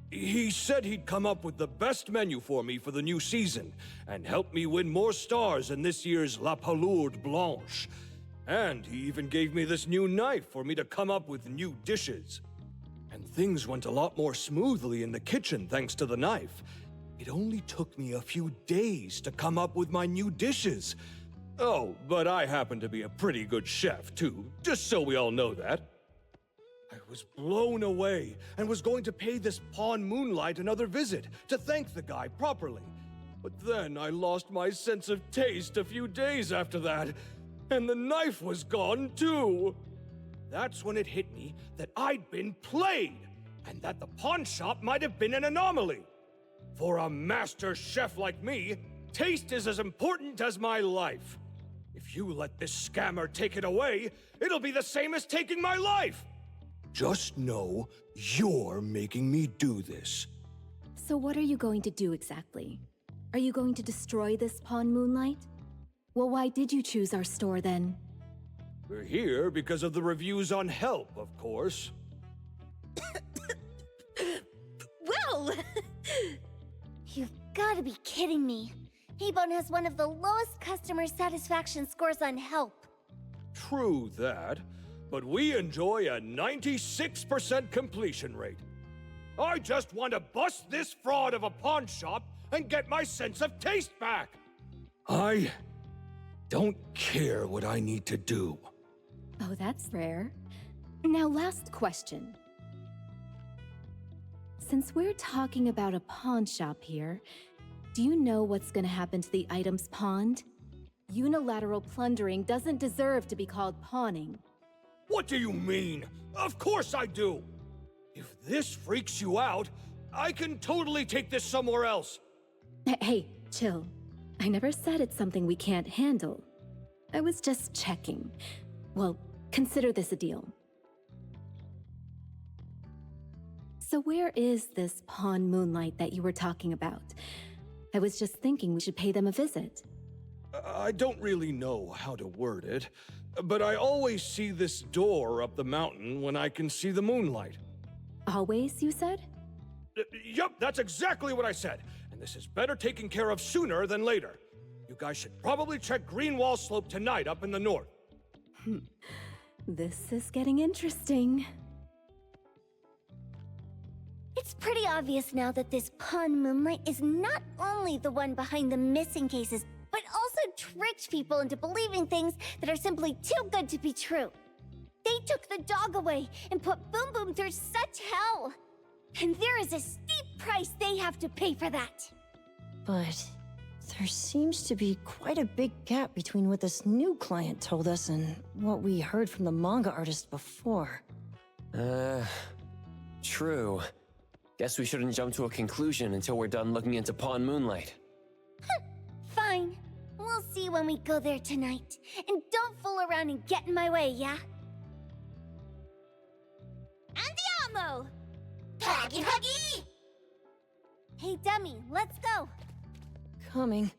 He said he'd come up with the best menu for me for the new season, and help me win more stars in this year's La Palourde Blanche. And he even gave me this new knife for me to come up with new dishes. And things went a lot more smoothly in the kitchen thanks to the knife. It only took me a few days to come up with my new dishes. Oh, but I happen to be a pretty good chef, too, just so we all know that. I was blown away and was going to pay this Pawn Moonlight another visit to thank the guy properly. But then I lost my sense of taste a few days after that, and the knife was gone too. That's when it hit me that I'd been played, and that the pawn shop might have been an anomaly. For a master chef like me, taste is as important as my life. If you let this scammer take it away, it'll be the same as taking my life. Just know you're making me do this. So what are you going to do exactly? Are you going to destroy this Pawn Moonlight? Well, why did you choose our store then? We're here because of the reviews on Help, of course. Well! You've gotta be kidding me. Haybone has one of the lowest customer satisfaction scores on Help. True that, but we enjoy a 96% completion rate. I just want to bust this fraud of a pawn shop and get my sense of taste back. I don't care what I need to do. Oh, that's rare. Now, last question. Since we're talking about a pawn shop here, do you know what's gonna happen to the items pawned? Unilateral plundering doesn't deserve to be called pawning. What do you mean? Of course I do! If this freaks you out, I can totally take this somewhere else. Hey, chill. I never said it's something we can't handle. I was just checking. Well, consider this a deal. So where is this Pawn Moonlight that you were talking about? I was just thinking we should pay them a visit. I don't really know how to word it, but I always see this door up the mountain when I can see the moonlight. Always, you said? Yup, that's exactly what I said. And this is better taken care of sooner than later. You guys should probably check Greenwall Slope tonight up in the north. This is getting interesting. It's pretty obvious now that this Pawn Moonlight is not only the one behind the missing cases, but also tricked people into believing things that are simply too good to be true. They took the dog away and put Boom Boom through such hell. And there is a steep price they have to pay for that. But there seems to be quite a big gap between what this new client told us and what we heard from the manga artist before. True. Guess we shouldn't jump to a conclusion until we're done looking into Pawn Moonlight. Fine. We'll see when we go there tonight. And don't fool around and get in my way, yeah? Andiamo! Huggy Huggy! Hey, Dummy, let's go. Coming.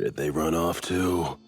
Where did they run off to?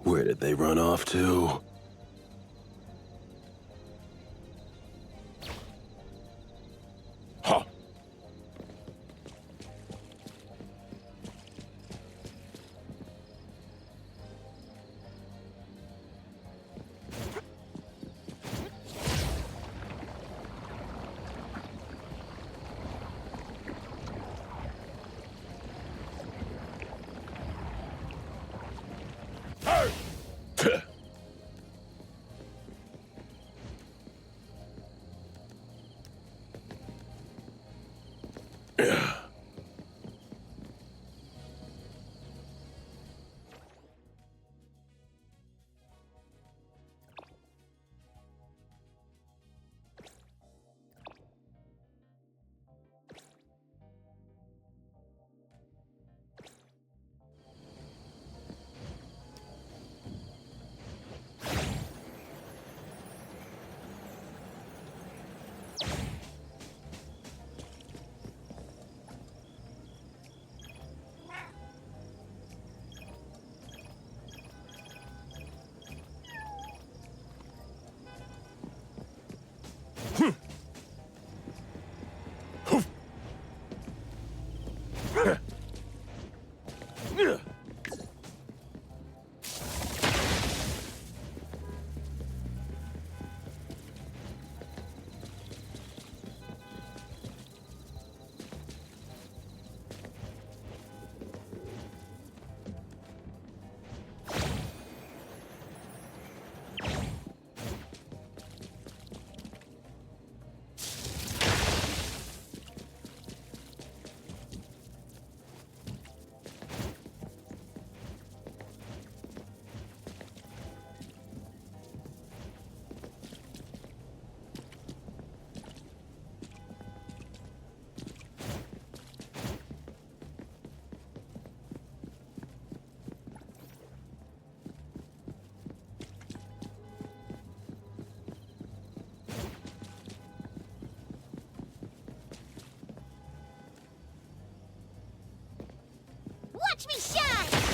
Where did they run off to? Watch me shine!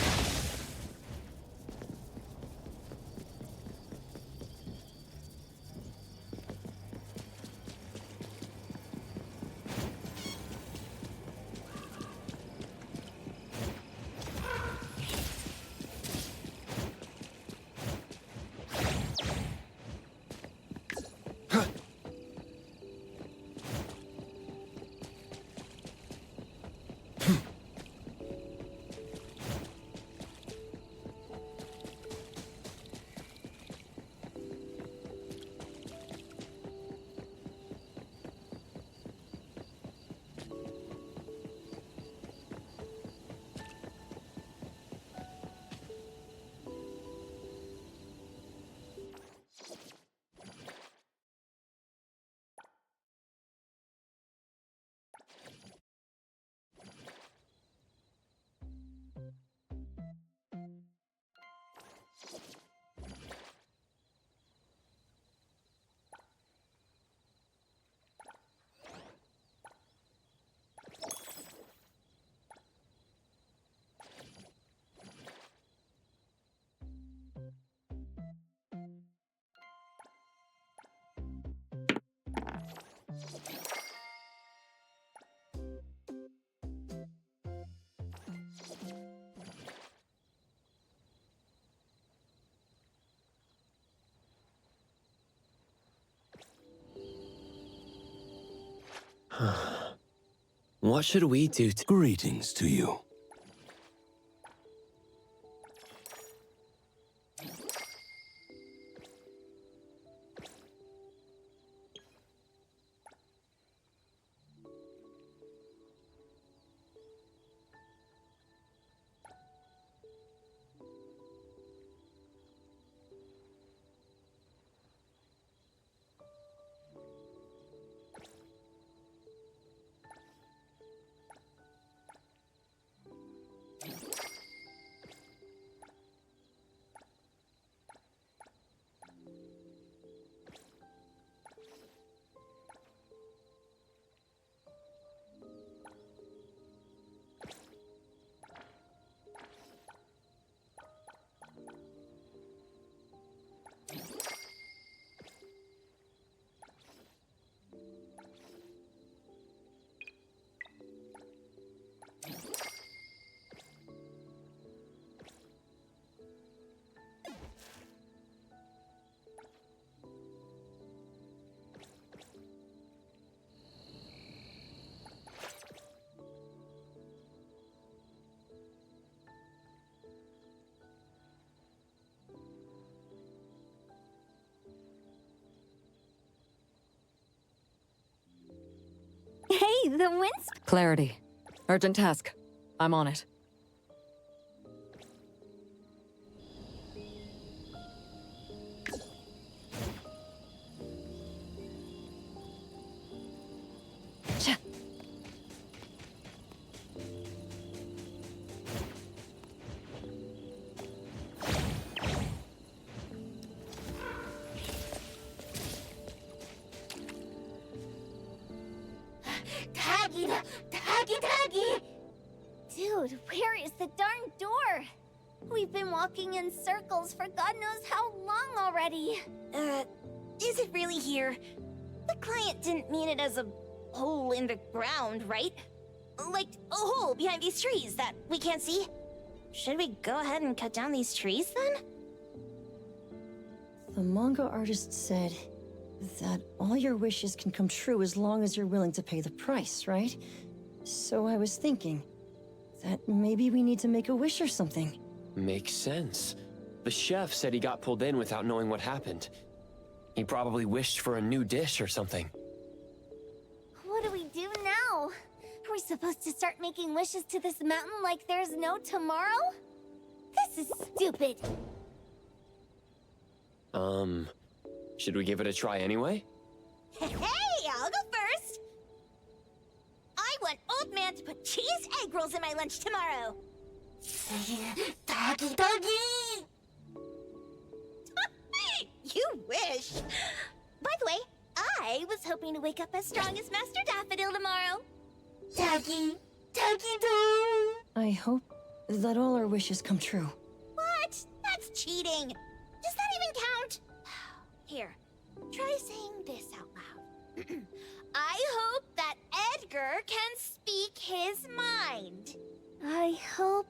What should we do to— Greetings to you. Hey, the wind's... Clarity. Urgent task. I'm on it. Taggy! Dude, where is the darn door? We've been walking in circles for God knows how long already. Is it really here? The client didn't mean it as a hole in the ground, right? Like a hole behind these trees that we can't see? Should we go ahead and cut down these trees then? The manga artist said that all your wishes can come true as long as you're willing to pay the price, right? So I was thinking that maybe we need to make a wish or something. Makes sense. The chef said he got pulled in without knowing what happened. He probably wished for a new dish or something. What do we do now? Are we supposed to start making wishes to this mountain like there's no tomorrow? This is stupid. Should we give it a try anyway? Hey, I'll go first. I want Old Man to put cheese egg rolls in my lunch tomorrow. Doggy! You wish. By the way, I was hoping to wake up as strong as Master Daffodil tomorrow. Doggy doo! I hope that all our wishes come true. What? That's cheating. Does that even count? Here, try saying this out loud. I hope that Edgar can speak his mind. I hope...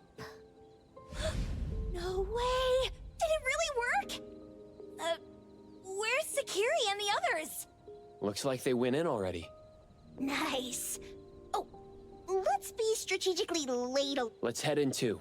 No way! Did it really work? Where's Sakiri and the others? Looks like they went in already. Nice. Oh, let's be strategically late. Let's head in too.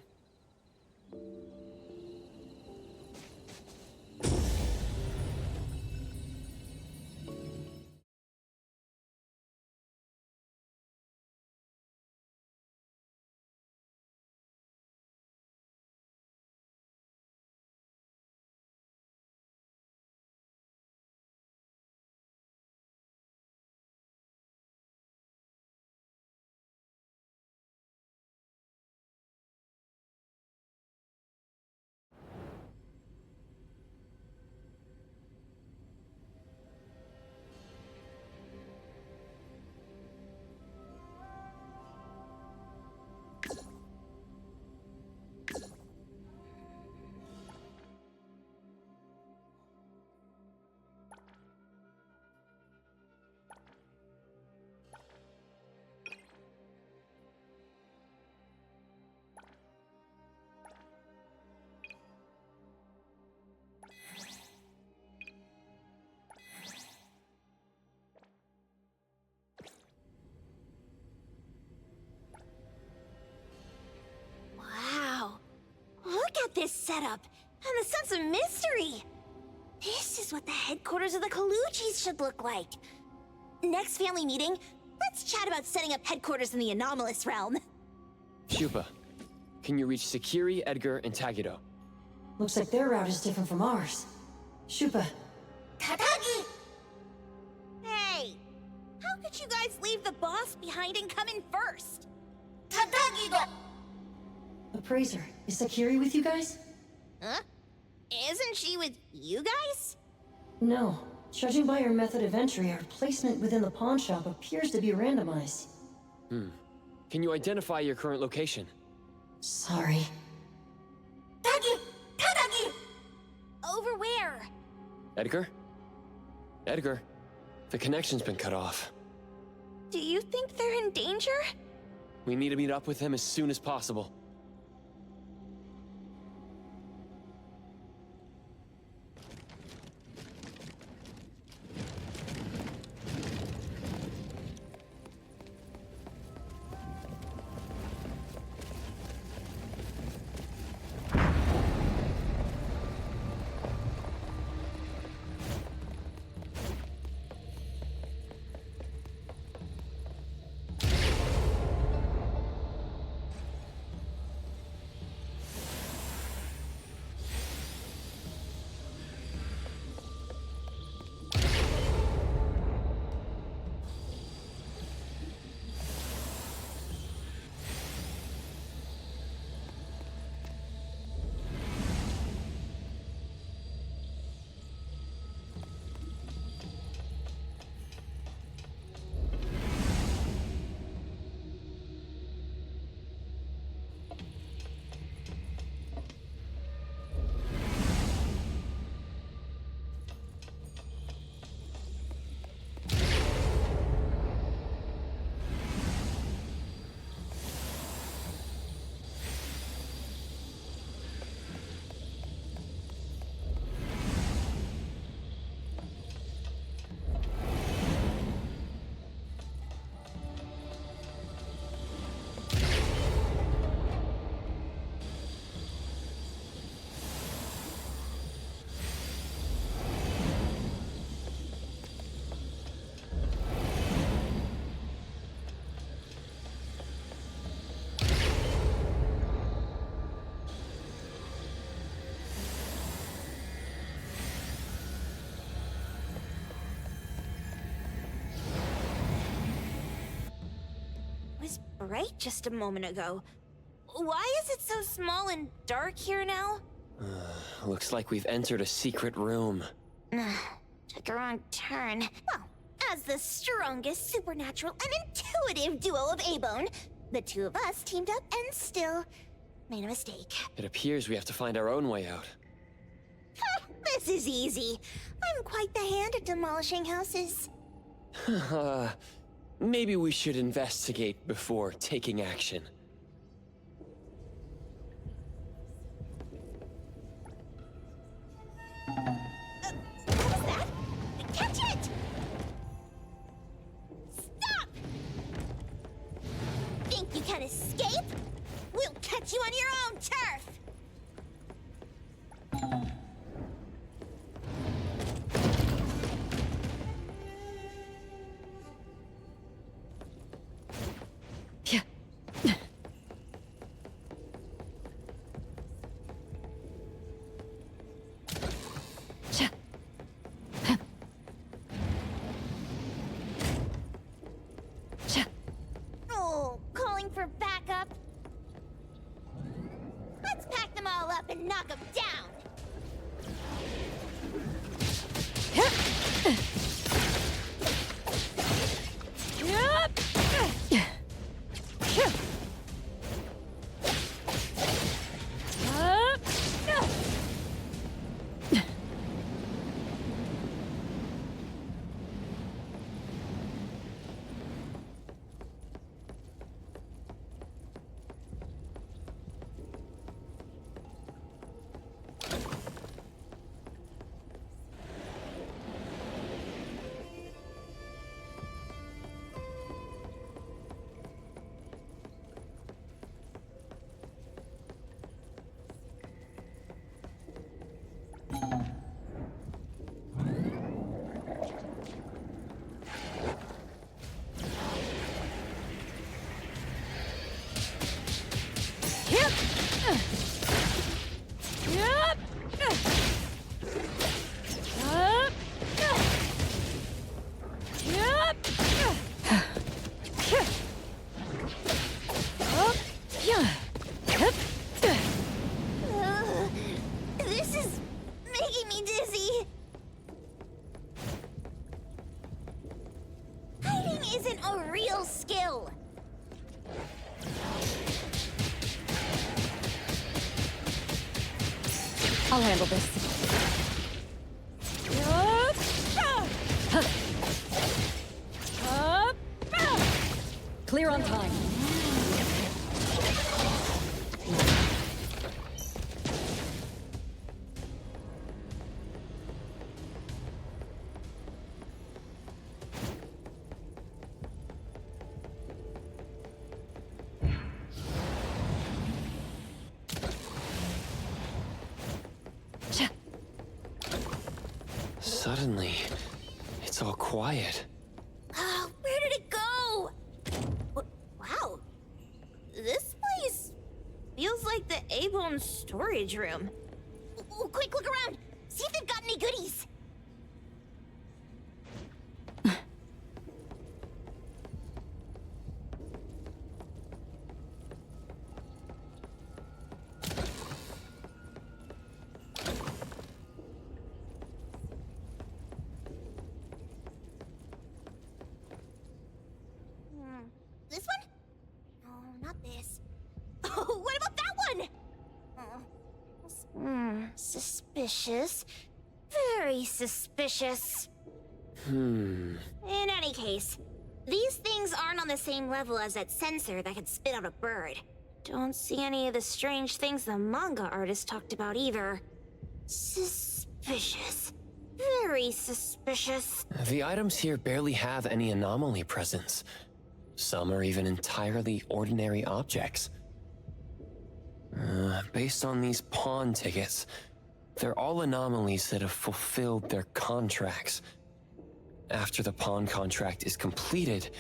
at this setup, and the sense of mystery. This is what the headquarters of the Kalujis should look like. Next family meeting, let's chat about setting up headquarters in the anomalous realm. Shupa, can you reach Sakiri, Edgar, and Tagido? Looks like their route is different from ours. Shupa. Katagi! Hey! How could you guys leave the boss behind and come in first? Katagi-go! Appraiser, is Sakiri with you guys? Huh? Isn't she with you guys? No. Judging by her method of entry, our placement within the pawn shop appears to be randomized. Can you identify your current location? Sorry. Katagi! Over where? Edgar? Edgar, the connection's been cut off. Do you think they're in danger? We need to meet up with them as soon as possible. It was bright just a moment ago. Why is it so small and dark here now? Looks like we've entered a secret room. Took a wrong turn. Well, as the strongest supernatural and intuitive duo of A-Bone, the two of us teamed up and still made a mistake. It appears we have to find our own way out. This is easy. I'm quite the hand at demolishing houses. Maybe we should investigate before taking action. What was that? Catch it! Stop! Think you can escape? We'll catch you on your own turf! Oh, calling for backup? Let's pack them all up and knock them down! I'll handle this. Clear on time. Suddenly, it's all quiet. Where did it go? Wow. This place feels like the A-Bone storage room. Quick, look around. See if they've got any goodies. This one? No, not this. Oh, what about that one? Suspicious. Very suspicious. In any case, these things aren't on the same level as that sensor that could spit out a bird. Don't see any of the strange things the manga artist talked about either. Suspicious. Very suspicious. The items here barely have any anomaly presence. Some are even entirely ordinary objects. Based on these pawn tickets, they're all anomalies that have fulfilled their contracts. After the pawn contract is completed,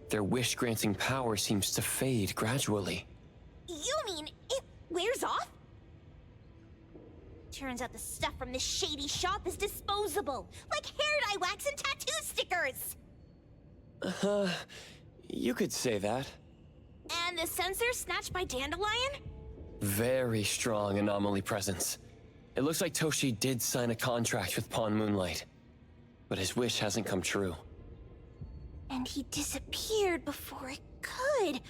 their wish-granting power seems to fade gradually. You mean it wears off? Turns out the stuff from this shady shop is disposable, like hair dye wax and tattoo stickers! You could say that. And the sensor snatched by Dandelion? Very strong anomaly presence. It looks like Toshi did sign a contract with Pawn Moonlight, but his wish hasn't come true. And he disappeared before it could.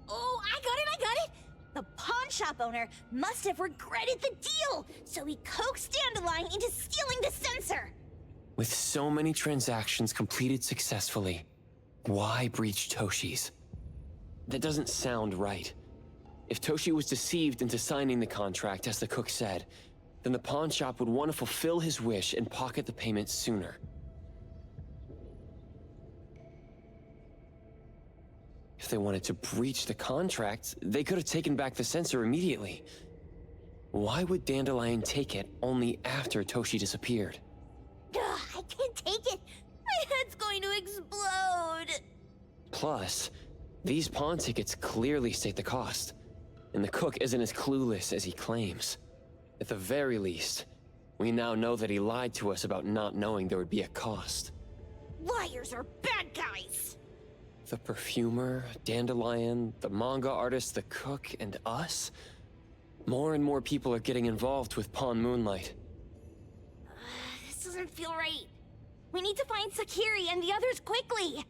Oh, I got it! The pawn shop owner must have regretted the deal, so he coaxed Dandelion into stealing the sensor. With so many transactions completed successfully, why breach Toshi's? That doesn't sound right. If Toshi was deceived into signing the contract, as the cook said, then the pawn shop would want to fulfill his wish and pocket the payment sooner. If they wanted to breach the contract, they could have taken back the sensor immediately. Why would Dandelion take it only after Toshi disappeared? I can't take it. My head's going to explode. Plus, these pawn tickets clearly state the cost, and the cook isn't as clueless as he claims. At the very least, we now know that he lied to us about not knowing there would be a cost. Liars are bad guys. The perfumer, Dandelion, the manga artist, the cook, and us? More and more people are getting involved with Pawn Moonlight. This doesn't feel right. We need to find Sakiri and the others quickly.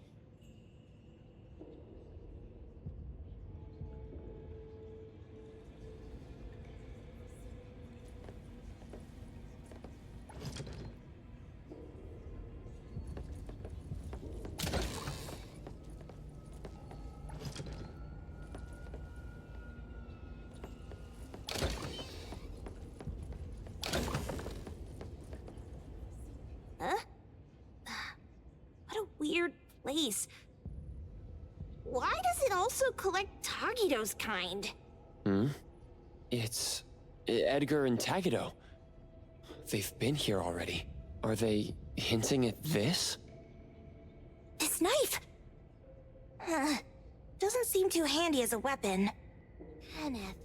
What a weird place. Why does it also collect Tagido's kind? It's Edgar and Tagido. They've been here already. Are they hinting at this? This knife! Doesn't seem too handy as a weapon. Kenneth.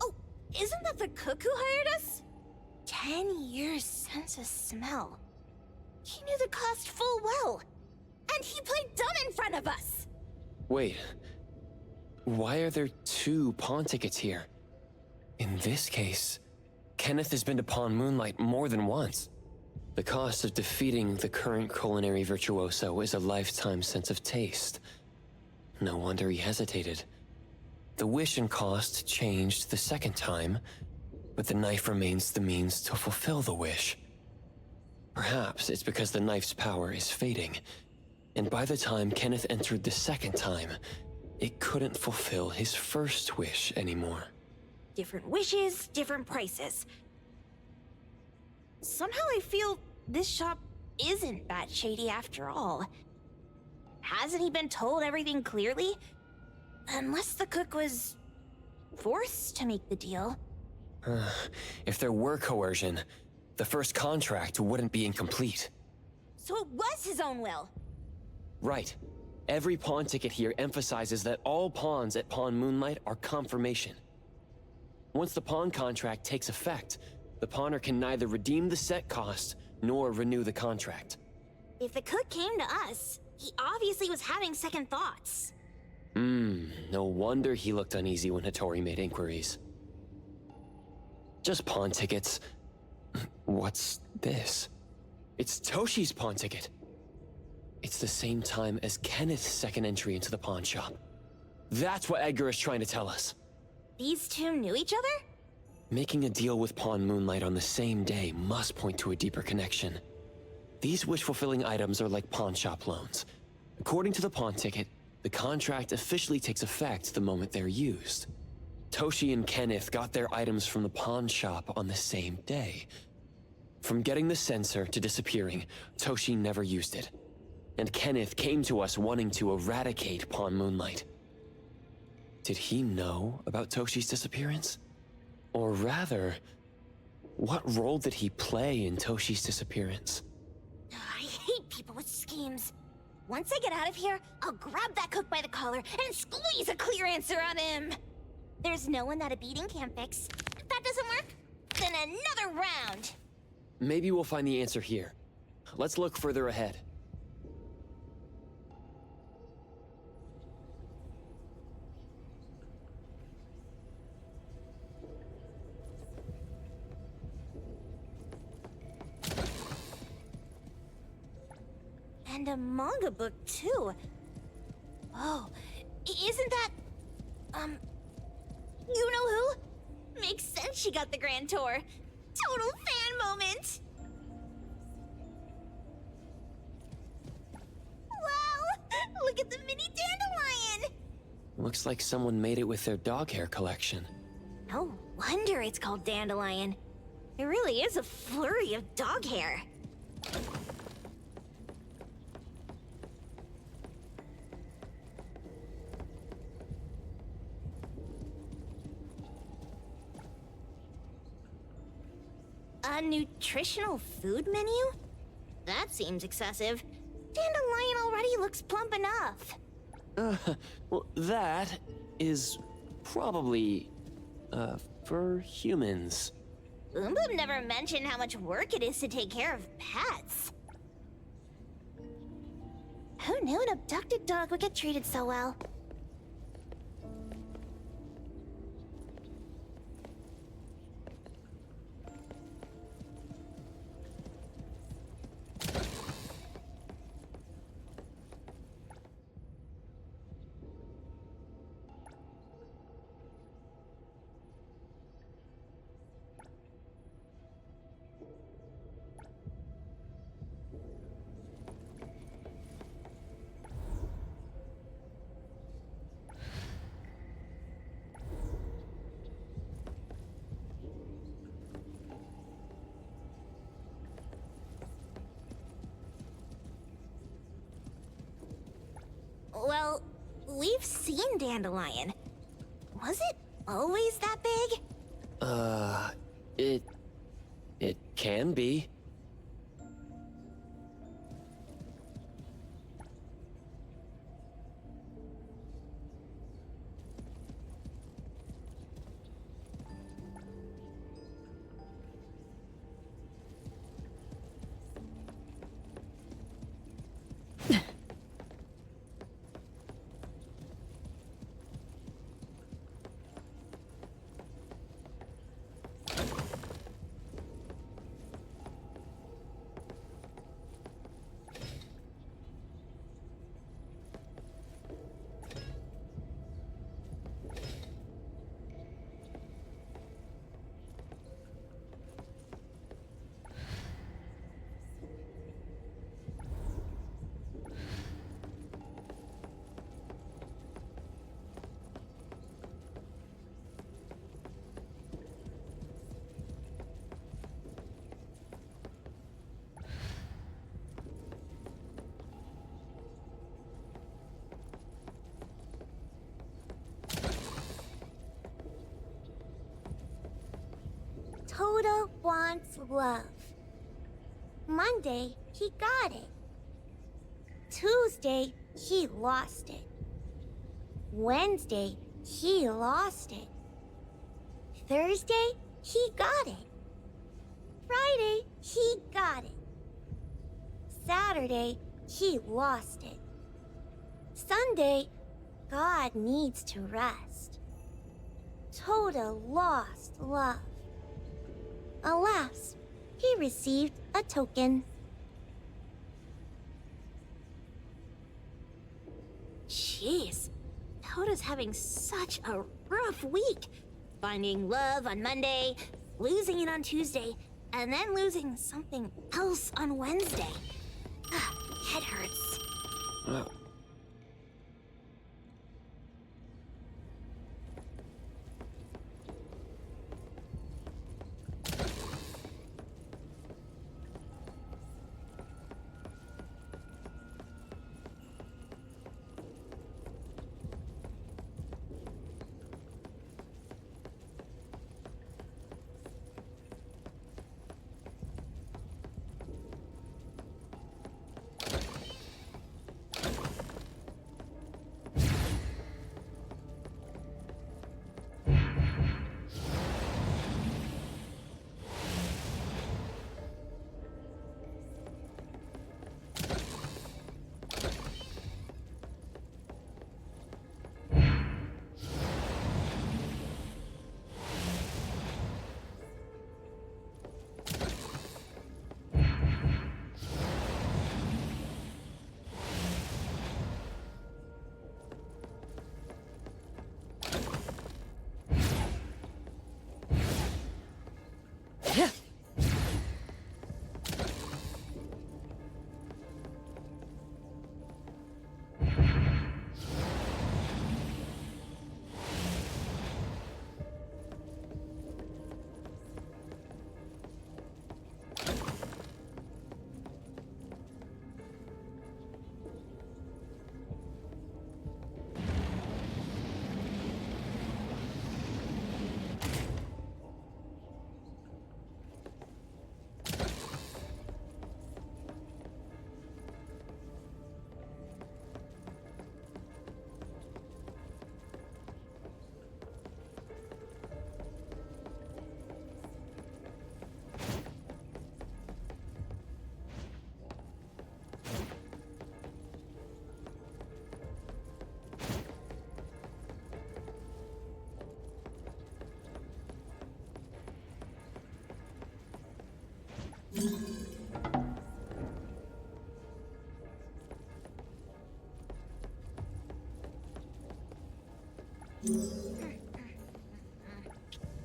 Oh, isn't that the cook who hired us? 10 years sense of smell. He knew the cost full well. And he played dumb in front of us! Wait. Why are there 2 pawn tickets here? In this case, Kenneth has been to Pawn Moonlight more than once. The cost of defeating the current culinary virtuoso is a lifetime sense of taste. No wonder he hesitated. The wish and cost changed the second time, but the knife remains the means to fulfill the wish. Perhaps it's because the knife's power is fading, and by the time Kenneth entered the second time, it couldn't fulfill his first wish anymore. Different wishes, different prices. Somehow I feel this shop isn't that shady after all. Hasn't he been told everything clearly? Unless the cook was forced to make the deal. If there were coercion, the first contract wouldn't be incomplete. So it was his own will. Right. Every pawn ticket here emphasizes that all pawns at Pawn Moonlight are confirmation. Once the pawn contract takes effect, the pawner can neither redeem the set cost nor renew the contract. If the cook came to us, he obviously was having second thoughts. No wonder he looked uneasy when Hattori made inquiries. Just pawn tickets. What's this? It's Toshi's pawn ticket. It's the same time as Kenneth's second entry into the pawn shop. That's what Edgar is trying to tell us. These two knew each other? Making a deal with Pawn Moonlight on the same day must point to a deeper connection. These wish-fulfilling items are like pawn shop loans. According to the pawn ticket, the contract officially takes effect the moment they're used. Toshi and Kenneth got their items from the pawn shop on the same day. From getting the sensor to disappearing, Toshi never used it. And Kenneth came to us wanting to eradicate Pawn Moonlight. Did he know about Toshi's disappearance? Or rather, what role did he play in Toshi's disappearance? I hate people with schemes. Once I get out of here, I'll grab that cook by the collar and squeeze a clear answer out of him. There's no one that a beating can't fix. If that doesn't work, then another round. Maybe we'll find the answer here. Let's look further ahead. And a manga book, too. Oh, isn't that... you know who? Makes sense she got the Grand Tour. Total fan moment! Wow! Look at the mini dandelion! Looks like someone made it with their dog hair collection. No wonder it's called dandelion. It really is a flurry of dog hair. A nutritional food menu? That seems excessive. Dandelion already looks plump enough. Well, that is probably, for humans. Boom Boom never mentioned how much work it is to take care of pets. Who knew an abducted dog would get treated so well? Well, we've seen Dandelion. Was it always that big? It can be. Toda wants love. Monday, he got it. Tuesday, he lost it. Wednesday, he lost it. Thursday, he got it. Friday, he got it. Saturday, he lost it. Sunday, God needs to rest. Toda lost love. Alas, he received a token. Jeez, Toda's having such a rough week. Finding love on Monday, losing it on Tuesday, and then losing something else on Wednesday. Head hurts.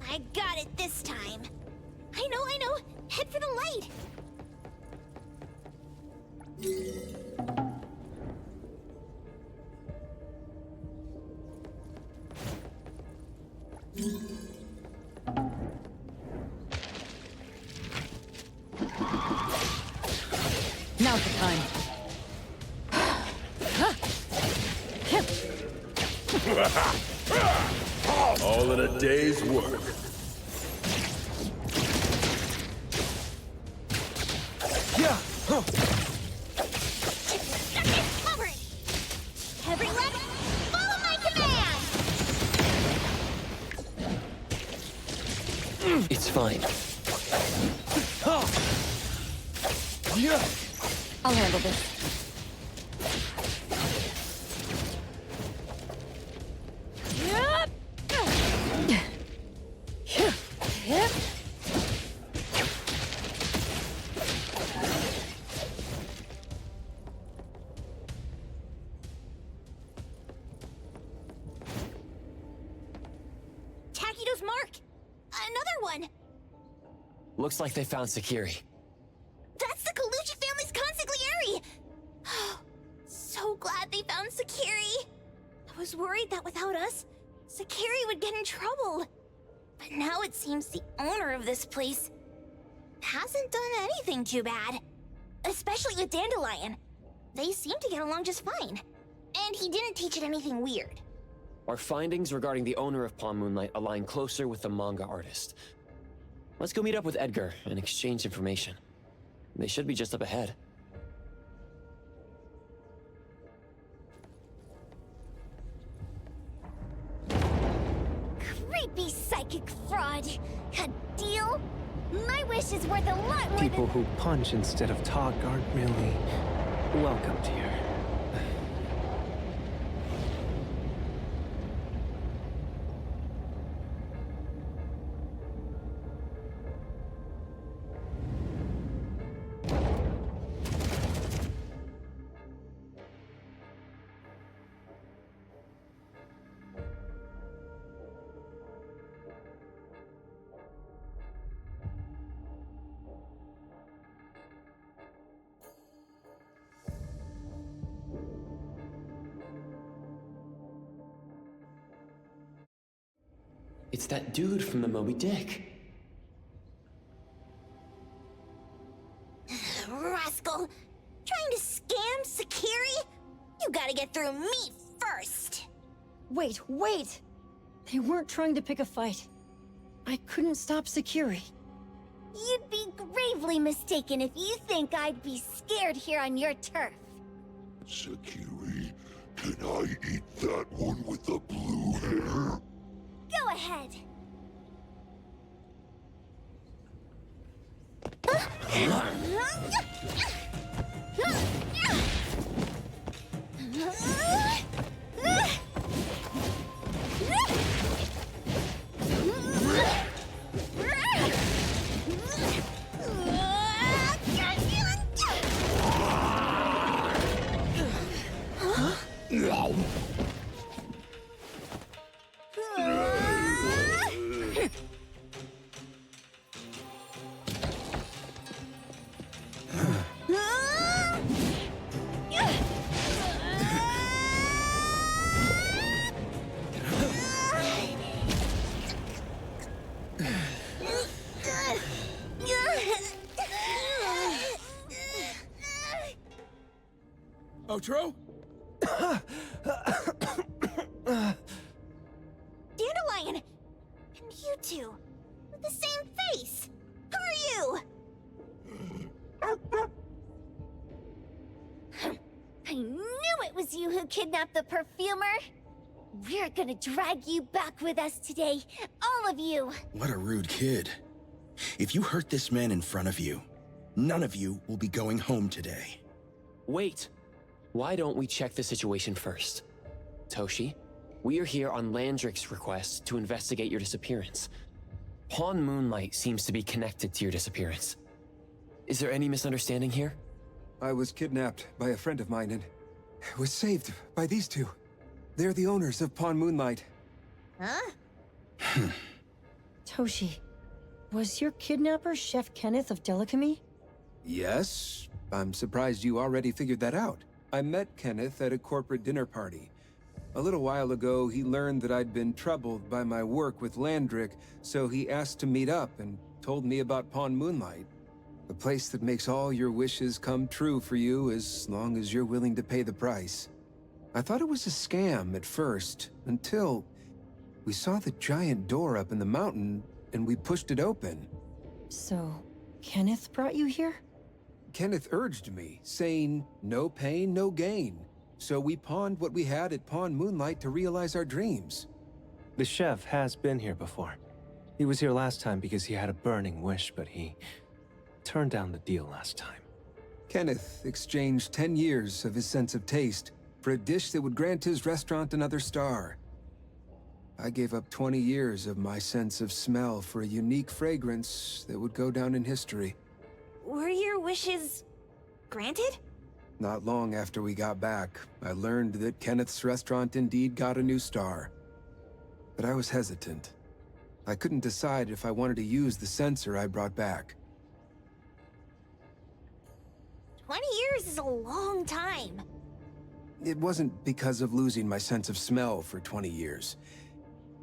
I got it this time. I know. Head for the light. Now's the time. All in a day's work. Yeah. Covered. Everyone, follow my command. It's fine. I'll handle this. Takido's mark! Another one! Looks like they found Sakiri. That's the Colucci family's consigliere! So glad they found Sakiri! I was worried that without us, Sakiri would get in trouble. But now it seems the owner of this place hasn't done anything too bad. Especially with Dandelion. They seem to get along just fine. And he didn't teach it anything weird. Our findings regarding the owner of Palm Moonlight align closer with the manga artist. Let's go meet up with Edgar and exchange information. They should be just up ahead. Creepy psychic fraud. A deal? My wish is worth a lot more People than— who punch instead of talk aren't really welcomed here. It's that dude from the Moby Dick. Rascal! Trying to scam Sakiri? You gotta get through me first! Wait, wait! They weren't trying to pick a fight. I couldn't stop Sakiri. You'd be gravely mistaken if you think I'd be scared here on your turf. Sakiri, can I eat that one with the blue hair? Go ahead. Otro? Dandelion! And you two, with the same face! Who are you? I knew it was you who kidnapped the perfumer. We're gonna drag you back with us today, all of you. What a rude kid. If you hurt this man in front of you, none of you will be going home today. Wait! Why don't we check the situation first? Toshi, we are here on Landrick's request to investigate your disappearance. Pawn Moonlight seems to be connected to your disappearance. Is there any misunderstanding here? I was kidnapped by a friend of mine and was saved by these two. They're the owners of Pawn Moonlight. Huh? Toshi, was your kidnapper Chef Kenneth of Delicamy? Yes, I'm surprised you already figured that out. I met Kenneth at a corporate dinner party. A little while ago, he learned that I'd been troubled by my work with Landrick, so he asked to meet up and told me about Pawn Moonlight. A place that makes all your wishes come true for you as long as you're willing to pay the price. I thought it was a scam at first, until we saw the giant door up in the mountain and we pushed it open. So, Kenneth brought you here? Kenneth urged me, saying, no pain, no gain. So we pawned what we had at Pawn Moonlight to realize our dreams. The chef has been here before. He was here last time because he had a burning wish, but he turned down the deal last time. Kenneth exchanged 10 years of his sense of taste for a dish that would grant his restaurant another star. I gave up 20 years of my sense of smell for a unique fragrance that would go down in history. Were your wishes granted? Not long after we got back, I learned that Kenneth's restaurant indeed got a new star. But I was hesitant. I couldn't decide if I wanted to use the sensor I brought back. 20 years is a long time. It wasn't because of losing my sense of smell for 20 years.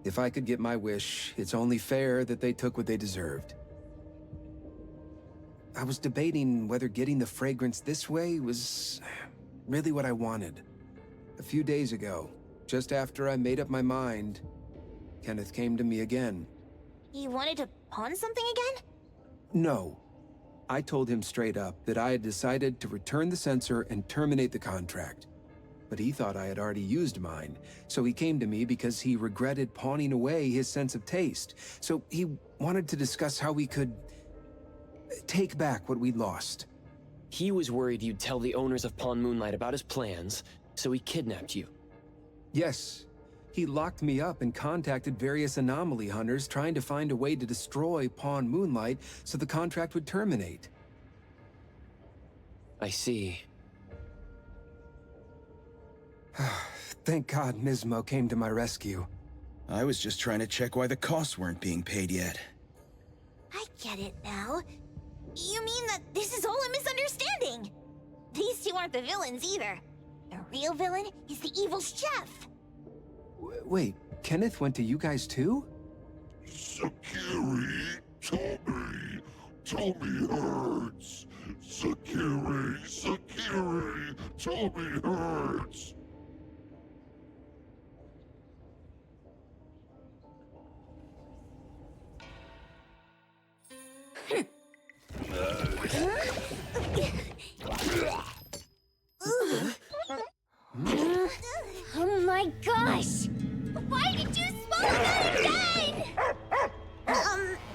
If I could get my wish, it's only fair that they took what they deserved. I was debating whether getting the fragrance this way was really what I wanted. A few days ago, just after I made up my mind, Kenneth came to me again. You wanted to pawn something again? No. I told him straight up that I had decided to return the sensor and terminate the contract. But he thought I had already used mine, so he came to me because he regretted pawning away his sense of taste. So he wanted to discuss how we could take back what we'd lost. He was worried you'd tell the owners of Pawn Moonlight about his plans, so he kidnapped you. Yes. He locked me up and contacted various anomaly hunters trying to find a way to destroy Pawn Moonlight so the contract would terminate. I see. Thank God Nismo came to my rescue. I was just trying to check why the costs weren't being paid yet. I get it now. You mean that this is all a misunderstanding? These two aren't the villains either. The real villain is the evil chef. Wait, Kenneth went to you guys too? Sakiri, Tommy hurts. Sakiri, Tommy hurts. Oh my gosh! Why did you swallow that again?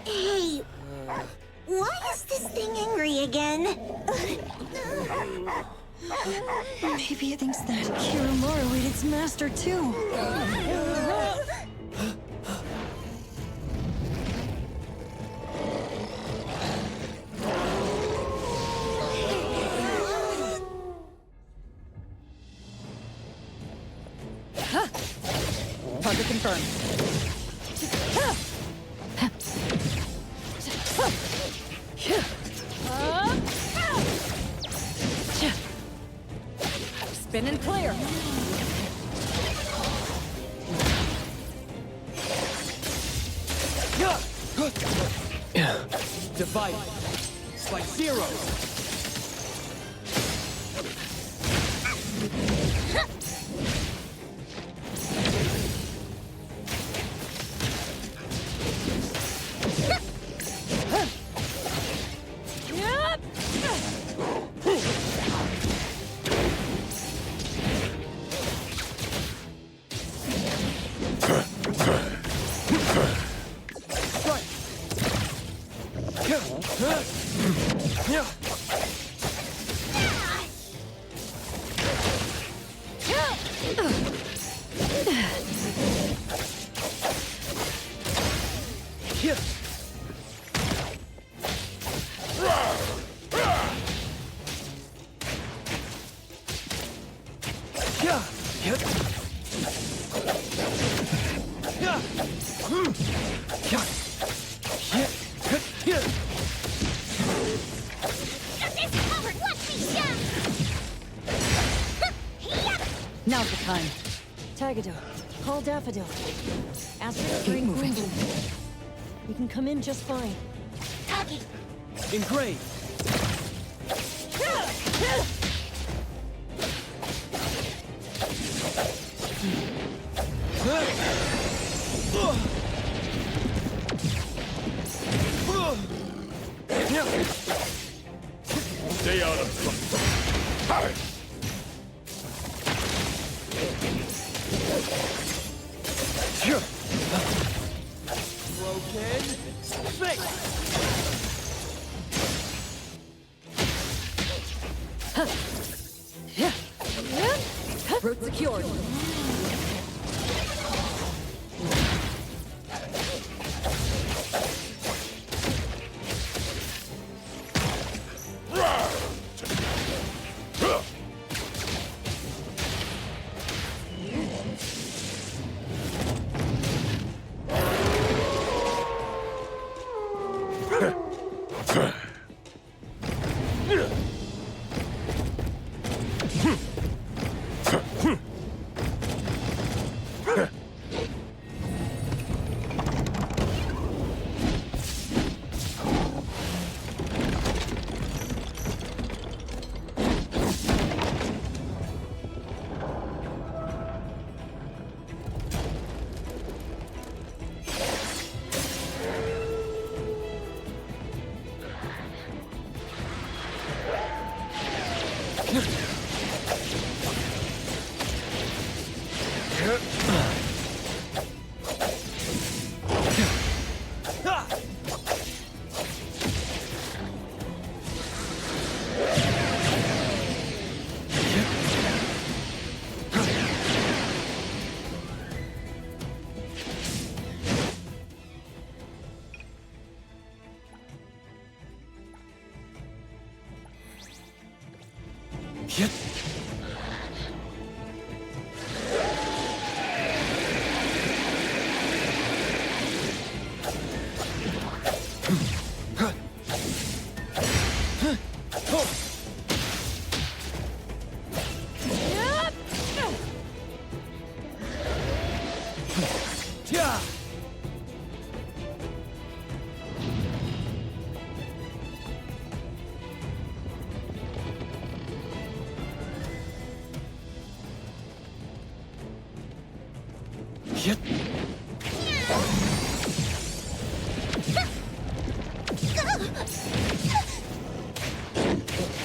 Hey. Why is this thing angry again? Maybe it thinks that Kiramaru ate its master too. Target confirmed. Spin and clear. Divide. Like zero. Now's the time. Tagado, call Daffodil. Ask her to bring moving. We can come in just fine. Taki! Engrave. Stay out of trouble. Broken. Fix. Route secured.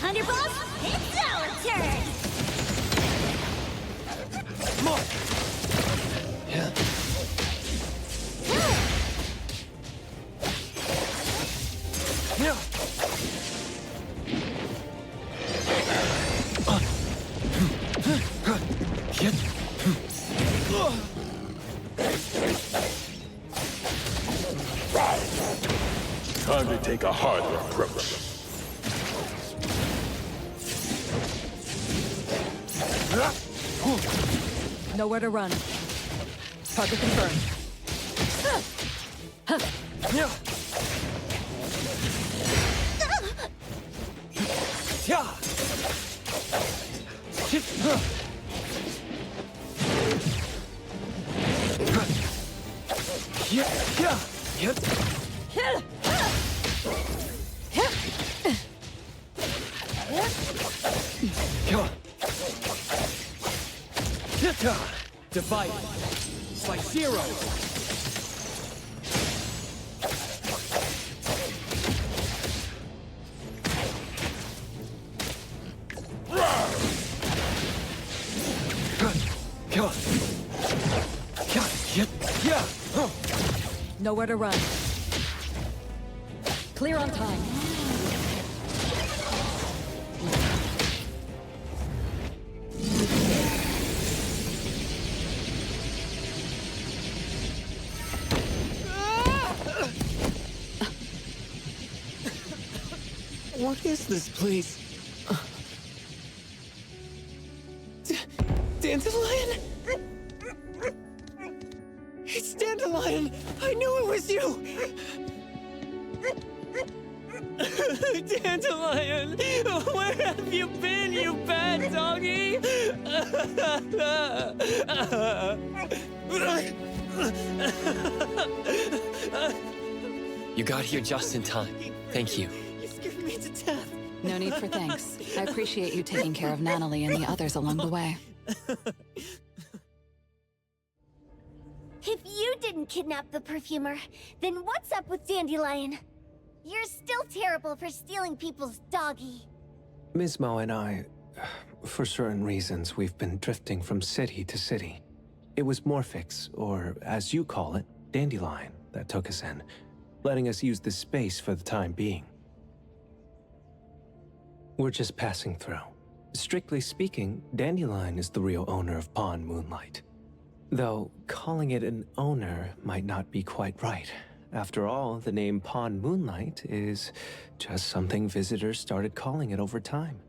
Underboss, it's our turn! Time to take a harder approach. Nowhere to run. Target confirmed. Divide by 0. Nowhere to run. Clear on time. What is this place? Dandelion? It's Dandelion! I knew it was you! Dandelion! Where have you been, you bad doggy? You got here just in time. Thank you. You scared me to death. No need for thanks. I appreciate you taking care of Natalie and the others along the way. If you didn't kidnap the perfumer, then what's up with Dandelion? You're still terrible for stealing people's doggy. Ms. Mo and I, for certain reasons, we've been drifting from city to city. It was Morphix, or as you call it, Dandelion, that took us in, letting us use this space for the time being. We're just passing through. Strictly speaking, Dandelion is the real owner of Pawn Moonlight. Though, calling it an owner might not be quite right. After all, the name Pawn Moonlight is just something visitors started calling it over time.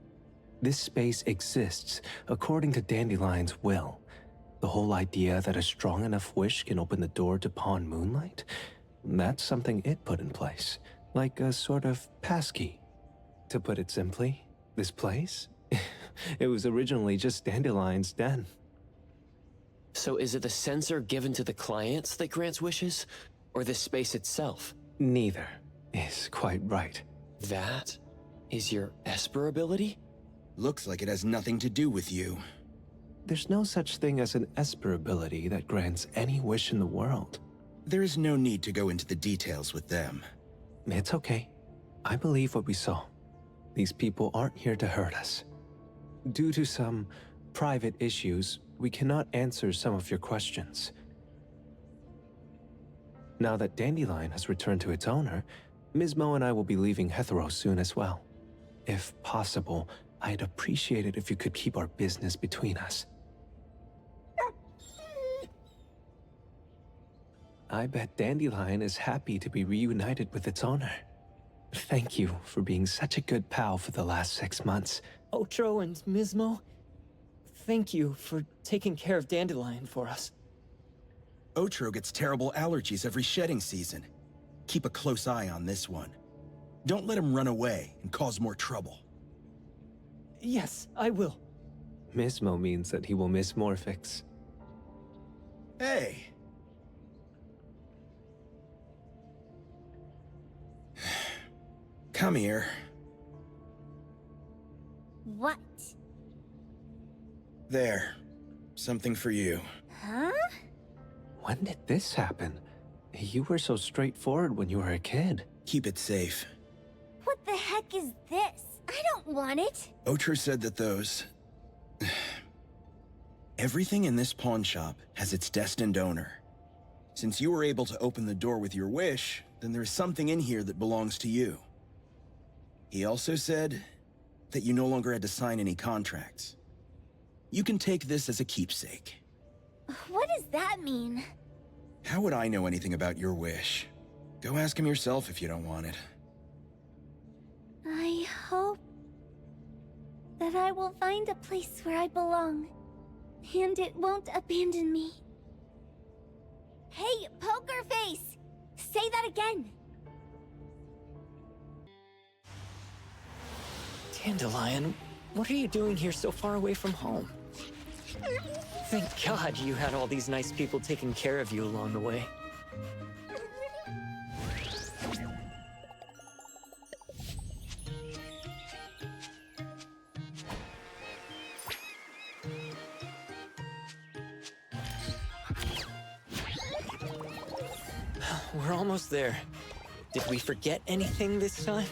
This space exists according to Dandelion's will. The whole idea that a strong enough wish can open the door to Pawn Moonlight? That's something it put in place, like a sort of passkey. To put it simply, this place? It was originally just Dandelion's den. So is it the sensor given to the clients that grants wishes, or the space itself? Neither is quite right. That is your Esper ability? Looks like it has nothing to do with you. There's no such thing as an Esper ability that grants any wish in the world. There is no need to go into the details with them. It's okay. I believe what we saw. These people aren't here to hurt us. Due to some private issues, we cannot answer some of your questions. Now that Dandelion has returned to its owner, Ms. Mo and I will be leaving Hetero soon as well. If possible, I'd appreciate it if you could keep our business between us. I bet Dandelion is happy to be reunited with its owner. Thank you for being such a good pal for the last 6 months. Otro and Mismo, thank you for taking care of Dandelion for us. Otro gets terrible allergies every shedding season. Keep a close eye on this one. Don't let him run away and cause more trouble. Yes, I will. Mismo means that he will miss Morphix. Hey! Come here. What? There. Something for you. Huh? When did this happen? You were so straightforward when you were a kid. Keep it safe. What the heck is this? I don't want it. Otro said that those... Everything in this pawn shop has its destined owner. Since you were able to open the door with your wish, then there's something in here that belongs to you. He also said that you no longer had to sign any contracts. You can take this as a keepsake. What does that mean? How would I know anything about your wish? Go ask him yourself if you don't want it. I hope that I will find a place where I belong, and it won't abandon me. Hey, Poker Face! Say that again! Dandelion, what are you doing here so far away from home? Thank God you had all these nice people taking care of you along the way. We're almost there. Did we forget anything this time?